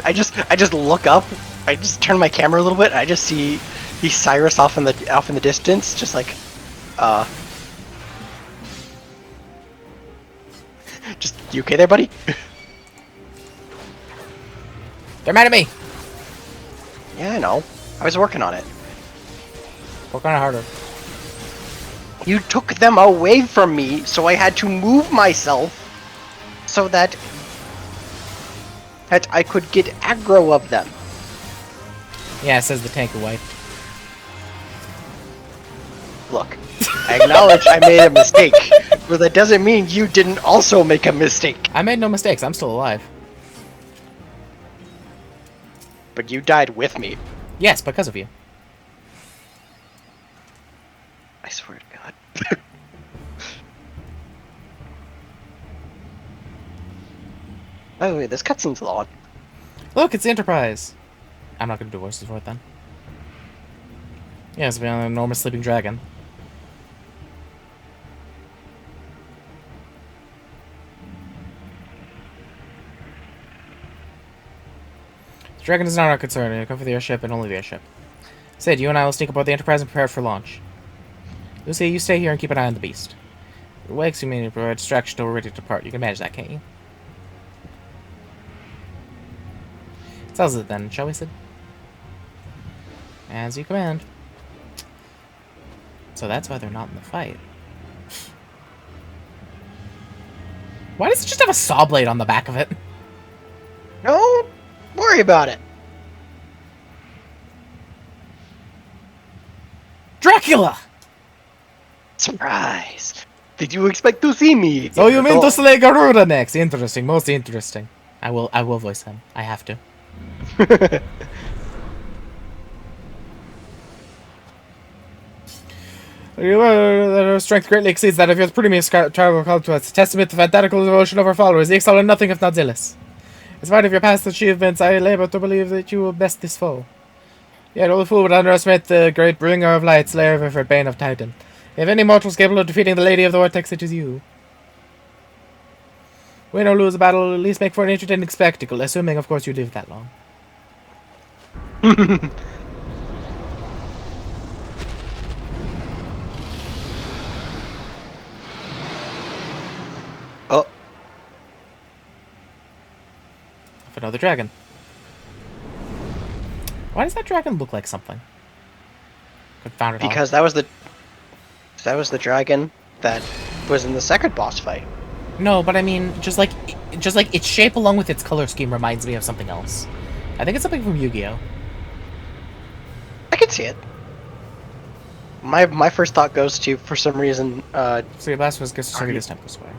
I just look up. I just turn my camera a little bit. And I just see Cyrus off in the distance, just like, just you okay there, buddy? They're mad at me! Yeah, I know. I was working on it. Work on it harder. You took them away from me, so I had to move myself so that I could get aggro of them. Yeah, it says the tank away. Look, I acknowledge I made a mistake, but that doesn't mean you didn't also make a mistake. I made no mistakes. I'm still alive. But you died with me. Yes, because of you. I swear to God. By the way, this cutscene's long. Look, it's the Enterprise. I'm not going to do voices for it then. Yeah, it's an enormous sleeping dragon. The dragon is not our concern. It'll come for the airship and only the airship. Sid, you and I will sneak aboard the Enterprise and prepare for launch. Lucy, you stay here and keep an eye on the beast. If it wakes, you may provide distraction till we're ready to depart. You can manage that, can't you? Tells it then, shall we, Sid? As you command. So that's why they're not in the fight. Why does it just have a saw blade on the back of it? Don't worry about it. Dracula! Surprise! Did you expect to see me? So you mean to slay Garuda next? Interesting, most interesting. I will voice him. I have to. Our strength greatly exceeds that of your previous tribal cultures. A testament to the fanatical devotion of our followers. The excel in nothing if not zealous. In spite of your past achievements, I labor to believe that you will best this foe. Yet all fool would underestimate the great bringer of light, slayer of effort, bane of Titan. If any mortal is capable of defeating the Lady of the Vortex, it is you. Win or lose a battle, at least make for an entertaining spectacle, assuming, of course, you live that long. Oh. Of another dragon. Why does that dragon look like something? Confounded. Because that was the dragon that was in the second boss fight. No, but I mean, just like its shape along with its color scheme reminds me of something else. I think it's something from Yu-Gi-Oh. I can see it. My first thought goes to, for some reason, So your last was gets to show you this Tempest Way.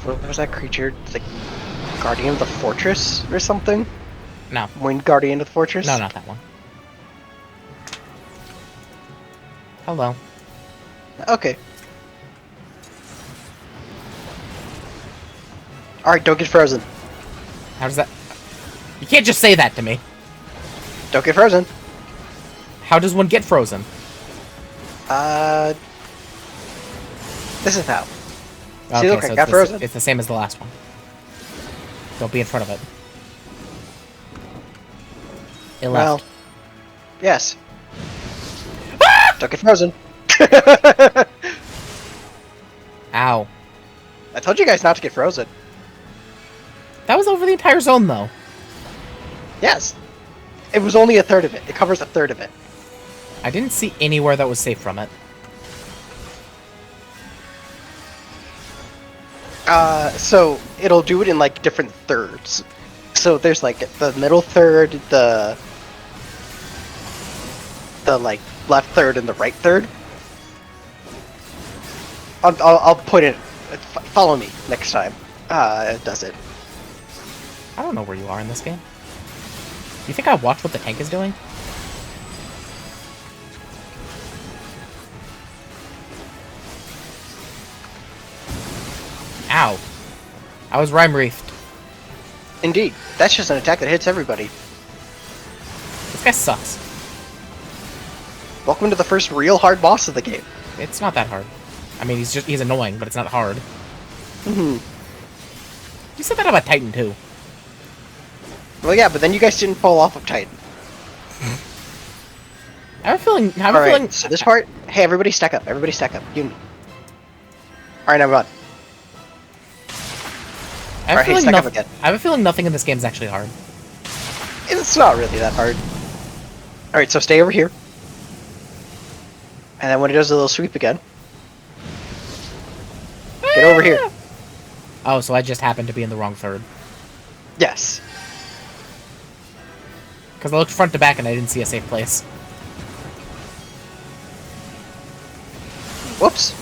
what was that creature? Like Guardian of the Fortress or something? No. Wind Guardian of the Fortress? No, not that one. Hello. Okay. Alright, don't get frozen. How does that... You can't just say that to me. Don't get frozen. How does one get frozen? This is how. Okay, See, look, so I got frozen. it's the same as the last one. Don't be in front of it. It left. Well, yes. Don't get frozen. Ow. I told you guys not to get frozen. That was over the entire zone, though. Yes. It was only a third of it. It covers a third of it. I didn't see anywhere that was safe from it. So it'll do it in like different thirds. So there's like the middle third, the like left third, and the right third. I'll put it. Follow me next time. It does it. I don't know where you are in this game. You think I watch what the tank is doing? Ow. I was rhyme wreathed. Indeed, that's just an attack that hits everybody. This guy sucks. Welcome to the first real hard boss of the game. It's not that hard. I mean, he's annoying, but it's not hard. Mm-hmm. You said that about Titan too. Well, yeah, but then you guys didn't pull off of Titan. I have a feeling. Alright, so this part... Hey, everybody stack up. Everybody stack up. Alright, now run. Alright, hey, stack up again. I have a feeling nothing in this game is actually hard. It's not really that hard. Alright, so stay over here. And then when it does a little sweep again... Get over here. Oh, so I just happened to be in the wrong third. Yes. Because I looked front to back and I didn't see a safe place. Whoops.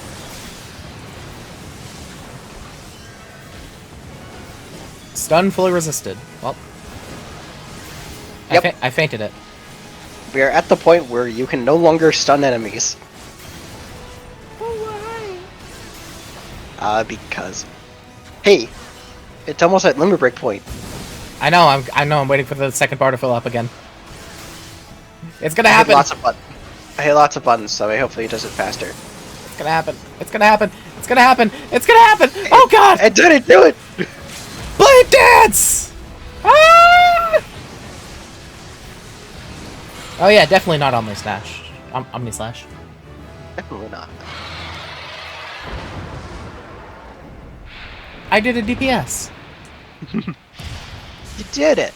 Stun fully resisted. Well. Yep. I fainted it. We are at the point where you can no longer stun enemies. Because... Hey! It's almost at limit break point. I know, I'm waiting for the second bar to fill up again. It's gonna I happen! hit lots of buttons, so hopefully it does it faster. It's gonna happen! It's gonna happen! It's gonna happen! It's gonna happen! Oh god! It didn't do it! Blade dance! Ah! Oh yeah, definitely not Omni Slash. Omni Slash. Definitely not. I did a DPS. You did it!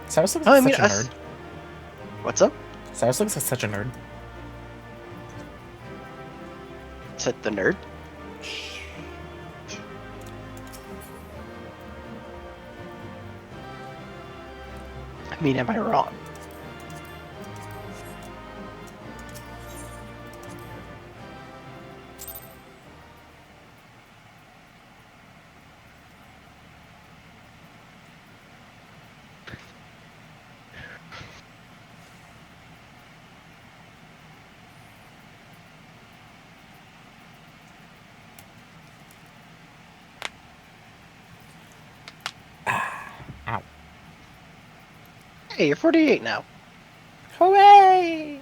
Cyrus looks like such a nerd. What's up? Cyrus looks like such a nerd. Is it the nerd? I mean, am I wrong? Ow. Hey, you're 48 now. Hooray!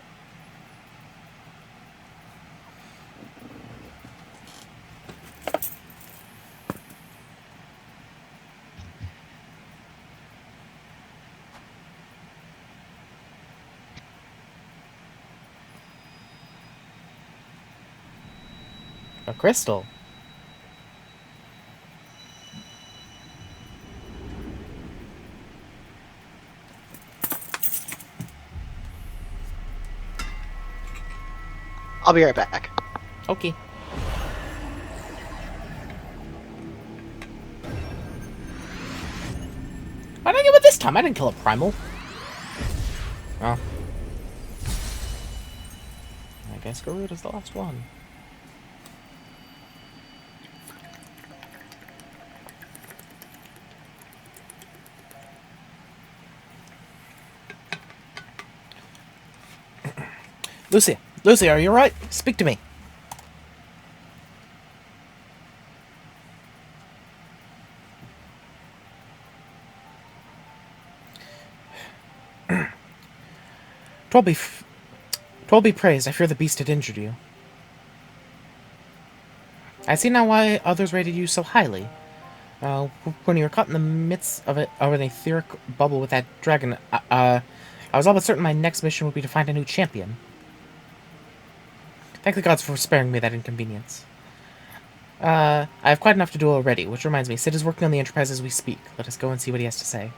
A crystal. I'll be right back. Okay. Why did I get it this time? I didn't kill a primal. Well. I guess Garuda's the last one. Lucy, are you alright? Speak to me. Twelve be praised. I fear the beast had injured you. I see now why others rated you so highly. When you were caught in the midst of an etheric bubble with that dragon, I was all but certain my next mission would be to find a new champion. Thank the gods for sparing me that inconvenience. I have quite enough to do already, which reminds me, Sid is working on the Enterprise as we speak. Let us go and see what he has to say.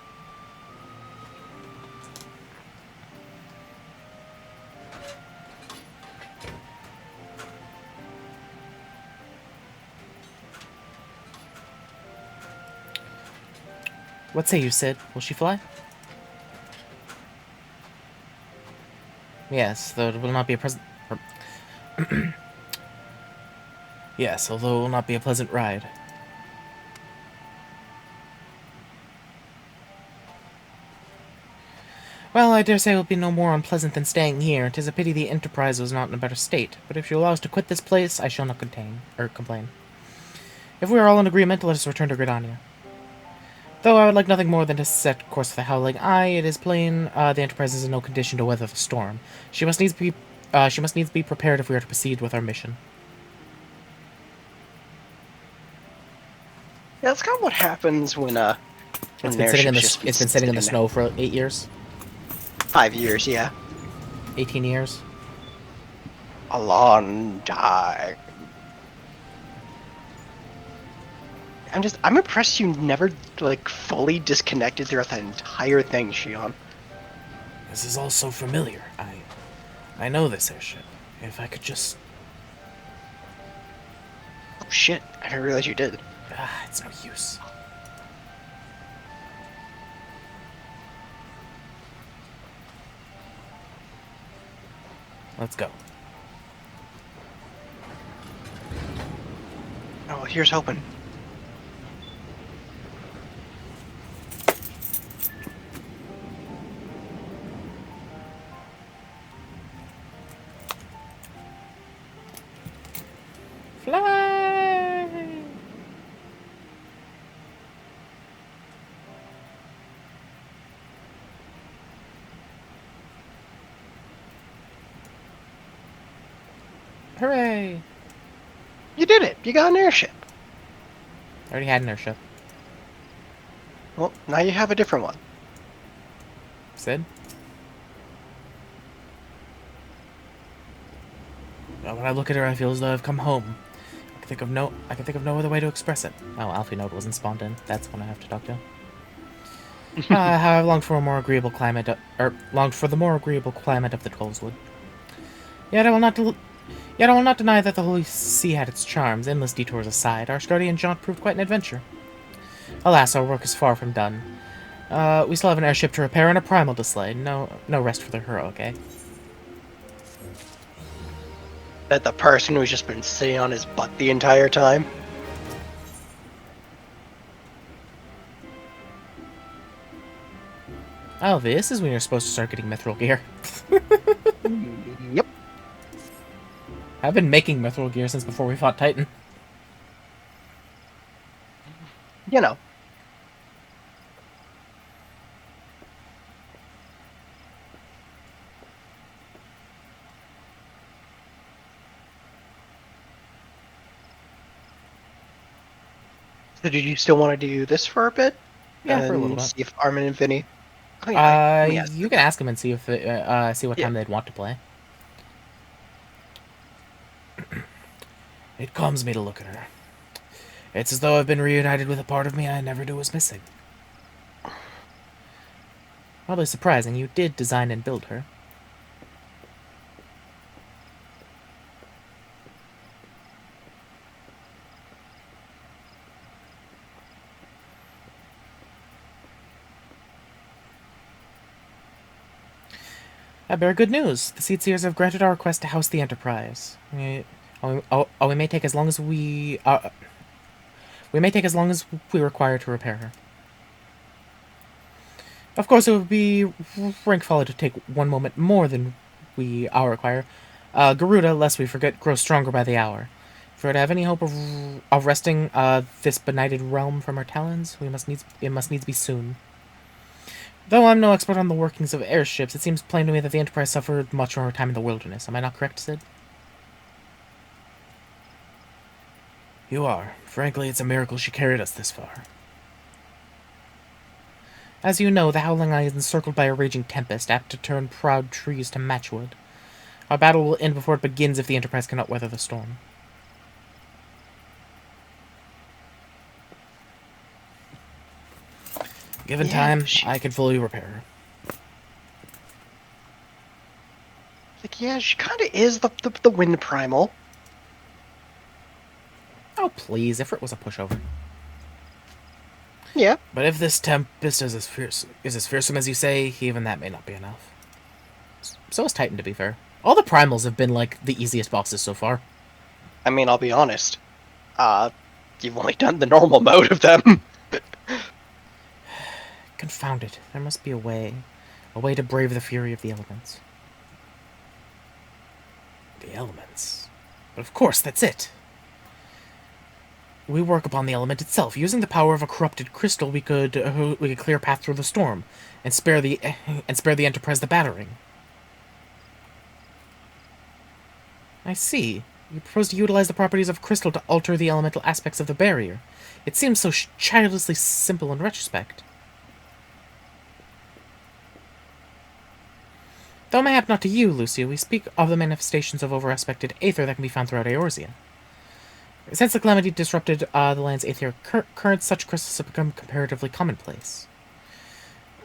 What say you, Sid? Will she fly? Yes, though it will not be a present... Yes, although it will not be a pleasant ride. Well, I dare say it will be no more unpleasant than staying here. 'Tis a pity the Enterprise was not in a better state, but if you allow us to quit this place, I shall not complain. If we are all in agreement, let us return to Gridania. Though I would like nothing more than to set course for the Howling Eye, it is plain the Enterprise is in no condition to weather the storm. She must needs be prepared if we are to proceed with our mission. Yeah, that's kind of what happens when It's an been sitting in airship's the just it's been sitting in the there. snow for 8 years, 5 years, yeah, 18 years. a long time. I'm impressed you never like fully disconnected throughout that entire thing, Shion. This is all so familiar. I know this airship. If I could just... Oh shit! I didn't realize you did. it's no use. Let's go. Oh, here's hoping. Fly! Hooray! You did it! You got an airship. I already had an airship. Well, now you have a different one. Sid? Well, when I look at her, I feel as though I've come home. I can think of no other way to express it. Oh, Alfie Note wasn't spawned in. That's when I have to talk to him. How I've longed for a more agreeable climate, longed for the more agreeable climate of the Twelveswood. Yet I will not deny that the Holy See had its charms. Endless detours aside, our Scardian jaunt proved quite an adventure. Alas, our work is far from done. We still have an airship to repair and a primal to slay. No rest for the heroic, eh? That the person who's just been sitting on his butt the entire time. Oh, this is when you're supposed to start getting mithril gear. Yep. I've been making mithril gear since before we fought Titan. You know. So did you still want to do this for a bit? Yeah, for a little bit. See if Armin and Vinny... Oh, yeah, You can ask them and see if see what Yeah. time they'd want to play. It calms me to look at her. It's as though I've been reunited with a part of me I never knew was missing. Probably surprising, you did design and build her. I bear good news. The Seedseers have granted our request to house the Enterprise. We may take as long as we may take as long as we require to repair her. Of course, it would be rank folly to take one moment more than we require. Garuda, lest we forget, grows stronger by the hour. For her to have any hope of wresting this benighted realm from our talons, it must needs be soon. Though I'm no expert on the workings of airships, it seems plain to me that the Enterprise suffered much from her time in the wilderness. Am I not correct, Sid? You are. Frankly, it's a miracle she carried us this far. As you know, the Howling Eye is encircled by a raging tempest, apt to turn proud trees to matchwood. Our battle will end before it begins if the Enterprise cannot weather the storm. Given time, I can fully repair her. Like, yeah, she kind of is the wind primal. Oh, please, if it was a pushover. Yeah. But if this tempest is as fearsome as you say, even that may not be enough. So is Titan, to be fair. All the primals have been, like, the easiest bosses so far. I mean, I'll be honest. You've only done the normal mode of them. Confound it. There must be a way. A way to brave the fury of the elements. The elements? But of course, that's it. We work upon the element itself. Using the power of a corrupted crystal, we could clear a path through the storm, and spare the Enterprise the battering. I see. You propose to utilize the properties of crystal to alter the elemental aspects of the barrier. It seems so childishly simple in retrospect. Though mayhap not to you, Lucia, we speak of the manifestations of over-aspected aether that can be found throughout Eorzea. Since the calamity disrupted the land's aetheric currents, such crystals have become comparatively commonplace,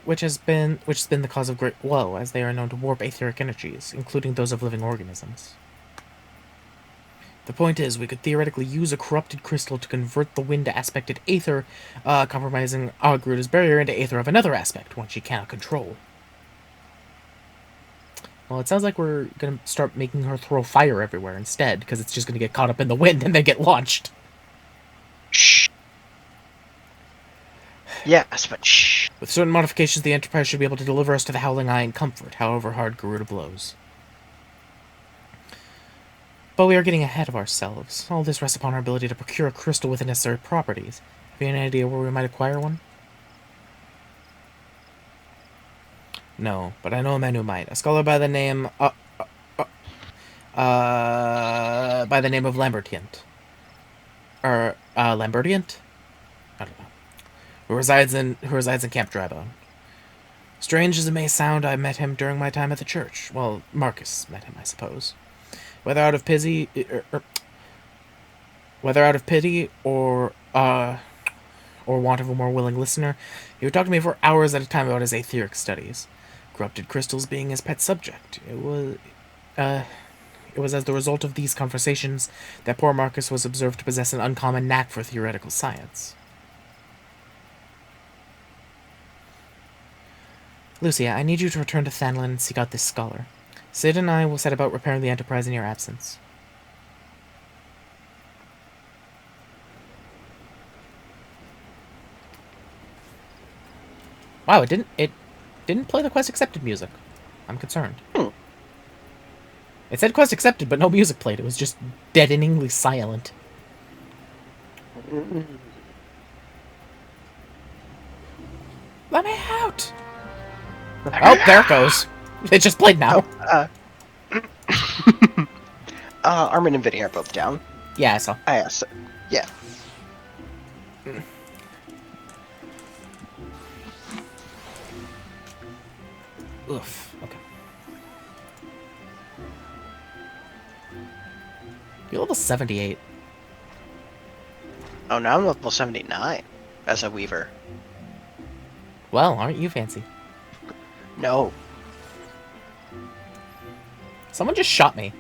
which has been the cause of great woe, as they are known to warp aetheric energies, including those of living organisms. The point is, we could theoretically use a corrupted crystal to convert the wind-aspected aether, compromising Garuda's barrier, into aether of another aspect, one she cannot control. Well, it sounds like we're going to start making her throw fire everywhere instead, because it's just going to get caught up in the wind and then get launched. Shh. Yes, but shh. With certain modifications, the Enterprise should be able to deliver us to the Howling Eye in comfort, however hard Garuda blows. But we are getting ahead of ourselves. All this rests upon our ability to procure a crystal with the necessary properties. Have you any idea where we might acquire one? No, but I know a man who might. A scholar by the name of Lambertient. Lambertient? I don't know. Who resides in Camp Drybone. Strange as it may sound, I met him during my time at the church. Well, Marcus met him, I suppose. Whether out of pity or want of a more willing listener, he would talk to me for hours at a time about his aetheric studies. Corrupted crystals being his pet subject. It was as the result of these conversations that poor Marcus was observed to possess an uncommon knack for theoretical science. Lucia, I need you to return to Thanlin and seek out this scholar. Sid and I will set about repairing the Enterprise in your absence. Wow, it didn't play the quest accepted music. I'm concerned. It said quest accepted, but no music played. It was just deadeningly silent. Let me out! Oh, there it goes. It just played now. Armin and Vinny are both down. Yeah, I saw. Yeah. Oof. Okay. You're level 78. Oh, now I'm level 79 as a Weaver. Well, aren't you fancy? No. Someone just shot me.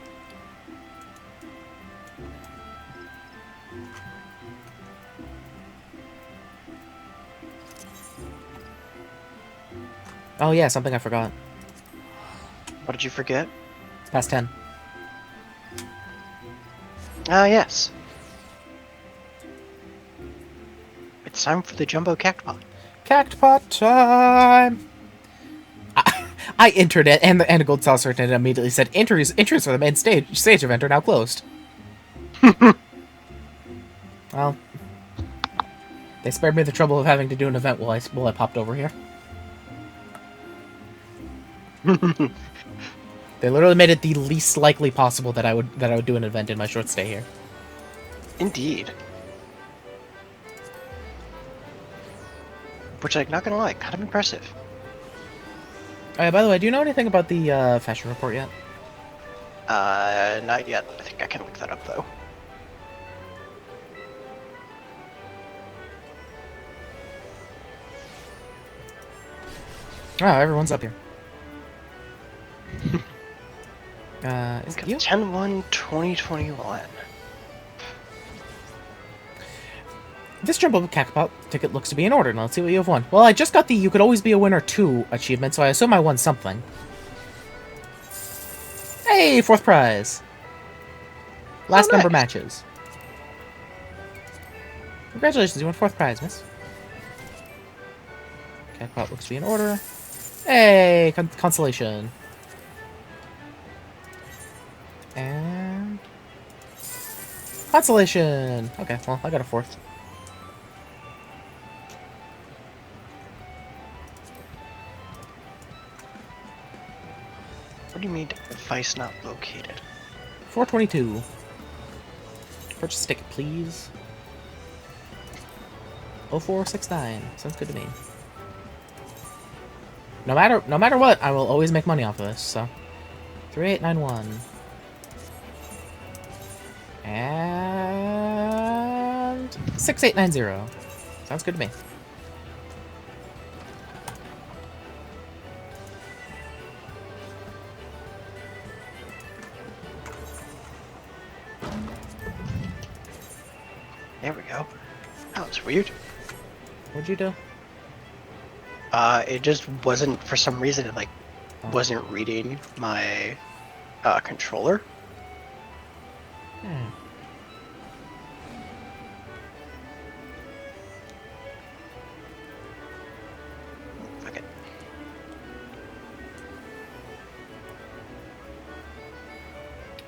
Oh yeah, something I forgot. What did you forget? It's past 10. Ah, yes. It's time for the Jumbo Cactpot. Cactpot time! I entered it, and the gold saucer and immediately said, entries for the main stage event are now closed. Well, they spared me the trouble of having to do an event while I popped over here. They literally made it the least likely possible that I would do an event in my short stay here. Indeed. Which, like, not gonna lie, kind of impressive. By the way, do you know anything about the fashion report yet? Not yet. I think I can look that up, though. Oh, everyone's up here. Is it you? 10/1/2021. This Jumbo Cactpot ticket looks to be in order. Now let's see what you have won. Well, I just got the You Could Always Be a Winner 2 achievement, so I assume I won something. Hey, 4th prize! Last number matches. Congratulations, you won 4th prize, miss. Cactpot looks to be in order. Hey, consolation. And Consolation! Okay, well, I got a 4th. What do you mean device not located? 422. Purchase a ticket, please. 0469. Sounds good to me. No matter what, I will always make money off of this, so. 3891. And 6890. Sounds good to me. There we go. That was weird. What'd you do? It just wasn't, for some reason, it like Oh. wasn't reading my controller. Hmm. Fuck it.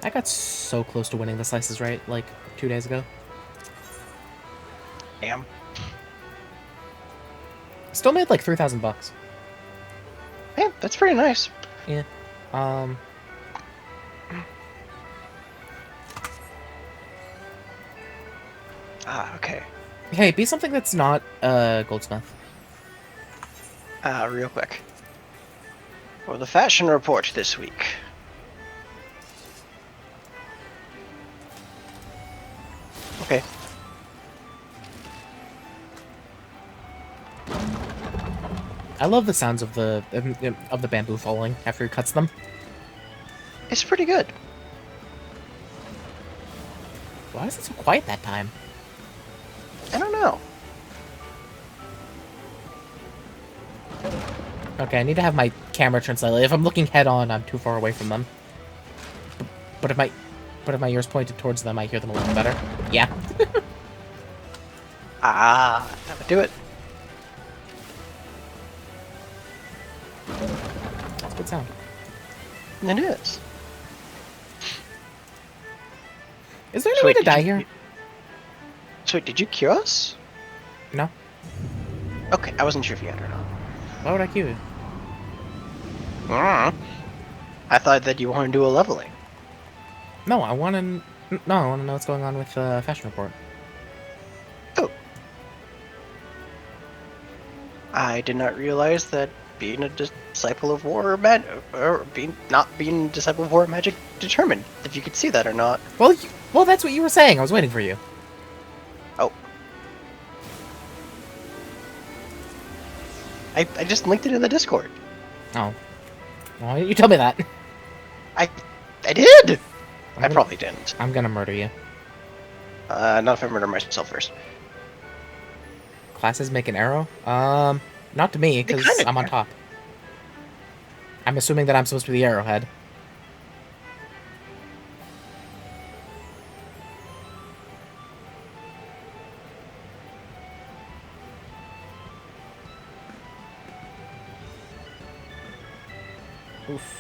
I got so close to winning the slices right, like, 2 days ago. Damn. Still made like 3,000 bucks. Yeah, that's pretty nice. Yeah. Okay. Hey, be something that's not goldsmith. Real quick. For the fashion report this week. Okay. I love the sounds of the bamboo falling after he cuts them. It's pretty good. Why is it so quiet that time? I don't know. Okay, I need to have my camera turned slightly. If I'm looking head on, I'm too far away from them. But if my ears pointed towards them, I hear them a little better. Yeah. That would do it. That's a good sound. It is. Is there any way to die here? So did you cure us? No. Okay, I wasn't sure if you had or not. Why would I queue? I thought that you wanted to do a leveling. No, I want to. No, I want to know what's going on with Fashion Report. Oh. I did not realize that being a disciple of war or not being a disciple of war magic determined if you could see that or not. Well, well, that's what you were saying. I was waiting for you. Oh. I just linked it in the Discord. Oh. Well, you tell me that. I did! I probably didn't. I'm gonna murder you. Not if I murder myself first. Classes make an arrow? Not to me, because kinda I'm on do. top. I'm assuming that I'm supposed to be the arrowhead. Oof.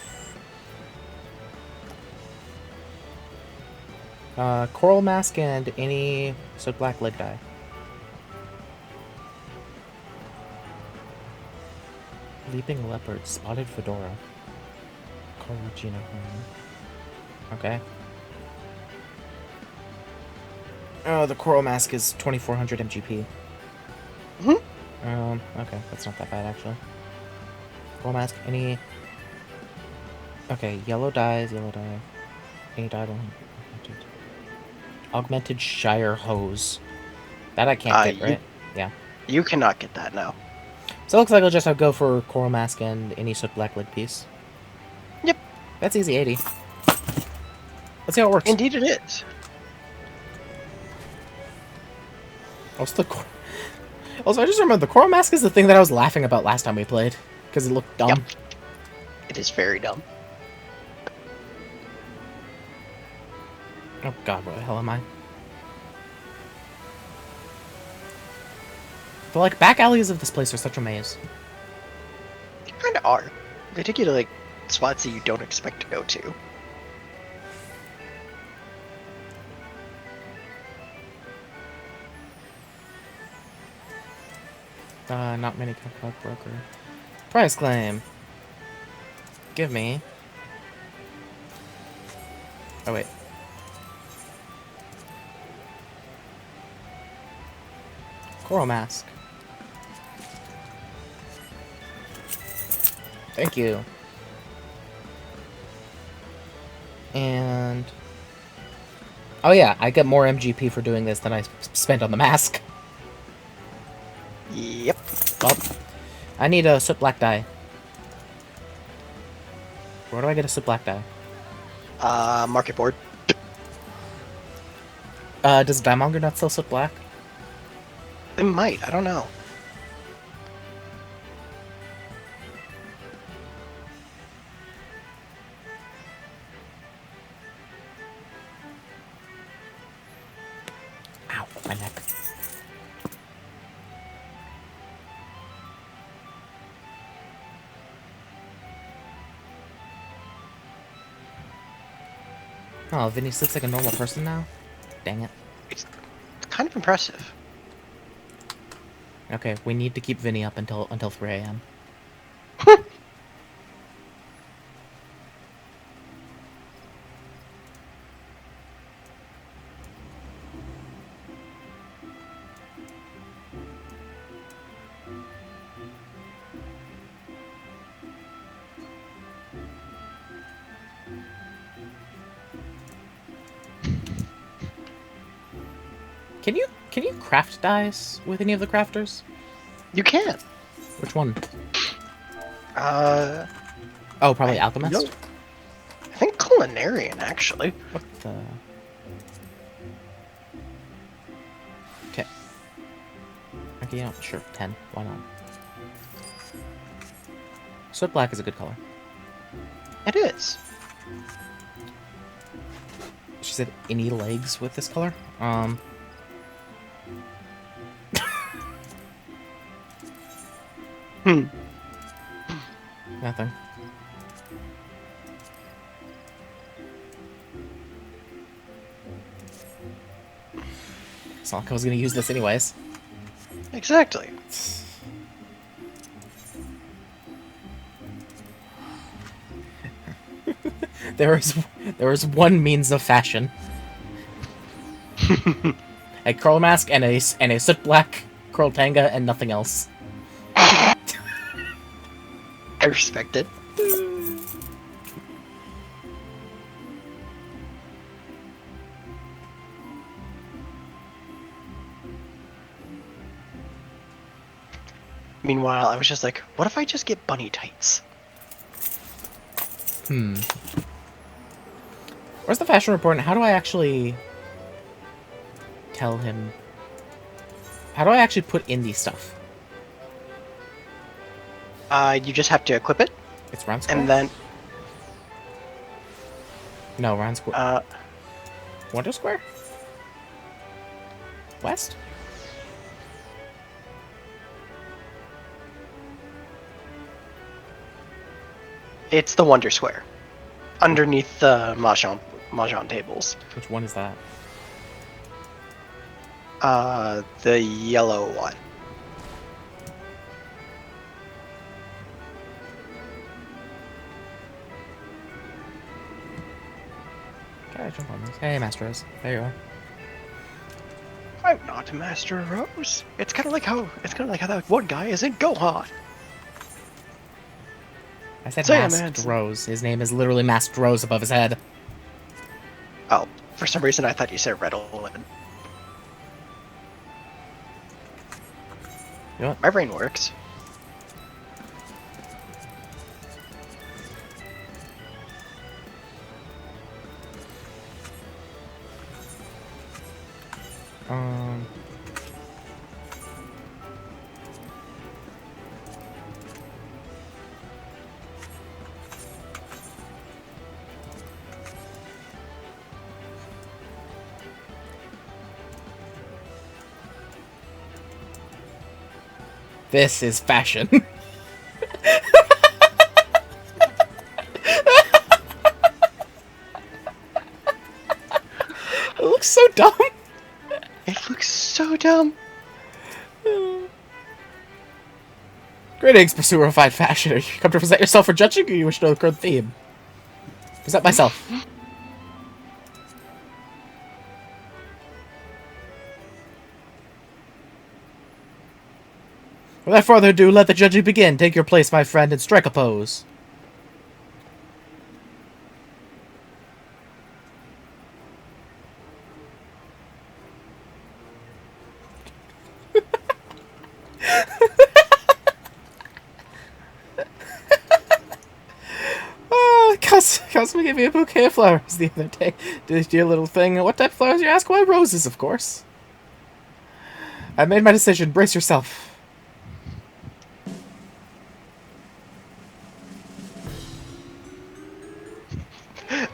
Coral Mask and any Soot Black Leg Die. Leaping Leopard, Spotted Fedora. Corugina Horn. Okay. Oh, the Coral Mask is 2400 MGP. Okay, that's not that bad actually. Coral Mask, any... Okay, yellow dies, yellow die. Any die will... Augmented Shire Hose. That I can't get, right? Yeah. You cannot get that now. So it looks like I'll just have to go for Coral Mask and any Soot Black Leg piece. Yep. That's easy 80. Let's see how it works. Indeed it is. Also, I just remembered the Coral Mask is the thing that I was laughing about last time we played. Because it looked dumb. Yep. It is very dumb. Oh god, where the hell am I? The, like, back alleys of this place are such a maze. They kind of are. They take you to, like, spots that you don't expect to go to. Not many catalog broker. Price claim. Give me. Oh wait. Coral mask. Thank you. And oh yeah, I get more MGP for doing this than I spent on the mask. Yep. Well, I need a soot black dye. Where do I get a soot black dye? Market board. Does Diemonger not sell soot black? It might. I don't know. Ow, my neck. Oh, Vinny looks like a normal person now? Dang it. It's kind of impressive. Okay, we need to keep Vinny up until 3 a.m. Can you craft dyes with any of the crafters? You can. Which one? Uh, Oh, probably Alchemist? no. I think Culinarian, actually. What the... Okay. Okay, yeah, sure, 10. Why not? Soot black is a good color. It is. She said, any legs with this color? Nothing. It's not like I was gonna use this anyways. Exactly. There is one means of fashion. A curl mask and a soot black curl tanga and nothing else. I respect it. Meanwhile, I was just like, what if I just get bunny tights? Where's the fashion report and how do I actually tell him? How do I actually put in these stuff? You just have to equip it, It's round square? and then, No, round square. uh, Wonder square? West? it's the Wonder Square. Underneath the Mahjong tables. Which one is that? The yellow one. Can I jump on this? Hey, Master Rose. There you are. I'm not Master Rose. It's kind of like how that one guy is in Gohan. I said Say it, Masked Manson. Rose. His name is literally Masked Rose above his head. Oh, for some reason I thought you said Red Olin. You know what? My brain works. This is fashion. It looks so dumb. It looks so dumb. Greetings, pursuer of fine fashion. Are you come to present yourself for judging, or you wish to know the current theme? Present myself. Without further ado, let the judging begin. Take your place, my friend, and strike a pose. Cosmo gave me a bouquet of flowers the other day. Dear little thing. What type of flowers, you ask? Why, roses, of course. I made my decision. Brace yourself.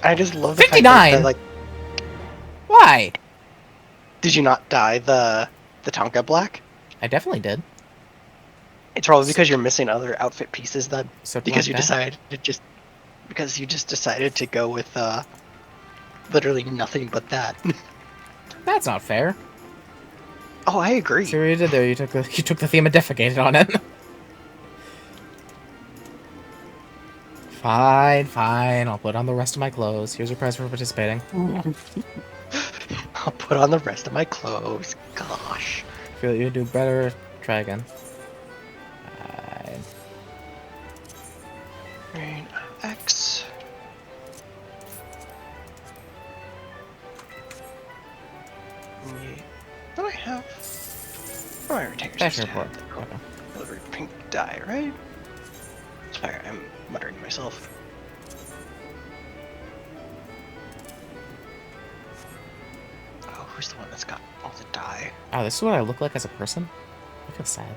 I just love the fact 59! that like, Why? did you not dye the Tonka black? I definitely did. It's probably because you're missing other outfit pieces then. So Because Tonka? you just decided to go with literally nothing but that. That's not fair. Oh, I agree. See what you did there? You took the theme and defecated on it. Fine, fine. I'll put on the rest of my clothes. Here's your prize for participating. I'll put on the rest of my clothes. Gosh. Feel like you do better. Try again. Fine. Rain X. What do I have? Oh, I retainers. Fashion report. Okay. Delivered pink dye, right? Sorry, I'm muttering to myself. Oh, who's the one that's got all the dye? Oh, this is what I look like as a person? I feel sad.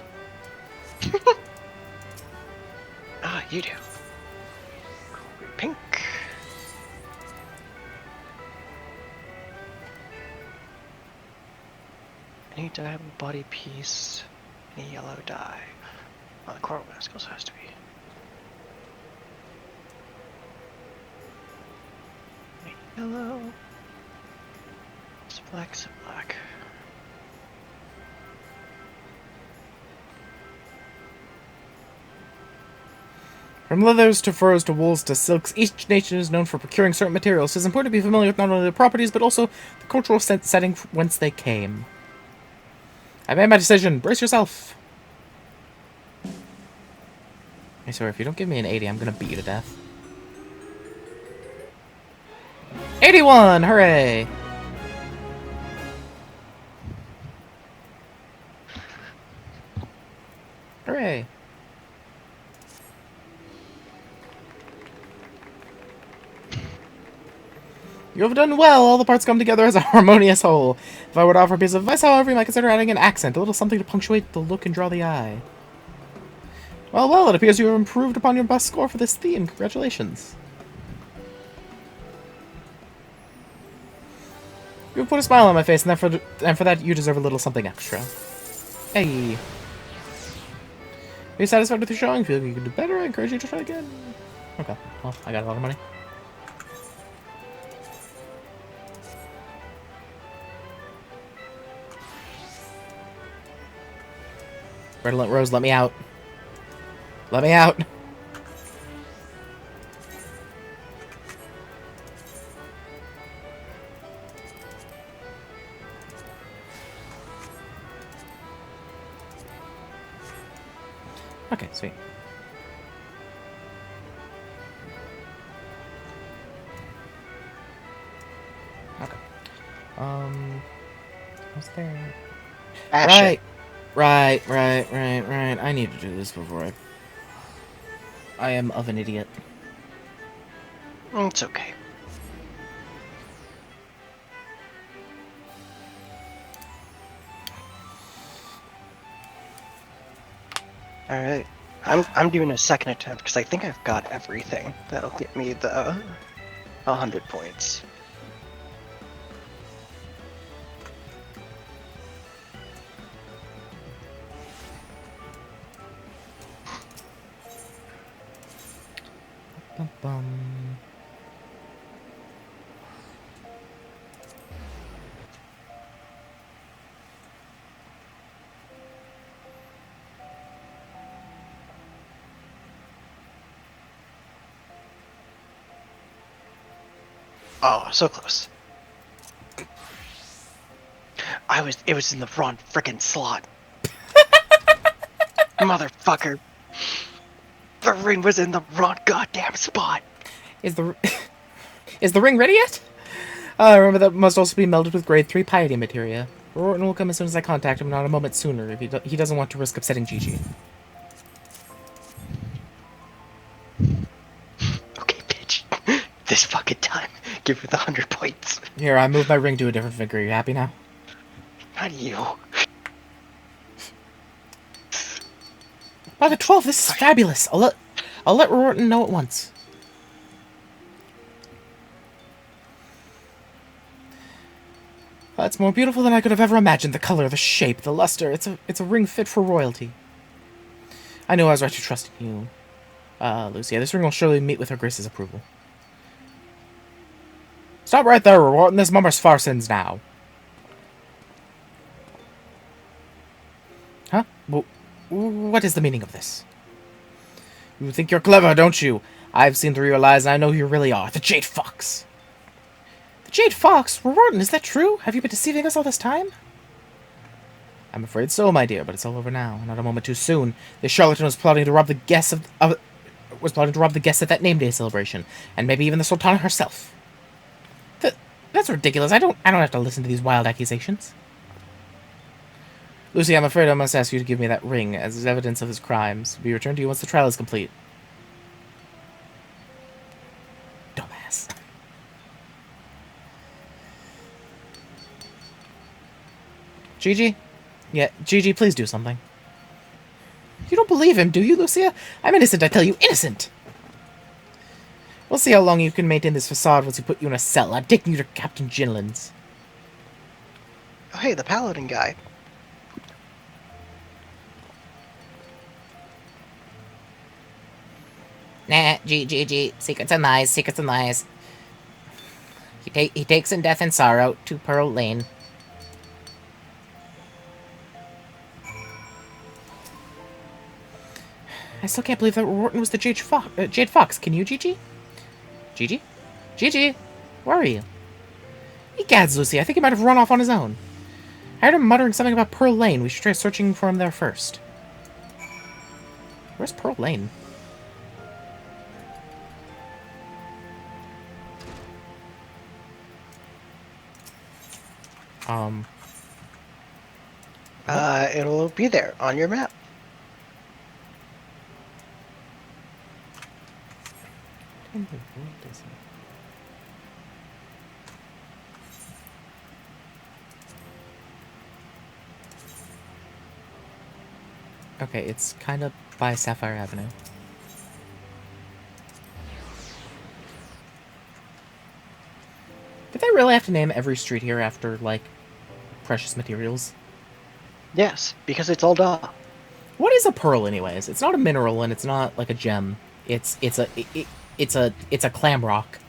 Ah, you do. Pink. Any dyeable body piece, any yellow dye. Oh, the coral mask also has to be. Any yellow. It's black, it's black. From leathers to furs to wools to silks, each nation is known for procuring certain materials. It is important to be familiar with not only the properties, but also the cultural setting whence they came. I made my decision. Brace yourself. I swear, if you don't give me an 80, I'm gonna beat you to death. 81! Hooray! Hooray! You have done well. All the parts come together as a harmonious whole. If I were to offer a piece of advice, however, you might consider adding an accent, a little something to punctuate the look and draw the eye. Well, well, it appears you have improved upon your best score for this theme. Congratulations. You put a smile on my face, and for that, you deserve a little something extra. Hey. Are you satisfied with your showing? Feel like you can do better? I encourage you to try again. Okay. Well, I got a lot of money. Redolent Rose, let me out. Let me out. Okay, sweet. Okay. What's there? Ash. Right. I need to do this before I am of an idiot. It's okay. All right. I'm doing a second attempt because I think I've got everything that'll get me the 100 points. Bum, bum. Oh, so close. It was in the wrong frickin' slot. Motherfucker. The ring was in the wrong goddamn spot. Is the is the ring ready yet? Remember that must also be melded with grade 3 piety materia. Rorton will come as soon as I contact him, not a moment sooner, if he doesn't want to risk upsetting Gigi. Okay, bitch. This fucking time. Give her the 100 points. Here, I moved my ring to a different finger. Are you happy now? Not you. By the 12th, this is fabulous. I'll let Rorton know at once. It's more beautiful than I could have ever imagined. The color, the shape, the luster. It's a ring fit for royalty. I knew I was right to trust in you, Lucia. This ring will surely meet with her grace's approval. Stop right there, Rorton. This mummer's far sins now. Huh? Well, what is the meaning of this? You think you're clever, don't you? I've seen through your lies, and I know who you really are. The Jade Fox. The Jade Fox? Rorton, is that true? Have you been deceiving us all this time? I'm afraid so, my dear, but it's all over now. Not a moment too soon. This charlatan was plotting to rob the guests at that name day celebration, and maybe even the Sultana herself. That's ridiculous. I don't have to listen to these wild accusations. Lucy, I'm afraid I must ask you to give me that ring as evidence of his crimes. To be returned to you once the trial is complete. Dumbass. Gigi? Yeah, Gigi, please do something. You don't believe him, do you, Lucia? I'm innocent, I tell you, innocent! We'll see how long you can maintain this facade once we put you in a cell. I'm taking you to Captain Ginlin's. Oh, hey, the paladin guy. Nah, G. Secrets and lies, secrets and lies. He takes in death and sorrow to Pearl Lane. I still can't believe that Rorton was the Jade Fox. Can you, Gigi? Gigi? Gigi? Where are you? Egads, Lucy. I think he might have run off on his own. I heard him muttering something about Pearl Lane. We should try searching for him there first. Where's Pearl Lane? It'll be there on your map. Okay, it's kind of by Sapphire Avenue. Did they really have to name every street here after, like, precious materials? Yes, because it's all da. What is a pearl, anyways? It's not a mineral, and it's not like a gem. It's a clam rock.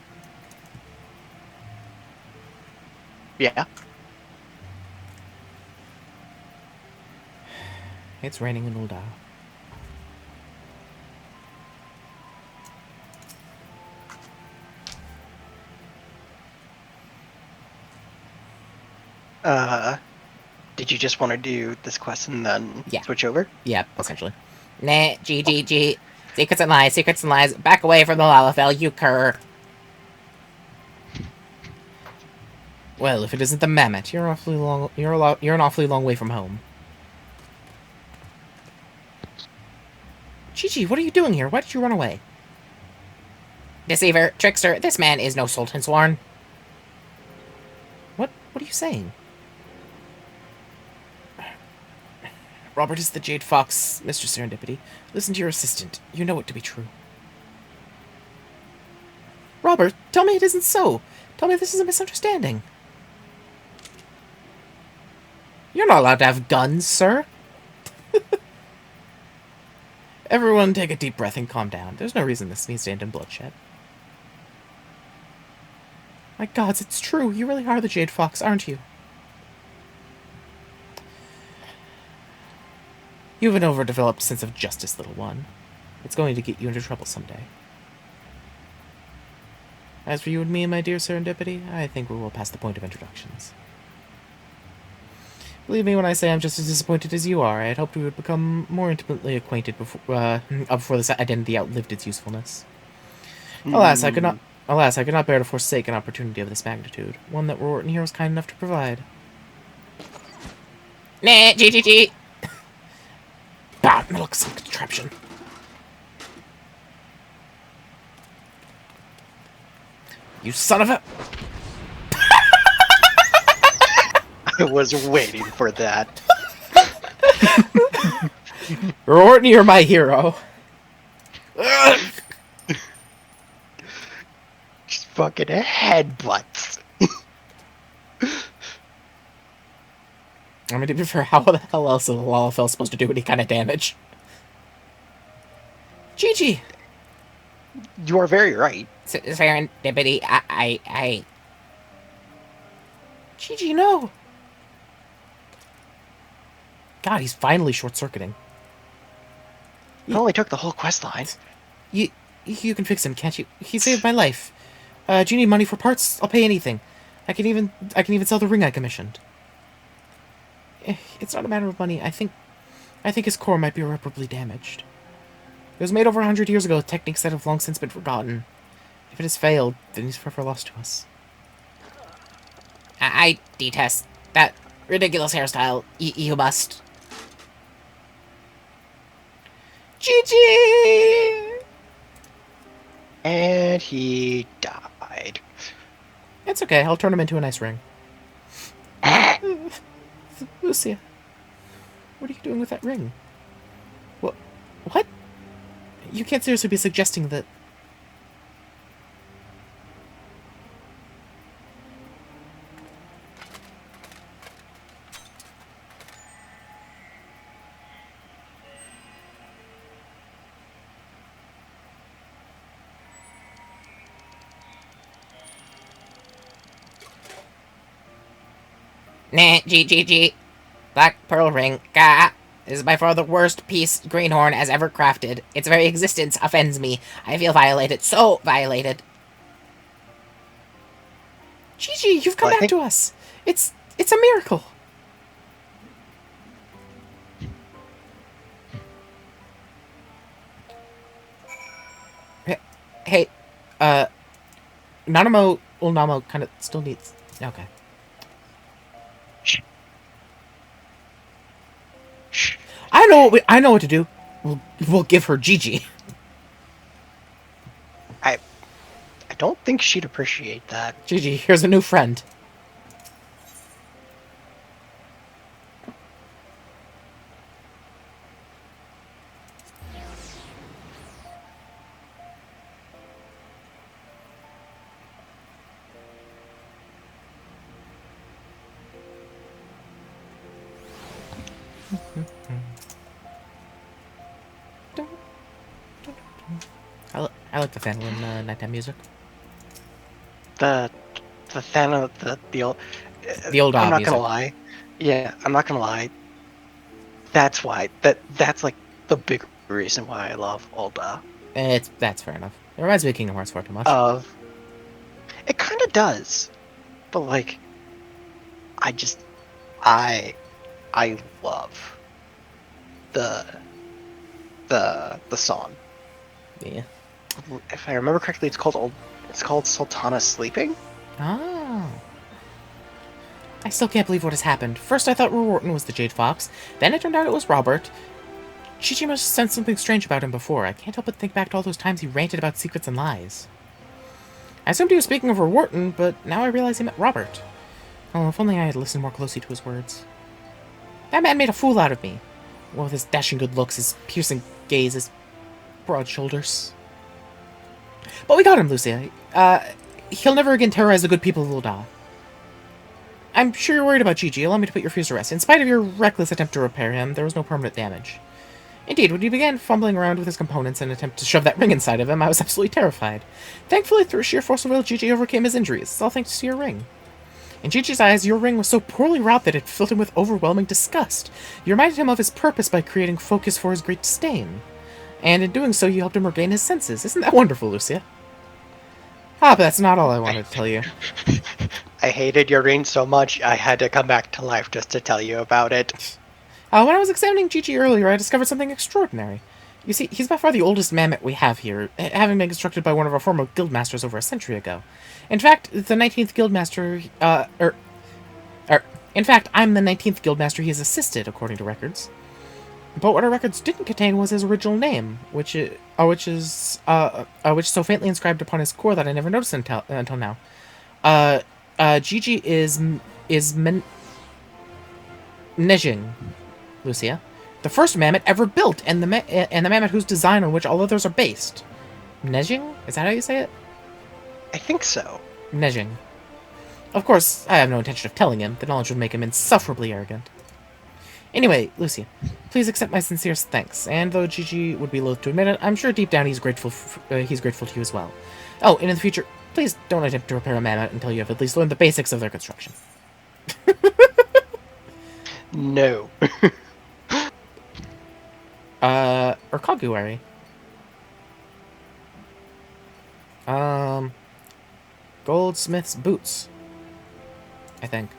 Yeah. It's raining in Ulda. Did you just want to do this quest and then Yeah. switch over? Yeah, essentially. Nah, G. Secrets and lies. Back away from the Lalafell, you cur. Well, if it isn't the Mammoth, you're an awfully long way from home. Gigi, what are you doing here? Why did you run away? Deceiver, trickster, this man is no Sultan Sworn. What are you saying? Robert is the Jade Fox, Mr. Serendipity. Listen to your assistant. You know it to be true. Robert, tell me it isn't so. Tell me this is a misunderstanding. You're not allowed to have guns, sir. Everyone take a deep breath and calm down. There's no reason this needs to end in bloodshed. My gods, it's true. You really are the Jade Fox, aren't you? You have an overdeveloped sense of justice, little one. It's going to get you into trouble someday. As for you and me, my dear Serendipity, I think we will pass the point of introductions. Believe me when I say I'm just as disappointed as you are. I had hoped we would become more intimately acquainted before this identity outlived its usefulness. Alas, I could not. Alas, I could not bear to forsake an opportunity of this magnitude, one that Rorton here was kind enough to provide. Nah, GGG. Ah, it looks like a contraption. You son of a. I was waiting for that. Rorton, you're my hero. Just fucking headbutts. I mean, to be fair, how the hell else is a Lalafell supposed to do any kind of damage? GG! You are very right. Serendipity, I... GG, no! God, he's finally short-circuiting. It only took the whole quest line. You can fix him, can't you? He saved my life. Do you need money for parts? I'll pay anything. I can even sell the ring I commissioned. It's not a matter of money. I think his core might be irreparably damaged. It was made over 100 years ago with techniques that have long since been forgotten. If it has failed, then he's forever lost to us. I detest that ridiculous hairstyle. You must. GG! And he died. It's okay. I'll turn him into a nice ring. Lucia, what are you doing with that ring? What? You can't seriously be suggesting that... Nah, G. Black Pearl Ring, gah. This is by far the worst piece Greenhorn has ever crafted. Its very existence offends me. I feel violated, so violated. Gigi, you've come back to us. It's a miracle. Hey, Namo kind of still needs... Okay. I know what to do. We'll give her Gigi. I don't think she'd appreciate that. Gigi, here's a new friend. I like the Phantom nighttime music. The Thana, the old. I'm not gonna lie. Yeah, I'm not gonna lie. That's why. That's like the big reason why I love Ulda. That's fair enough. It reminds me of Kingdom Hearts far too much. It kind of does, but like, I love the song. Yeah. If I remember correctly, it's called Sultana Sleeping. Oh. I still can't believe what has happened. First I thought Rorton was the Jade Fox, then it turned out it was Robert. Chi-Chi must have sensed something strange about him before. I can't help but think back to all those times he ranted about secrets and lies. I assumed he was speaking of Rorton, but now I realize he meant Robert. Oh, if only I had listened more closely to his words. That man made a fool out of me. Well, with his dashing good looks, his piercing gaze, his broad shoulders. But we got him, Lucia. He'll never again terrorize the good people of Ulda. I'm sure you're worried about Gigi. Allow me to put your fears to rest. In spite of your reckless attempt to repair him, there was no permanent damage. Indeed, when you began fumbling around with his components in an attempt to shove that ring inside of him, I was absolutely terrified. Thankfully, through sheer force of will, Gigi overcame his injuries. It's all thanks to your ring. In Gigi's eyes, your ring was so poorly wrought that it filled him with overwhelming disgust. You reminded him of his purpose by creating focus for his great disdain. And in doing so, you helped him regain his senses. Isn't that wonderful, Lucia? Ah, but that's not all I wanted to tell you. I hated your reign so much, I had to come back to life just to tell you about it. When I was examining Gigi earlier, I discovered something extraordinary. You see, he's by far the oldest mammoth we have here, having been constructed by one of our former guildmasters over a century ago. In fact, the 19th guildmaster, in fact, I'm the 19th guildmaster he has assisted, according to records. But what our records didn't contain was his original name, which is so faintly inscribed upon his core that I never noticed until now. Gigi is Nejing, Lucia, the first mammoth ever built, and the mammoth whose design on which all others are based. Nejing? Is that how you say it? I think so. Nejing. Of course, I have no intention of telling him. The knowledge would make him insufferably arrogant. Anyway, Lucia, please accept my sincerest thanks. And though Gigi would be loath to admit it, I'm sure deep down he's grateful to you as well. Oh, and in the future, please don't attempt to repair a mammoth until you have at least learned the basics of their construction. No. Or Kaguari. Goldsmith's boots, I think.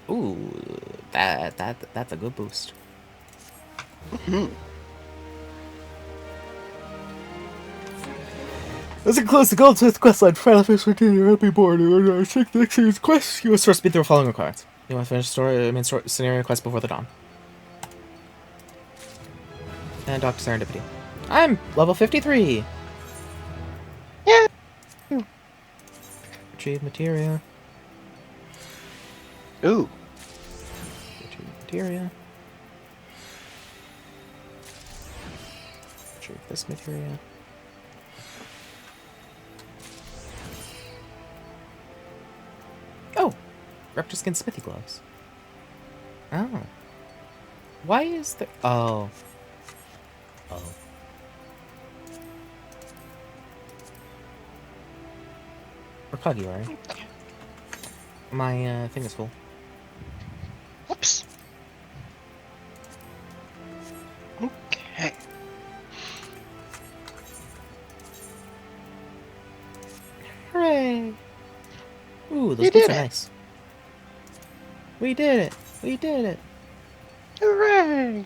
Ooh, that's a good boost. As it close the Goldsmith questline, Final Fantasy 14, I'll be bored. Check the next series quest. You must first beat the following requirements. You must finish scenario quest before the dawn. And Dr. Serendipity. I'm level 53. Yeah. Retrieve materia. Ooh. Retrieve materia. Retrieve this materia. Oh! Raptor Skin Smithy Gloves. Oh. Why is there... Oh. Oh. Or Kagiwari. My thing is full. Whoops. Okay. Hooray! Ooh, those You boots did are it. nice. We did it! We did it! Hooray!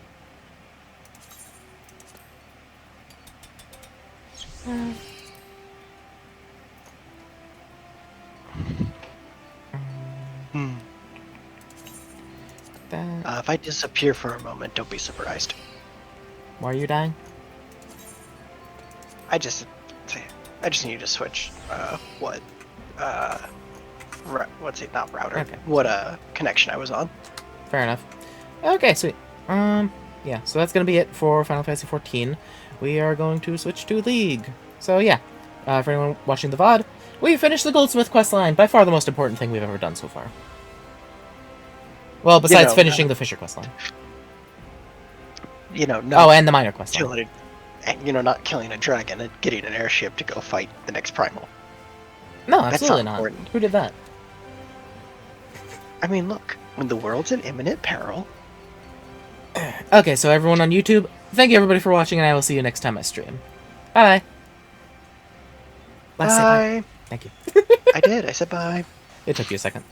That... If I disappear for a moment, don't be surprised. Why are you dying? I just need to switch. What's it? Not router. Okay. What connection I was on. Fair enough. Okay, sweet. Yeah, so that's gonna be it for Final Fantasy XIV. We are going to switch to League. So yeah, for anyone watching the VOD, we finished the Goldsmith questline. By far the most important thing we've ever done so far. Well, besides finishing the Fisher questline. Not and the minor questline. not killing a dragon and getting an airship to go fight the next primal. No, That's absolutely not not. important. Who did that? I mean, look, when the world's in imminent peril. Okay, so everyone on YouTube, thank you everybody for watching, and I will see you next time I stream. Bye-bye. Bye. Thank you. I did. I said bye. It took you a second.